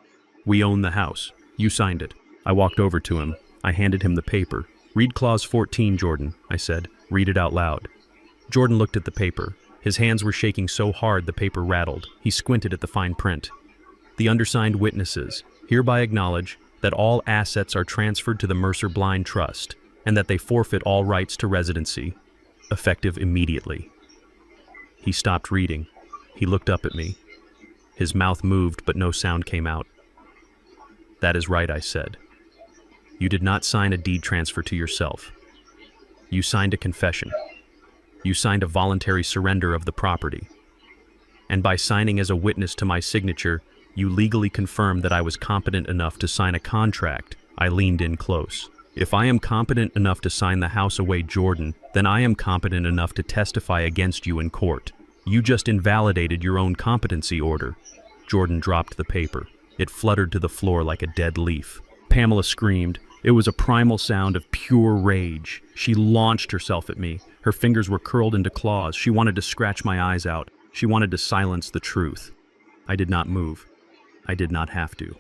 We own the house. You signed it." I walked over to him. I handed him the paper. "Read Clause 14, Jordan," I said. "Read it out loud." Jordan looked at the paper. His hands were shaking so hard the paper rattled. He squinted at the fine print. "The undersigned witnesses hereby acknowledge that all assets are transferred to the Mercer Blind Trust and that they forfeit all rights to residency, effective immediately." He stopped reading. He looked up at me. His mouth moved, but no sound came out. "That is right," I said. "You did not sign a deed transfer to yourself. You signed a confession. You signed a voluntary surrender of the property. And by signing as a witness to my signature, you legally confirmed that I was competent enough to sign a contract." I leaned in close. "If I am competent enough to sign the house away, Jordan, then I am competent enough to testify against you in court. You just invalidated your own competency order." Jordan dropped the paper. It fluttered to the floor like a dead leaf. Pamela screamed. It was a primal sound of pure rage. She launched herself at me. Her fingers were curled into claws. She wanted to scratch my eyes out. She wanted to silence the truth. I did not move. I did not have to.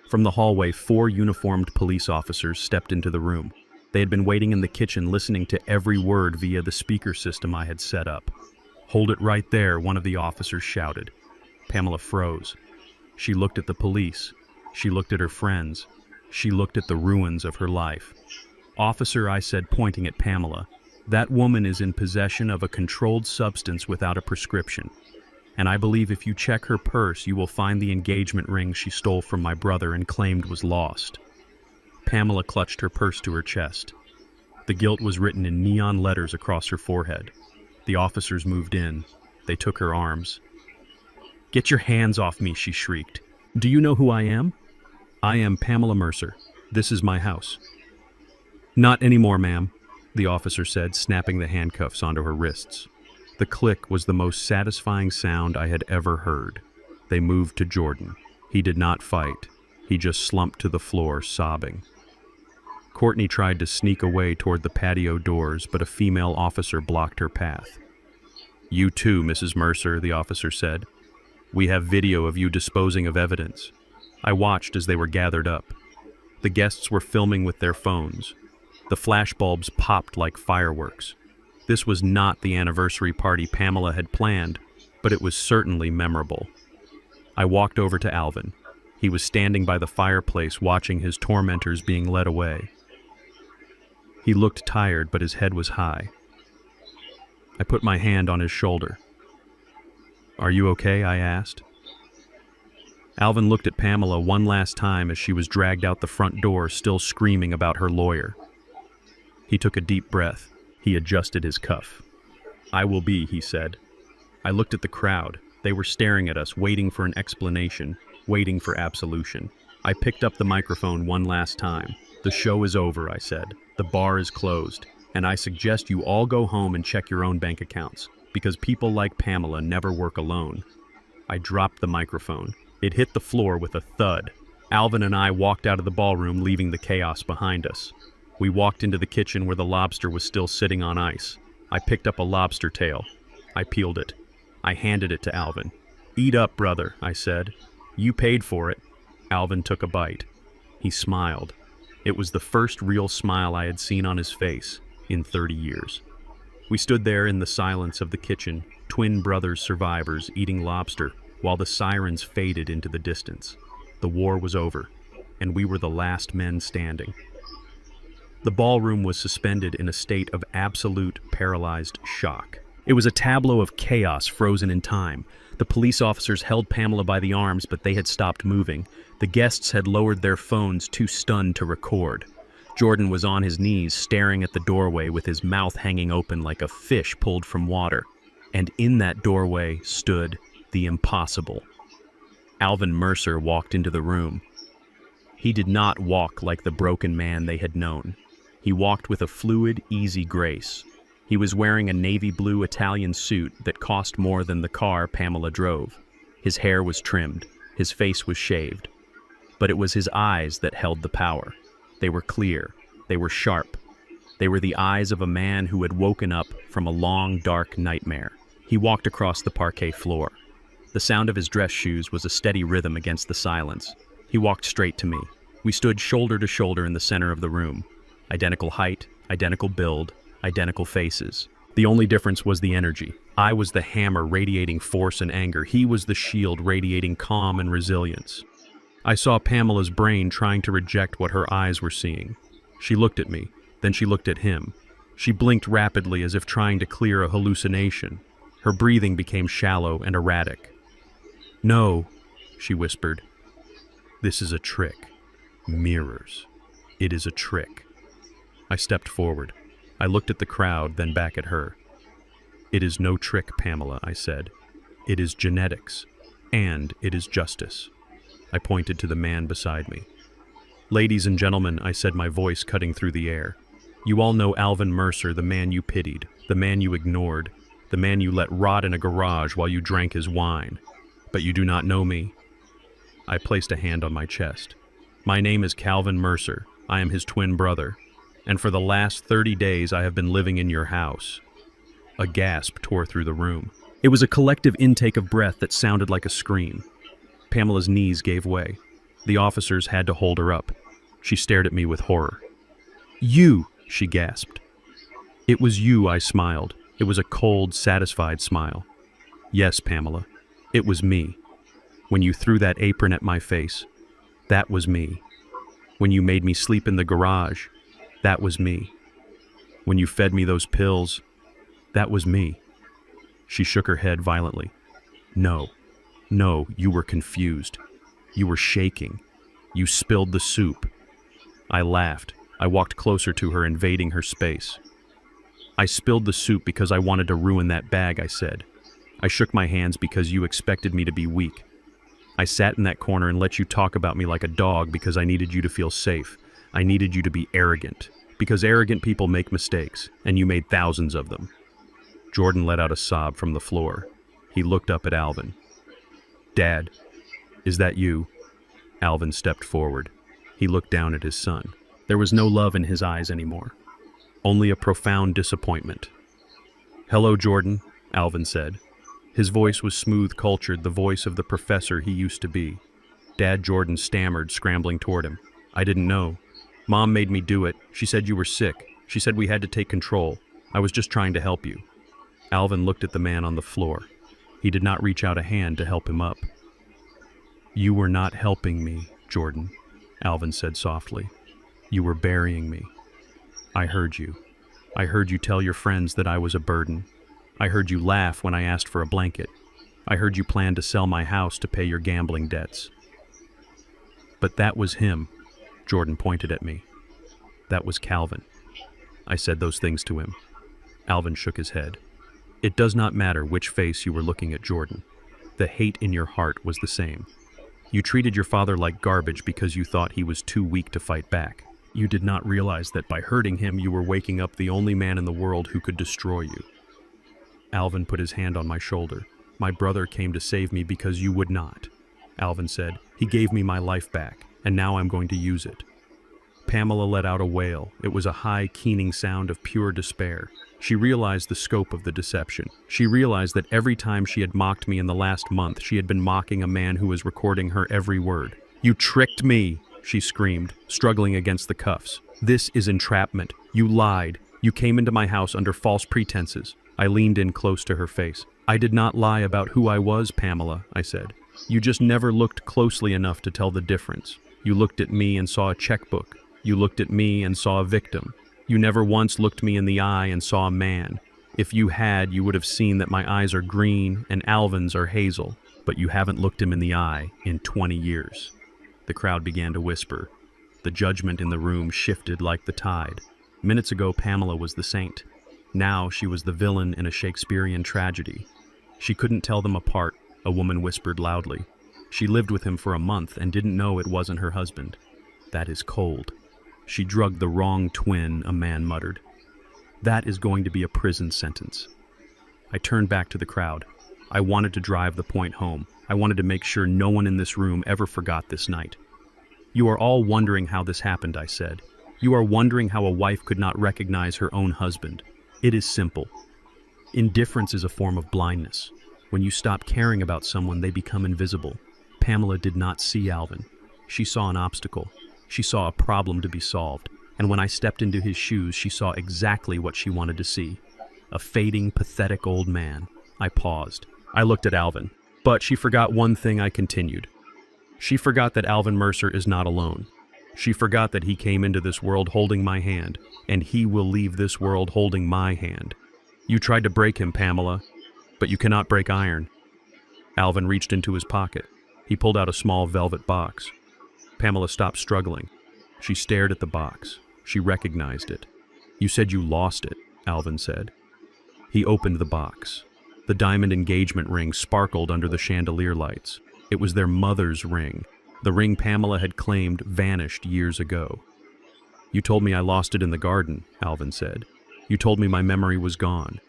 From the hallway, 4 uniformed police officers stepped into the room. They had been waiting in the kitchen, listening to every word via the speaker system I had set up. "Hold it right there," one of the officers shouted. Pamela froze. She looked at the police. She looked at her friends. She looked at the ruins of her life. "Officer," I said, pointing at Pamela, "that woman is in possession of a controlled substance without a prescription. And I believe if you check her purse, you will find the engagement ring she stole from my brother and claimed was lost." Pamela clutched her purse to her chest. The guilt was written in neon letters across her forehead. The officers moved in. They took her arms. "Get your hands off me," she shrieked. "Do you know who I am? I am Pamela Mercer. This is my house." "Not anymore, ma'am," the officer said, snapping the handcuffs onto her wrists. The click was the most satisfying sound I had ever heard. They moved to Jordan. He did not fight. He just slumped to the floor, sobbing. Courtney tried to sneak away toward the patio doors, but a female officer blocked her path. "You too, Mrs. Mercer," the officer said. "We have video of you disposing of evidence." I watched as they were gathered up. The guests were filming with their phones. The flashbulbs popped like fireworks. This was not the anniversary party Pamela had planned, but it was certainly memorable. I walked over to Alvin. He was standing by the fireplace watching his tormentors being led away. He looked tired, but his head was high. I put my hand on his shoulder. "Are you okay?" I asked. Alvin looked at Pamela one last time as she was dragged out the front door, still screaming about her lawyer. He took a deep breath. He adjusted his cuff. "I will be," he said. I looked at the crowd. They were staring at us, waiting for an explanation, waiting for absolution. I picked up the microphone one last time. "The show is over," I said. "The bar is closed, and I suggest you all go home and check your own bank accounts, because people like Pamela never work alone." I dropped the microphone. It hit the floor with a thud. Alvin and I walked out of the ballroom, leaving the chaos behind us. We walked into the kitchen where the lobster was still sitting on ice. I picked up a lobster tail. I peeled it. I handed it to Alvin. "Eat up, brother," I said. "You paid for it." Alvin took a bite. He smiled. It was the first real smile I had seen on his face in 30 years. We stood there in the silence of the kitchen, twin brothers survivors eating lobster, while the sirens faded into the distance. The war was over, and we were the last men standing. The ballroom was suspended in a state of absolute paralyzed shock. It was a tableau of chaos frozen in time. The police officers held Pamela by the arms, but they had stopped moving. The guests had lowered their phones, too stunned to record. Jordan was on his knees, staring at the doorway with his mouth hanging open like a fish pulled from water. And in that doorway stood the impossible. Alvin Mercer walked into the room. He did not walk like the broken man they had known. He walked with a fluid, easy grace. He was wearing a navy blue Italian suit that cost more than the car Pamela drove. His hair was trimmed. His face was shaved. But it was his eyes that held the power. They were clear. They were sharp. They were the eyes of a man who had woken up from a long, dark nightmare. He walked across the parquet floor. The sound of his dress shoes was a steady rhythm against the silence. He walked straight to me. We stood shoulder to shoulder in the center of the room. Identical height, identical build, identical faces. The only difference was the energy. I was the hammer radiating force and anger. He was the shield radiating calm and resilience. I saw Pamela's brain trying to reject what her eyes were seeing. She looked at me, then she looked at him. She blinked rapidly as if trying to clear a hallucination. Her breathing became shallow and erratic. "No," she whispered. "This is a trick. Mirrors. It is a trick." I stepped forward. I looked at the crowd, then back at her. "It is no trick, Pamela," I said. "It is genetics, and it is justice." I pointed to the man beside me. "Ladies and gentlemen," I said, my voice cutting through the air, "you all know Alvin Mercer, the man you pitied, the man you ignored, the man you let rot in a garage while you drank his wine. But you do not know me." I placed a hand on my chest. "My name is Calvin Mercer. I am his twin brother. And for the last 30 days I have been living in your house." A gasp tore through the room. It was a collective intake of breath that sounded like a scream. Pamela's knees gave way. The officers had to hold her up. She stared at me with horror. "You!" she gasped. "It was you," I smiled. It was a cold, satisfied smile. "Yes, Pamela. It was me. When you threw that apron at my face, that was me. When you made me sleep in the garage, that was me. When you fed me those pills, that was me." She shook her head violently. No, you were confused. You were shaking. You spilled the soup." I laughed. I walked closer to her, invading her space. "I spilled the soup because I wanted to ruin that bag," I said. "I shook my hands because you expected me to be weak. I sat in that corner and let you talk about me like a dog because I needed you to feel safe. I needed you to be arrogant, because arrogant people make mistakes, and you made thousands of them." Jordan let out a sob from the floor. He looked up at Alvin. "Dad, is that you?" Alvin stepped forward. He looked down at his son. There was no love in his eyes anymore, only a profound disappointment. "Hello, Jordan," Alvin said. His voice was smooth, cultured, the voice of the professor he used to be. Dad, Jordan stammered, scrambling toward him. "I didn't know. Mom made me do it. She said you were sick. She said we had to take control. I was just trying to help you." Alvin looked at the man on the floor. He did not reach out a hand to help him up. "You were not helping me, Jordan," Alvin said softly. "You were burying me. I heard you. I heard you tell your friends that I was a burden. I heard you laugh when I asked for a blanket. I heard you plan to sell my house to pay your gambling debts. But that was him. Jordan pointed at me. That was Calvin. I said those things to him. Alvin shook his head. It does not matter which face you were looking at, Jordan. The hate in your heart was the same. You treated your father like garbage because you thought he was too weak to fight back. You did not realize that by hurting him you were waking up the only man in the world who could destroy you. Alvin put his hand on my shoulder. My brother came to save me because you would not. Alvin said, he gave me my life back, and now I'm going to use it. Pamela let out a wail. It was a high, keening sound of pure despair. She realized the scope of the deception. She realized that every time she had mocked me in the last month, she had been mocking a man who was recording her every word. You tricked me, she screamed, struggling against the cuffs. This is entrapment. You lied. You came into my house under false pretenses. I leaned in close to her face. I did not lie about who I was, Pamela, I said. You just never looked closely enough to tell the difference. You looked at me and saw a checkbook. You looked at me and saw a victim. You never once looked me in the eye and saw a man. If you had, you would have seen that my eyes are green and Alvin's are hazel, but you haven't looked him in the eye in 20 years. The crowd began to whisper. The judgment in the room shifted like the tide. Minutes ago, Pamela was the saint. Now she was the villain in a Shakespearean tragedy. She couldn't tell them apart, a woman whispered loudly. She lived with him for a month and didn't know it wasn't her husband. That is cold. She drugged the wrong twin, a man muttered. That is going to be a prison sentence. I turned back to the crowd. I wanted to drive the point home. I wanted to make sure no one in this room ever forgot this night. You are all wondering how this happened, I said. You are wondering how a wife could not recognize her own husband. It is simple. Indifference is a form of blindness. When you stop caring about someone, they become invisible. Pamela did not see Alvin. She saw an obstacle. She saw a problem to be solved. And when I stepped into his shoes, she saw exactly what she wanted to see. A fading, pathetic old man. I paused. I looked at Alvin. But she forgot one thing, I continued. She forgot that Alvin Mercer is not alone. She forgot that he came into this world holding my hand, and he will leave this world holding my hand. You tried to break him, Pamela, but you cannot break iron. Alvin reached into his pocket. He pulled out a small velvet box. Pamela stopped struggling. She stared at the box. She recognized it. You said you lost it, Alvin said. He opened the box. The diamond engagement ring sparkled under the chandelier lights. It was their mother's ring. The ring Pamela had claimed vanished years ago. You told me I lost it in the garden, Alvin said. You told me my memory was gone.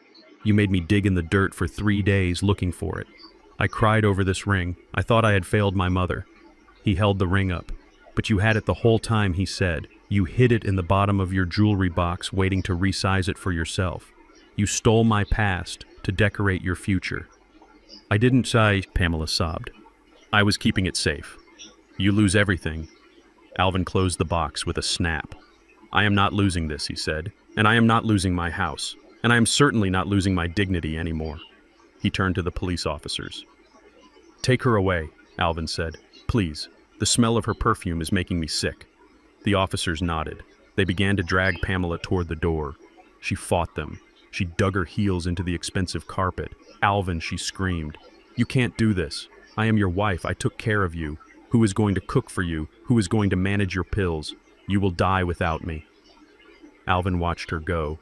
You made me dig in the dirt for 3 days looking for it. I cried over this ring. I thought I had failed my mother. He held the ring up. But you had it the whole time, he said. You hid it in the bottom of your jewelry box, waiting to resize it for yourself. You stole my past to decorate your future. I didn't say, Pamela sobbed. I was keeping it safe. You lose everything. Alvin closed the box with a snap. I am not losing this, he said, and I am not losing my house, and I am certainly not losing my dignity anymore. He turned to the police officers. Take her away, Alvin said. Please. The smell of her perfume is making me sick. The officers nodded. They began to drag Pamela toward the door. She fought them. She dug her heels into the expensive carpet. Alvin, she screamed. You can't do this. I am your wife. I took care of you. Who is going to cook for you? Who is going to manage your pills? You will die without me. Alvin watched her go.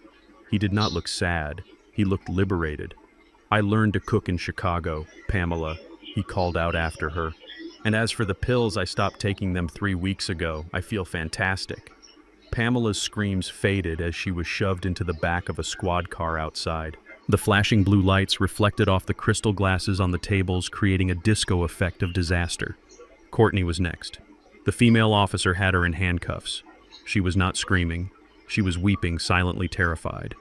He did not look sad. He looked liberated. I learned to cook in Chicago, Pamela, he called out after her. And as for the pills, I stopped taking them 3 weeks ago. I feel fantastic. Pamela's screams faded as she was shoved into the back of a squad car outside. The flashing blue lights reflected off the crystal glasses on the tables, creating a disco effect of disaster. Courtney was next. The female officer had her in handcuffs. She was not screaming. She was weeping, silently terrified.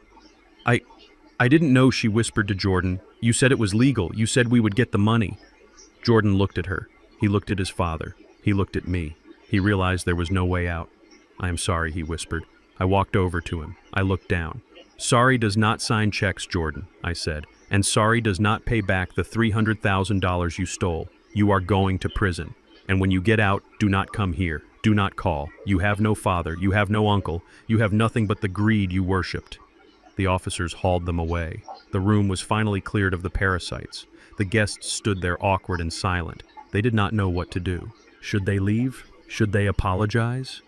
I didn't know, she whispered to Jordan. You said it was legal. You said we would get the money. Jordan looked at her. He looked at his father. He looked at me. He realized there was no way out. I am sorry, he whispered. I walked over to him. I looked down. Sorry does not sign checks, Jordan, I said. And sorry does not pay back the $300,000 you stole. You are going to prison. And when you get out, do not come here. Do not call. You have no father. You have no uncle. You have nothing but the greed you worshipped. The officers hauled them away. The room was finally cleared of the parasites. The guests stood there awkward and silent. They did not know what to do. Should they leave? Should they apologize?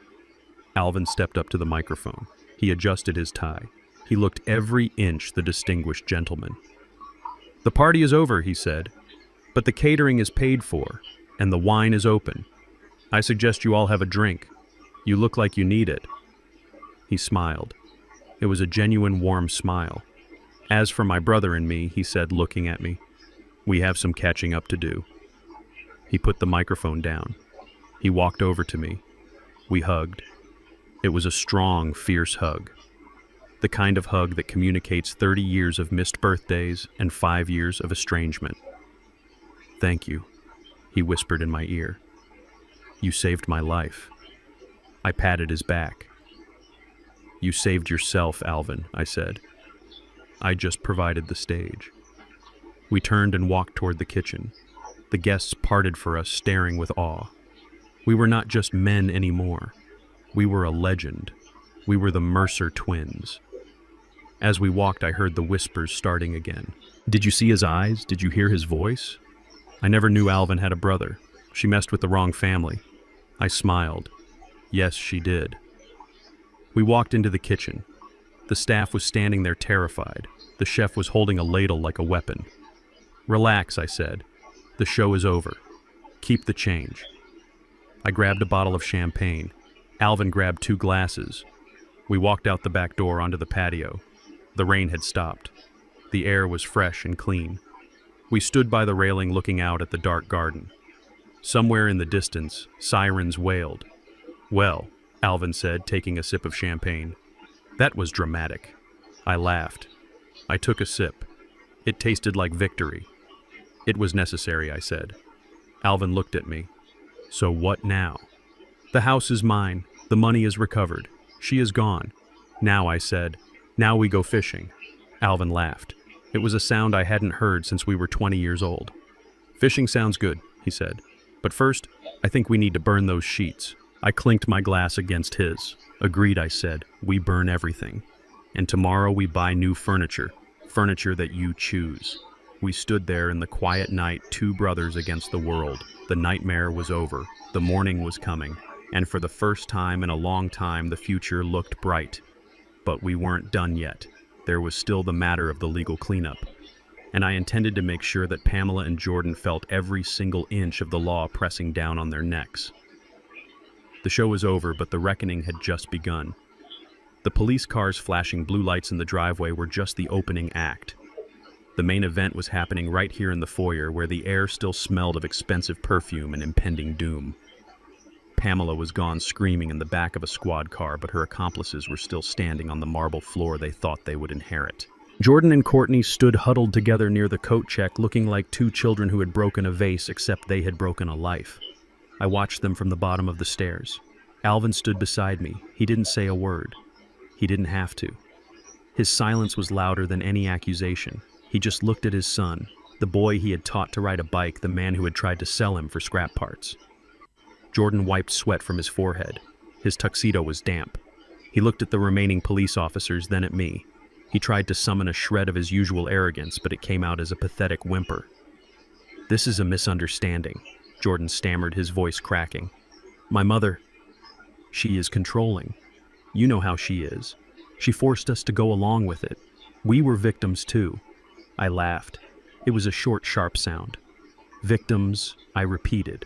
Alvin stepped up to the microphone. He adjusted his tie. He looked every inch the distinguished gentleman. "The party is over," he said, "but the catering is paid for, and the wine is open. I suggest you all have a drink. You look like you need it." He smiled. It was a genuine warm smile. "As for my brother and me," he said, looking at me, "we have some catching up to do." He put the microphone down. He walked over to me. We hugged. It was a strong, fierce hug. The kind of hug that communicates 30 years of missed birthdays and 5 years of estrangement. "Thank you," he whispered in my ear. "You saved my life." I patted his back. "You saved yourself, Alvin," I said. "I just provided the stage." We turned and walked toward the kitchen. The guests parted for us, staring with awe. We were not just men anymore. We were a legend. We were the Mercer twins. As we walked, I heard the whispers starting again. "Did you see his eyes? Did you hear his voice?" I never knew Alvin had a brother. She messed with the wrong family. I smiled. Yes, she did. We walked into the kitchen. The staff was standing there terrified. The chef was holding a ladle like a weapon. "Relax," I said. "The show is over. Keep the change." I grabbed a bottle of champagne. Alvin grabbed 2 glasses. We walked out the back door onto the patio. The rain had stopped. The air was fresh and clean. We stood by the railing looking out at the dark garden. Somewhere in the distance, sirens wailed. "Well," Alvin said, taking a sip of champagne. "That was dramatic." I laughed. I took a sip. It tasted like victory. "It was necessary," I said. Alvin looked at me. "So what now?" "The house is mine. The money is recovered. She is gone. Now," I said, "now we go fishing." Alvin laughed. It was a sound I hadn't heard since we were 20 years old. "Fishing sounds good," he said. "But first, I think we need to burn those sheets." I clinked my glass against his. "Agreed," I said. "We burn everything. And tomorrow we buy new furniture. Furniture that you choose." We stood there in the quiet night, 2 brothers against the world. The nightmare was over. The morning was coming. And for the first time in a long time, the future looked bright. But we weren't done yet. There was still the matter of the legal cleanup. And I intended to make sure that Pamela and Jordan felt every single inch of the law pressing down on their necks. The show was over, but the reckoning had just begun. The police cars flashing blue lights in the driveway were just the opening act. The main event was happening right here in the foyer, where the air still smelled of expensive perfume and impending doom. Pamela was gone screaming in the back of a squad car, but her accomplices were still standing on the marble floor they thought they would inherit. Jordan and Courtney stood huddled together near the coat check, looking like 2 children who had broken a vase, except they had broken a life. I watched them from the bottom of the stairs. Alvin stood beside me. He didn't say a word. He didn't have to. His silence was louder than any accusation. He just looked at his son, the boy he had taught to ride a bike, the man who had tried to sell him for scrap parts. Jordan wiped sweat from his forehead. His tuxedo was damp. He looked at the remaining police officers, then at me. He tried to summon a shred of his usual arrogance, but it came out as a pathetic whimper. "This is a misunderstanding," Jordan stammered, his voice cracking. "My mother, she is controlling. You know how she is. She forced us to go along with it. We were victims too." I laughed. It was a short, sharp sound. "Victims," I repeated.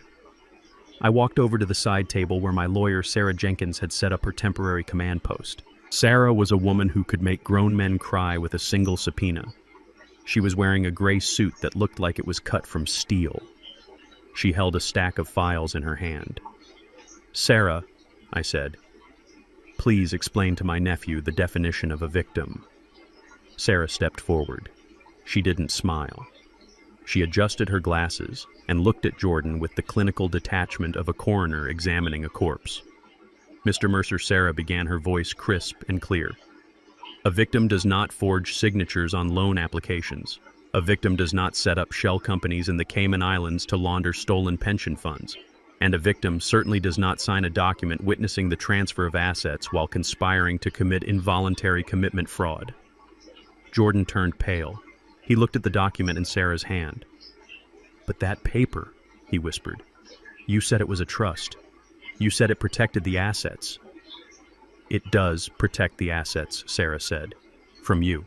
I walked over to the side table where my lawyer, Sarah Jenkins, had set up her temporary command post. Sarah was a woman who could make grown men cry with a single subpoena. She was wearing a gray suit that looked like it was cut from steel. She held a stack of files in her hand. "Sarah," I said, "please explain to my nephew the definition of a victim." Sarah stepped forward. She didn't smile. She adjusted her glasses and looked at Jordan with the clinical detachment of a coroner examining a corpse. "Mr. Mercer," Sarah began, her voice crisp and clear. "A victim does not forge signatures on loan applications. A victim does not set up shell companies in the Cayman Islands to launder stolen pension funds. And a victim certainly does not sign a document witnessing the transfer of assets while conspiring to commit involuntary commitment fraud." Jordan turned pale. He looked at the document in Sarah's hand. "But that paper," he whispered. "You said it was a trust." You said it protected the assets. It does protect the assets, Sarah said. From you.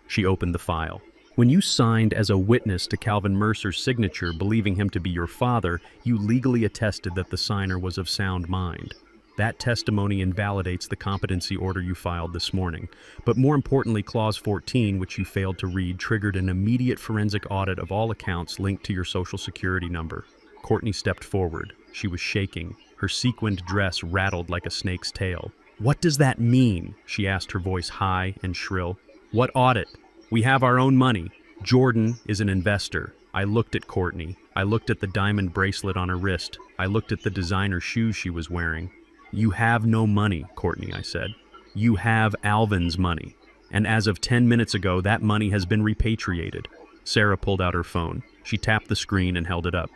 She opened the file. When you signed as a witness to Calvin Mercer's signature, believing him to be your father, you legally attested that the signer was of sound mind. That testimony invalidates the competency order you filed this morning. But more importantly, Clause 14, which you failed to read, triggered an immediate forensic audit of all accounts linked to your Social Security number. Courtney stepped forward. She was shaking. Her sequined dress rattled like a snake's tail. What does that mean? She asked, her voice high and shrill. What audit? We have our own money. Jordan is an investor. I looked at Courtney. I looked at the diamond bracelet on her wrist. I looked at the designer shoes she was wearing. You have no money, Courtney, I said. You have Alvin's money. And as of 10 minutes ago, that money has been repatriated. Sarah pulled out her phone. She tapped the screen and held it up.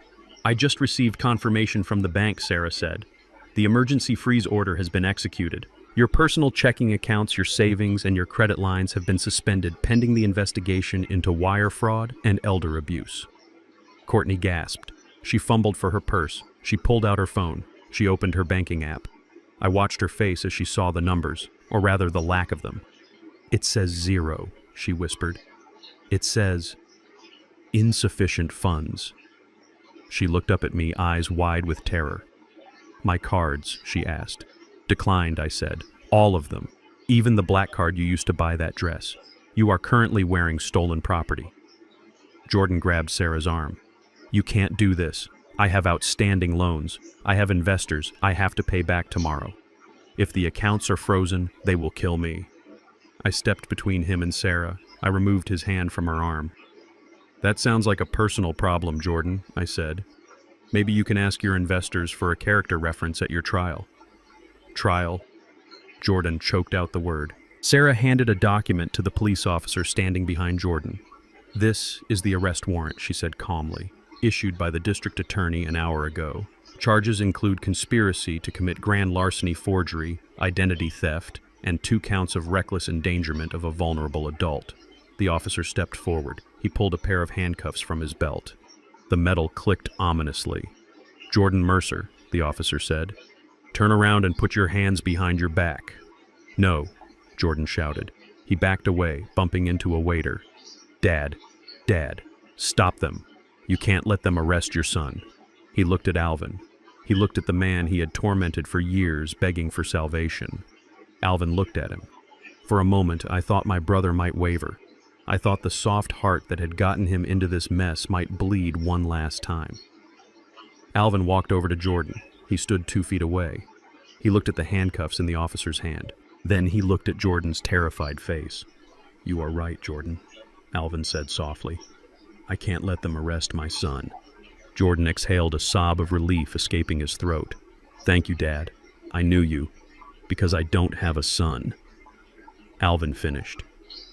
I just received confirmation from the bank, Sarah said. The emergency freeze order has been executed. Your personal checking accounts, your savings, and your credit lines have been suspended pending the investigation into wire fraud and elder abuse. Courtney gasped. She fumbled for her purse. She pulled out her phone. She opened her banking app. I watched her face as she saw the numbers, or rather the lack of them. It says 0, she whispered. It says insufficient funds. She looked up at me, eyes wide with terror. My cards, she asked. Declined, I said. All of them. Even the black card you used to buy that dress. You are currently wearing stolen property. Jordan grabbed Sarah's arm. You can't do this. I have outstanding loans. I have investors I have to pay back tomorrow. If the accounts are frozen, they will kill me. I stepped between him and Sarah. I removed his hand from her arm. That sounds like a personal problem, Jordan, I said. Maybe you can ask your investors for a character reference at your trial. Trial? Jordan choked out the word. Sarah handed a document to the police officer standing behind Jordan. This is the arrest warrant, she said calmly, issued by the district attorney an hour ago. Charges include conspiracy to commit grand larceny forgery, identity theft, and 2 counts of reckless endangerment of a vulnerable adult. The officer stepped forward. He pulled a pair of handcuffs from his belt. The metal clicked ominously. Jordan Mercer, the officer said. Turn around and put your hands behind your back. No, Jordan shouted. He backed away, bumping into a waiter. Dad, stop them. You can't let them arrest your son. He looked at Alvin. He looked at the man he had tormented for years, begging for salvation. Alvin looked at him. For a moment, I thought my brother might waver. I thought the soft heart that had gotten him into this mess might bleed one last time. Alvin walked over to Jordan. He stood 2 feet away. He looked at the handcuffs in the officer's hand. Then he looked at Jordan's terrified face. You are right, Jordan, Alvin said softly. I can't let them arrest my son. Jordan exhaled a sob of relief escaping his throat. Thank you, Dad. I knew you, because I don't have a son. Alvin finished.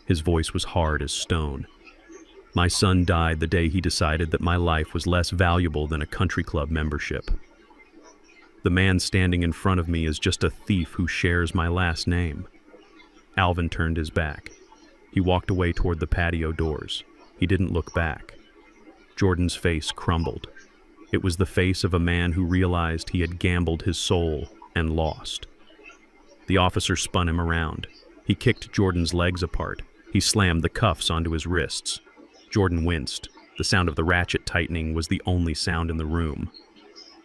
His voice was hard as stone. My son died the day he decided that my life was less valuable than a country club membership. The man standing in front of me is just a thief who shares my last name. Alvin turned his back. He walked away toward the patio doors. He didn't look back. Jordan's face crumbled. It was the face of a man who realized he had gambled his soul and lost. The officer spun him around. He kicked Jordan's legs apart. He slammed the cuffs onto his wrists. Jordan winced. The sound of the ratchet tightening was the only sound in the room.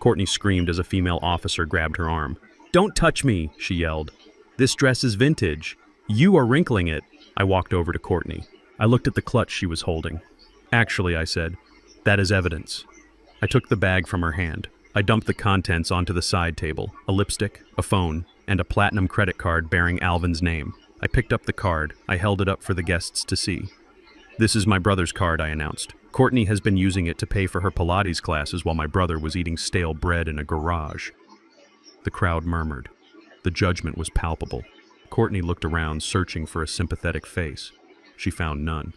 Courtney screamed as a female officer grabbed her arm. Don't touch me, she yelled. This dress is vintage. You are wrinkling it. I walked over to Courtney. I looked at the clutch she was holding. Actually, I said, that is evidence. I took the bag from her hand. I dumped the contents onto the side table, a lipstick, a phone, and a platinum credit card bearing Alvin's name. I picked up the card. I held it up for the guests to see. This is my brother's card, I announced. Courtney has been using it to pay for her Pilates classes while my brother was eating stale bread in a garage. The crowd murmured. The judgment was palpable. Courtney looked around, searching for a sympathetic face. She found none.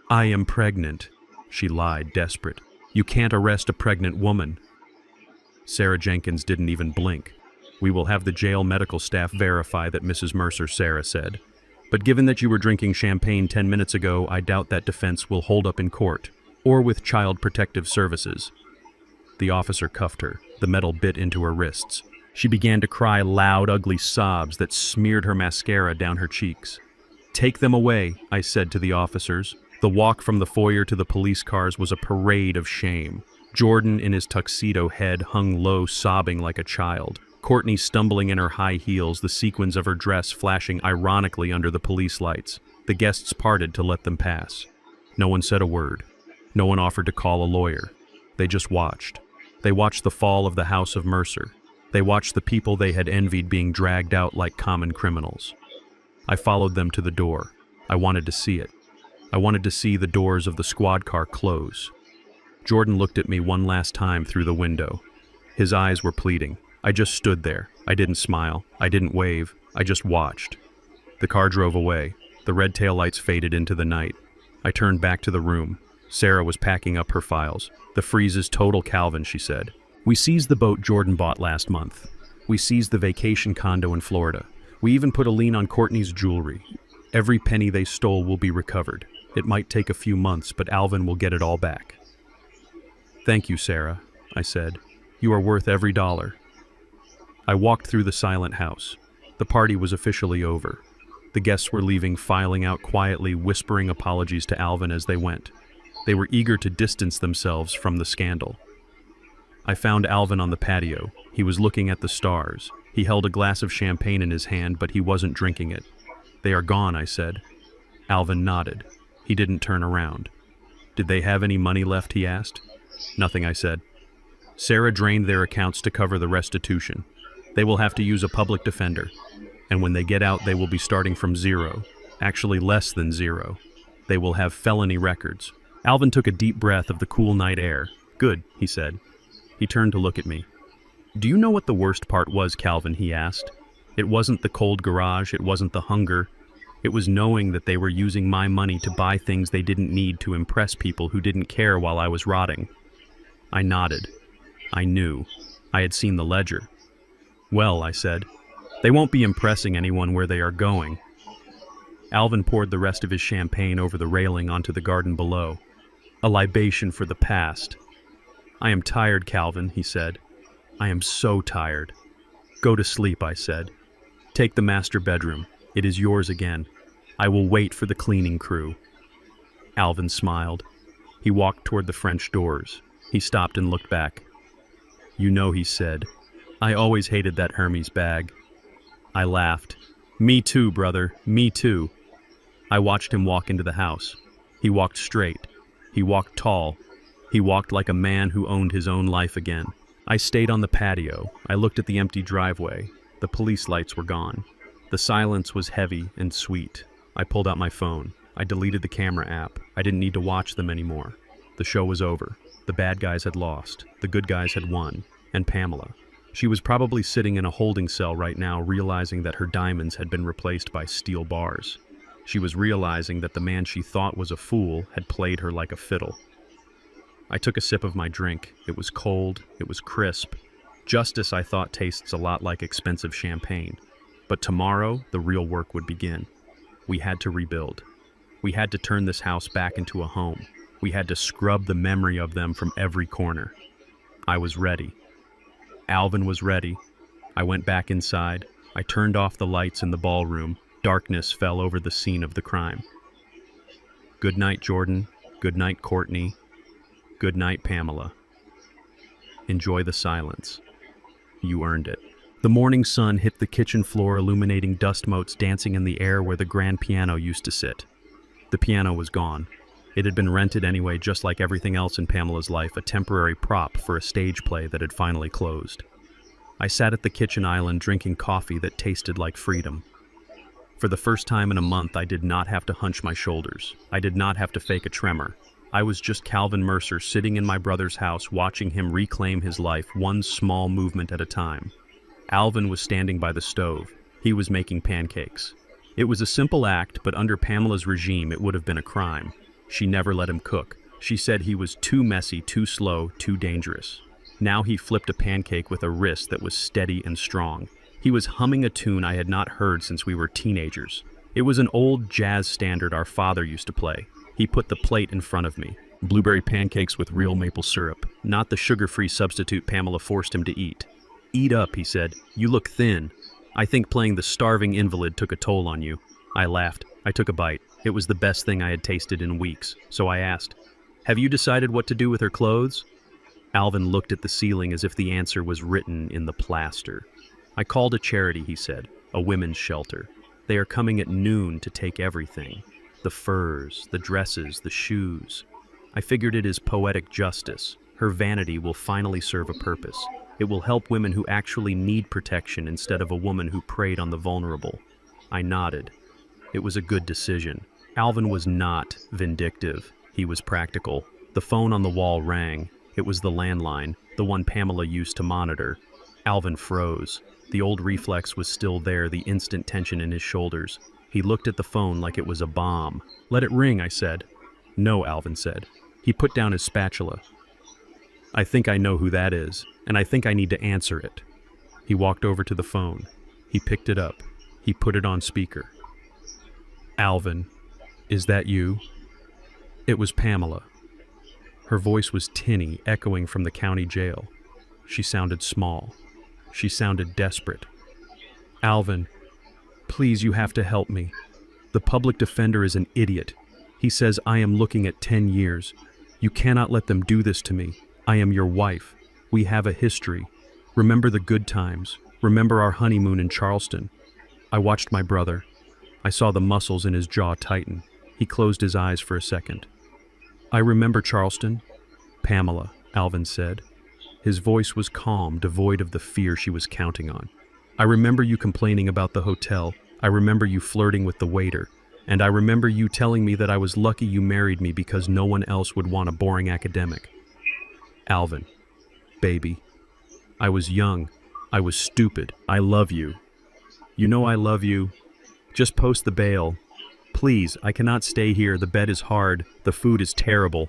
I am pregnant, she lied, desperate. You can't arrest a pregnant woman. Sarah Jenkins didn't even blink. We will have the jail medical staff verify that Mrs. Mercer, Sarah said. But given that you were drinking champagne 10 minutes ago, I doubt that defense will hold up in court, or with Child Protective Services. The officer cuffed her. The metal bit into her wrists. She began to cry loud, ugly sobs that smeared her mascara down her cheeks. "Take them away," I said to the officers. The walk from the foyer to the police cars was a parade of shame. Jordan, in his tuxedo head, hung low, sobbing like a child. Courtney stumbling in her high heels, the sequins of her dress flashing ironically under the police lights. The guests parted to let them pass. No one said a word. No one offered to call a lawyer. They just watched. They watched the fall of the House of Mercer. They watched the people they had envied being dragged out like common criminals. I followed them to the door. I wanted to see it. I wanted to see the doors of the squad car close. Jordan looked at me one last time through the window. His eyes were pleading. I just stood there. I didn't smile. I didn't wave. I just watched. The car drove away. The red taillights faded into the night. I turned back to the room. Sarah was packing up her files. "The freeze is total, Calvin," she said. "We seized the boat Jordan bought last month. We seized the vacation condo in Florida. We even put a lien on Courtney's jewelry. Every penny they stole will be recovered. It might take a few months, but Alvin will get it all back." "Thank you, Sarah," I said. "You are worth every dollar." I walked through the silent house. The party was officially over. The guests were leaving, filing out quietly, whispering apologies to Alvin as they went. They were eager to distance themselves from the scandal. I found Alvin on the patio. He was looking at the stars. He held a glass of champagne in his hand, but he wasn't drinking it. "They are gone," I said. Alvin nodded. He didn't turn around. "Did they have any money left?" he asked. "Nothing," I said. "Sarah drained their accounts to cover the restitution. They will have to use a public defender. And when they get out, they will be starting from zero. Actually, less than zero. They will have felony records." Alvin took a deep breath of the cool night air. "Good," he said. He turned to look at me. "Do you know what the worst part was, Calvin?" he asked. "It wasn't the cold garage, it wasn't the hunger. It was knowing that they were using my money to buy things they didn't need to impress people who didn't care while I was rotting." I nodded. I knew. I had seen the ledger. "Well," I said, "they won't be impressing anyone where they are going." Alvin poured the rest of his champagne over the railing onto the garden below. "A libation for the past." "I am tired, Calvin," he said. "I am so tired." "Go to sleep," I said. "Take the master bedroom. It is yours again. I will wait for the cleaning crew." Alvin smiled. He walked toward the French doors. He stopped and looked back. "You know," he said, "I always hated that Hermes bag." I laughed. "Me too, brother. Me too." I watched him walk into the house. He walked straight. He walked tall. He walked like a man who owned his own life again. I stayed on the patio. I looked at the empty driveway. The police lights were gone. The silence was heavy and sweet. I pulled out my phone. I deleted the camera app. I didn't need to watch them anymore. The show was over. The bad guys had lost. The good guys had won. And Pamela. She was probably sitting in a holding cell right now, realizing that her diamonds had been replaced by steel bars. She was realizing that the man she thought was a fool had played her like a fiddle. I took a sip of my drink. It was cold. It was crisp. Justice, I thought, tastes a lot like expensive champagne. But tomorrow, the real work would begin. We had to rebuild. We had to turn this house back into a home. We had to scrub the memory of them from every corner. I was ready. Alvin was ready. I went back inside. I turned off the lights in the ballroom. Darkness fell over the scene of the crime. Good night, Jordan. Good night, Courtney. Good night, Pamela. Enjoy the silence. You earned it. The morning sun hit the kitchen floor, illuminating dust motes dancing in the air where the grand piano used to sit. The piano was gone. It had been rented anyway, just like everything else in Pamela's life, a temporary prop for a stage play that had finally closed. I sat at the kitchen island drinking coffee that tasted like freedom. For the first time in a month, I did not have to hunch my shoulders. I did not have to fake a tremor. I was just Calvin Mercer sitting in my brother's house, watching him reclaim his life one small movement at a time. Alvin was standing by the stove. He was making pancakes. It was a simple act, but under Pamela's regime, it would have been a crime. She never let him cook. She said he was too messy, too slow, too dangerous. Now he flipped a pancake with a wrist that was steady and strong. He was humming a tune I had not heard since we were teenagers. It was an old jazz standard our father used to play. He put the plate in front of me. Blueberry pancakes with real maple syrup, not the sugar-free substitute Pamela forced him to eat. Eat up, he said. You look thin. I think playing the starving invalid took a toll on you. I laughed. I took a bite. It was the best thing I had tasted in weeks, so I asked, have you decided what to do with her clothes? Alvin looked at the ceiling as if the answer was written in the plaster. I called a charity, he said, a women's shelter. They are coming at noon to take everything. The furs, the dresses, the shoes. I figured it is poetic justice. Her vanity will finally serve a purpose. It will help women who actually need protection instead of a woman who preyed on the vulnerable. I nodded. It was a good decision. Alvin was not vindictive. He was practical. The phone on the wall rang. It was the landline, the one Pamela used to monitor. Alvin froze. The old reflex was still there, the instant tension in his shoulders. He looked at the phone like it was a bomb. Let it ring, I said. No, Alvin said. He put down his spatula. I think I know who that is, and I think I need to answer it. He walked over to the phone. He picked it up. He put it on speaker. Alvin, is that you? It was Pamela. Her voice was tinny, echoing from the county jail. She sounded small. She sounded desperate. Alvin, please, you have to help me. The public defender is an idiot. He says I am looking at 10 years. You cannot let them do this to me. I am your wife. We have a history. Remember the good times. Remember our honeymoon in Charleston. I watched my brother. I saw the muscles in his jaw tighten. He closed his eyes for a second. I remember Charleston. Pamela, Alvin said. His voice was calm, devoid of the fear she was counting on. I remember you complaining about the hotel. I remember you flirting with the waiter. And I remember you telling me that I was lucky you married me because no one else would want a boring academic. Alvin, baby, I was young. I was stupid. I love you. You know I love you. Just post the bail. Please, I cannot stay here. The bed is hard. The food is terrible.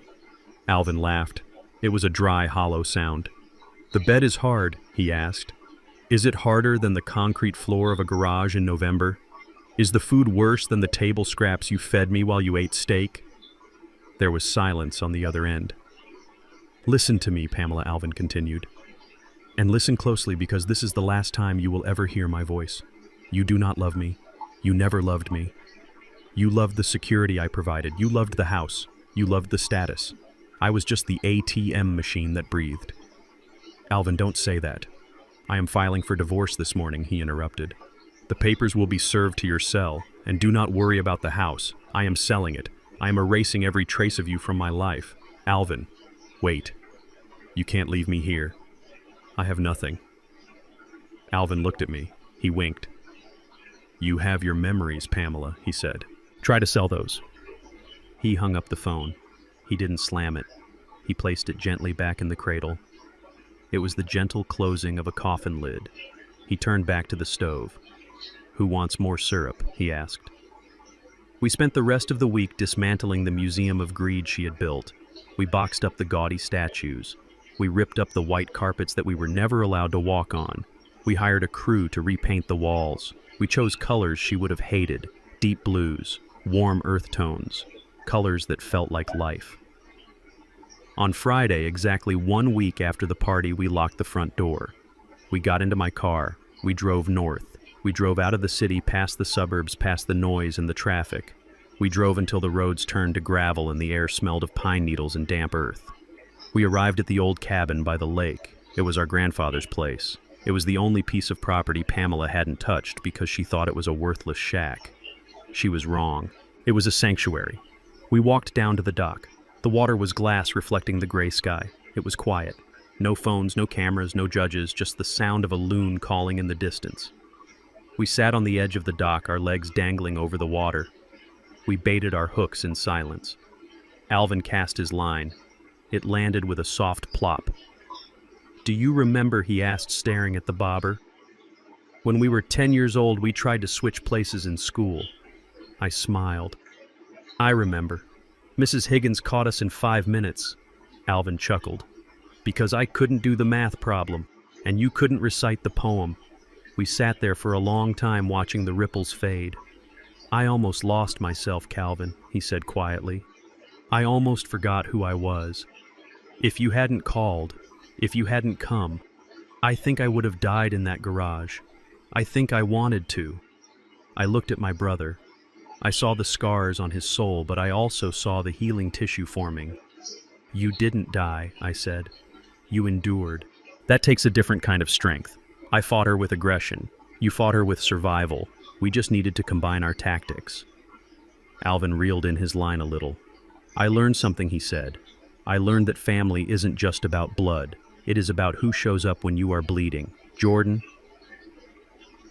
Alvin laughed. It was a dry, hollow sound. The bed is hard, he asked. Is it harder than the concrete floor of a garage in November? Is the food worse than the table scraps you fed me while you ate steak? There was silence on the other end. Listen to me, Pamela, Alvin continued. And listen closely, because this is the last time you will ever hear my voice. You do not love me. You never loved me. You loved the security I provided. You loved the house. You loved the status. I was just the ATM machine that breathed. Alvin, don't say that. I am filing for divorce this morning, he interrupted. The papers will be served to your cell, and do not worry about the house. I am selling it. I am erasing every trace of you from my life. Alvin, wait. You can't leave me here. I have nothing. Alvin looked at me. He winked. You have your memories, Pamela, he said. Try to sell those. He hung up the phone. He didn't slam it. He placed it gently back in the cradle. It was the gentle closing of a coffin lid. He turned back to the stove. Who wants more syrup? He asked. We spent the rest of the week dismantling the museum of greed she had built. We boxed up the gaudy statues. We ripped up the white carpets that we were never allowed to walk on. We hired a crew to repaint the walls. We chose colors she would have hated, deep blues, warm earth tones, colors that felt like life. On Friday, exactly 1 week after the party, we locked the front door. We got into my car. We drove north. We drove out of the city, past the suburbs, past the noise and the traffic. We drove until the roads turned to gravel and the air smelled of pine needles and damp earth. We arrived at the old cabin by the lake. It was our grandfather's place. It was the only piece of property Pamela hadn't touched because she thought it was a worthless shack. She was wrong. It was a sanctuary. We walked down to the dock. The water was glass reflecting the gray sky. It was quiet. No phones, no cameras, no judges, just the sound of a loon calling in the distance. We sat on the edge of the dock, our legs dangling over the water. We baited our hooks in silence. Alvin cast his line. It landed with a soft plop. Do you remember, he asked, staring at the bobber. When we were 10 years old, we tried to switch places in school. I smiled. I remember. Mrs. Higgins caught us in 5 minutes. Alvin chuckled. Because I couldn't do the math problem, and you couldn't recite the poem. We sat there for a long time watching the ripples fade. I almost lost myself, Calvin, he said quietly. I almost forgot who I was. If you hadn't called, if you hadn't come, I think I would have died in that garage. I think I wanted to. I looked at my brother. I saw the scars on his soul, but I also saw the healing tissue forming. You didn't die, I said. You endured. That takes a different kind of strength. I fought her with aggression. You fought her with survival. We just needed to combine our tactics. Alvin reeled in his line a little. I learned something, he said. I learned that family isn't just about blood. It is about who shows up when you are bleeding. Jordan,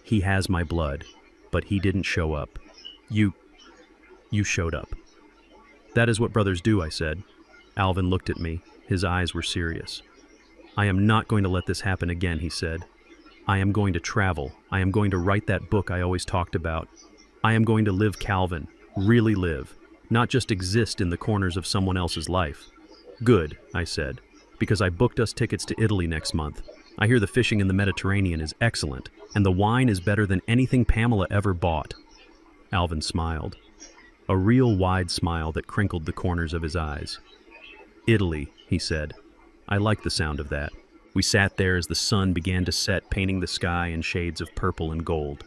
he has my blood, but he didn't show up. You showed up. That is what brothers do, I said. Alvin looked at me. His eyes were serious. I am not going to let this happen again, he said. I am going to travel. I am going to write that book I always talked about. I am going to live Calvin, really live, not just exist in the corners of someone else's life. Good, I said, because I booked us tickets to Italy next month. I hear the fishing in the Mediterranean is excellent, and the wine is better than anything Pamela ever bought. Alvin smiled. A real wide smile that crinkled the corners of his eyes. Italy, he said. I like the sound of that. We sat there as the sun began to set, painting the sky in shades of purple and gold.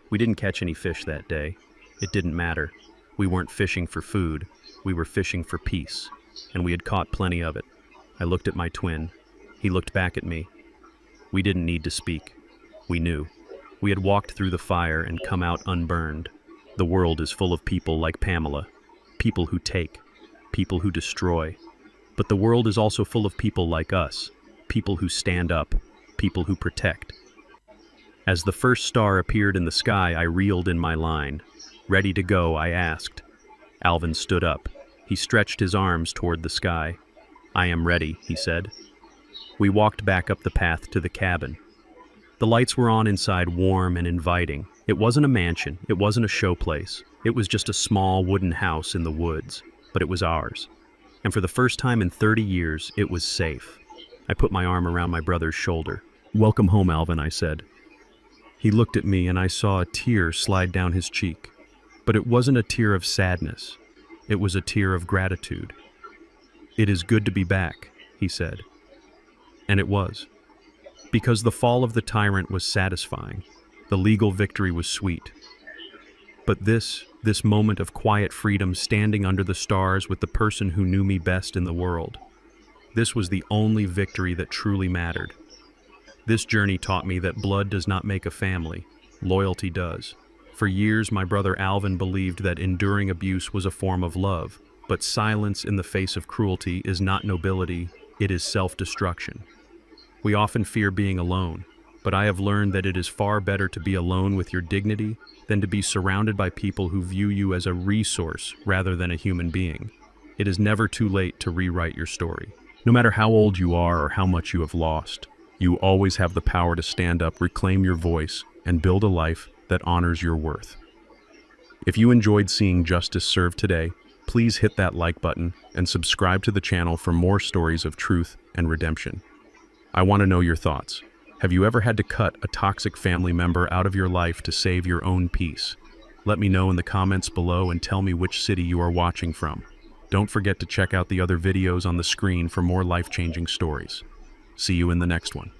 We didn't catch any fish that day. It didn't matter. We weren't fishing for food. We were fishing for peace, and we had caught plenty of it. I looked at my twin. He looked back at me. We didn't need to speak. We knew. We had walked through the fire and come out unburned. The world is full of people like Pamela, people who take, people who destroy. But the world is also full of people like us, people who stand up, people who protect. As the first star appeared in the sky, I reeled in my line. Ready to go, I asked. Alvin stood up. He stretched his arms toward the sky. I am ready, he said. We walked back up the path to the cabin. The lights were on inside, warm and inviting. It wasn't a mansion. It wasn't a showplace. It was just a small wooden house in the woods, but it was ours. And for the first time in 30 years, it was safe. I put my arm around my brother's shoulder. Welcome home, Alvin, I said. He looked at me and I saw a tear slide down his cheek. But it wasn't a tear of sadness. It was a tear of gratitude. It is good to be back, he said. And it was. Because the fall of the tyrant was satisfying. The legal victory was sweet. But this moment of quiet freedom, standing under the stars with the person who knew me best in the world, this was the only victory that truly mattered. This journey taught me that blood does not make a family. Loyalty does. For years, my brother Alvin believed that enduring abuse was a form of love, but silence in the face of cruelty is not nobility, it is self-destruction. We often fear being alone, but I have learned that it is far better to be alone with your dignity than to be surrounded by people who view you as a resource rather than a human being. It is never too late to rewrite your story. No matter how old you are or how much you have lost, you always have the power to stand up, reclaim your voice, and build a life that honors your worth. If you enjoyed seeing justice served today, please hit that like button and subscribe to the channel for more stories of truth and redemption. I want to know your thoughts. Have you ever had to cut a toxic family member out of your life to save your own peace? Let me know in the comments below and tell me which city you are watching from. Don't forget to check out the other videos on the screen for more life-changing stories. See you in the next one.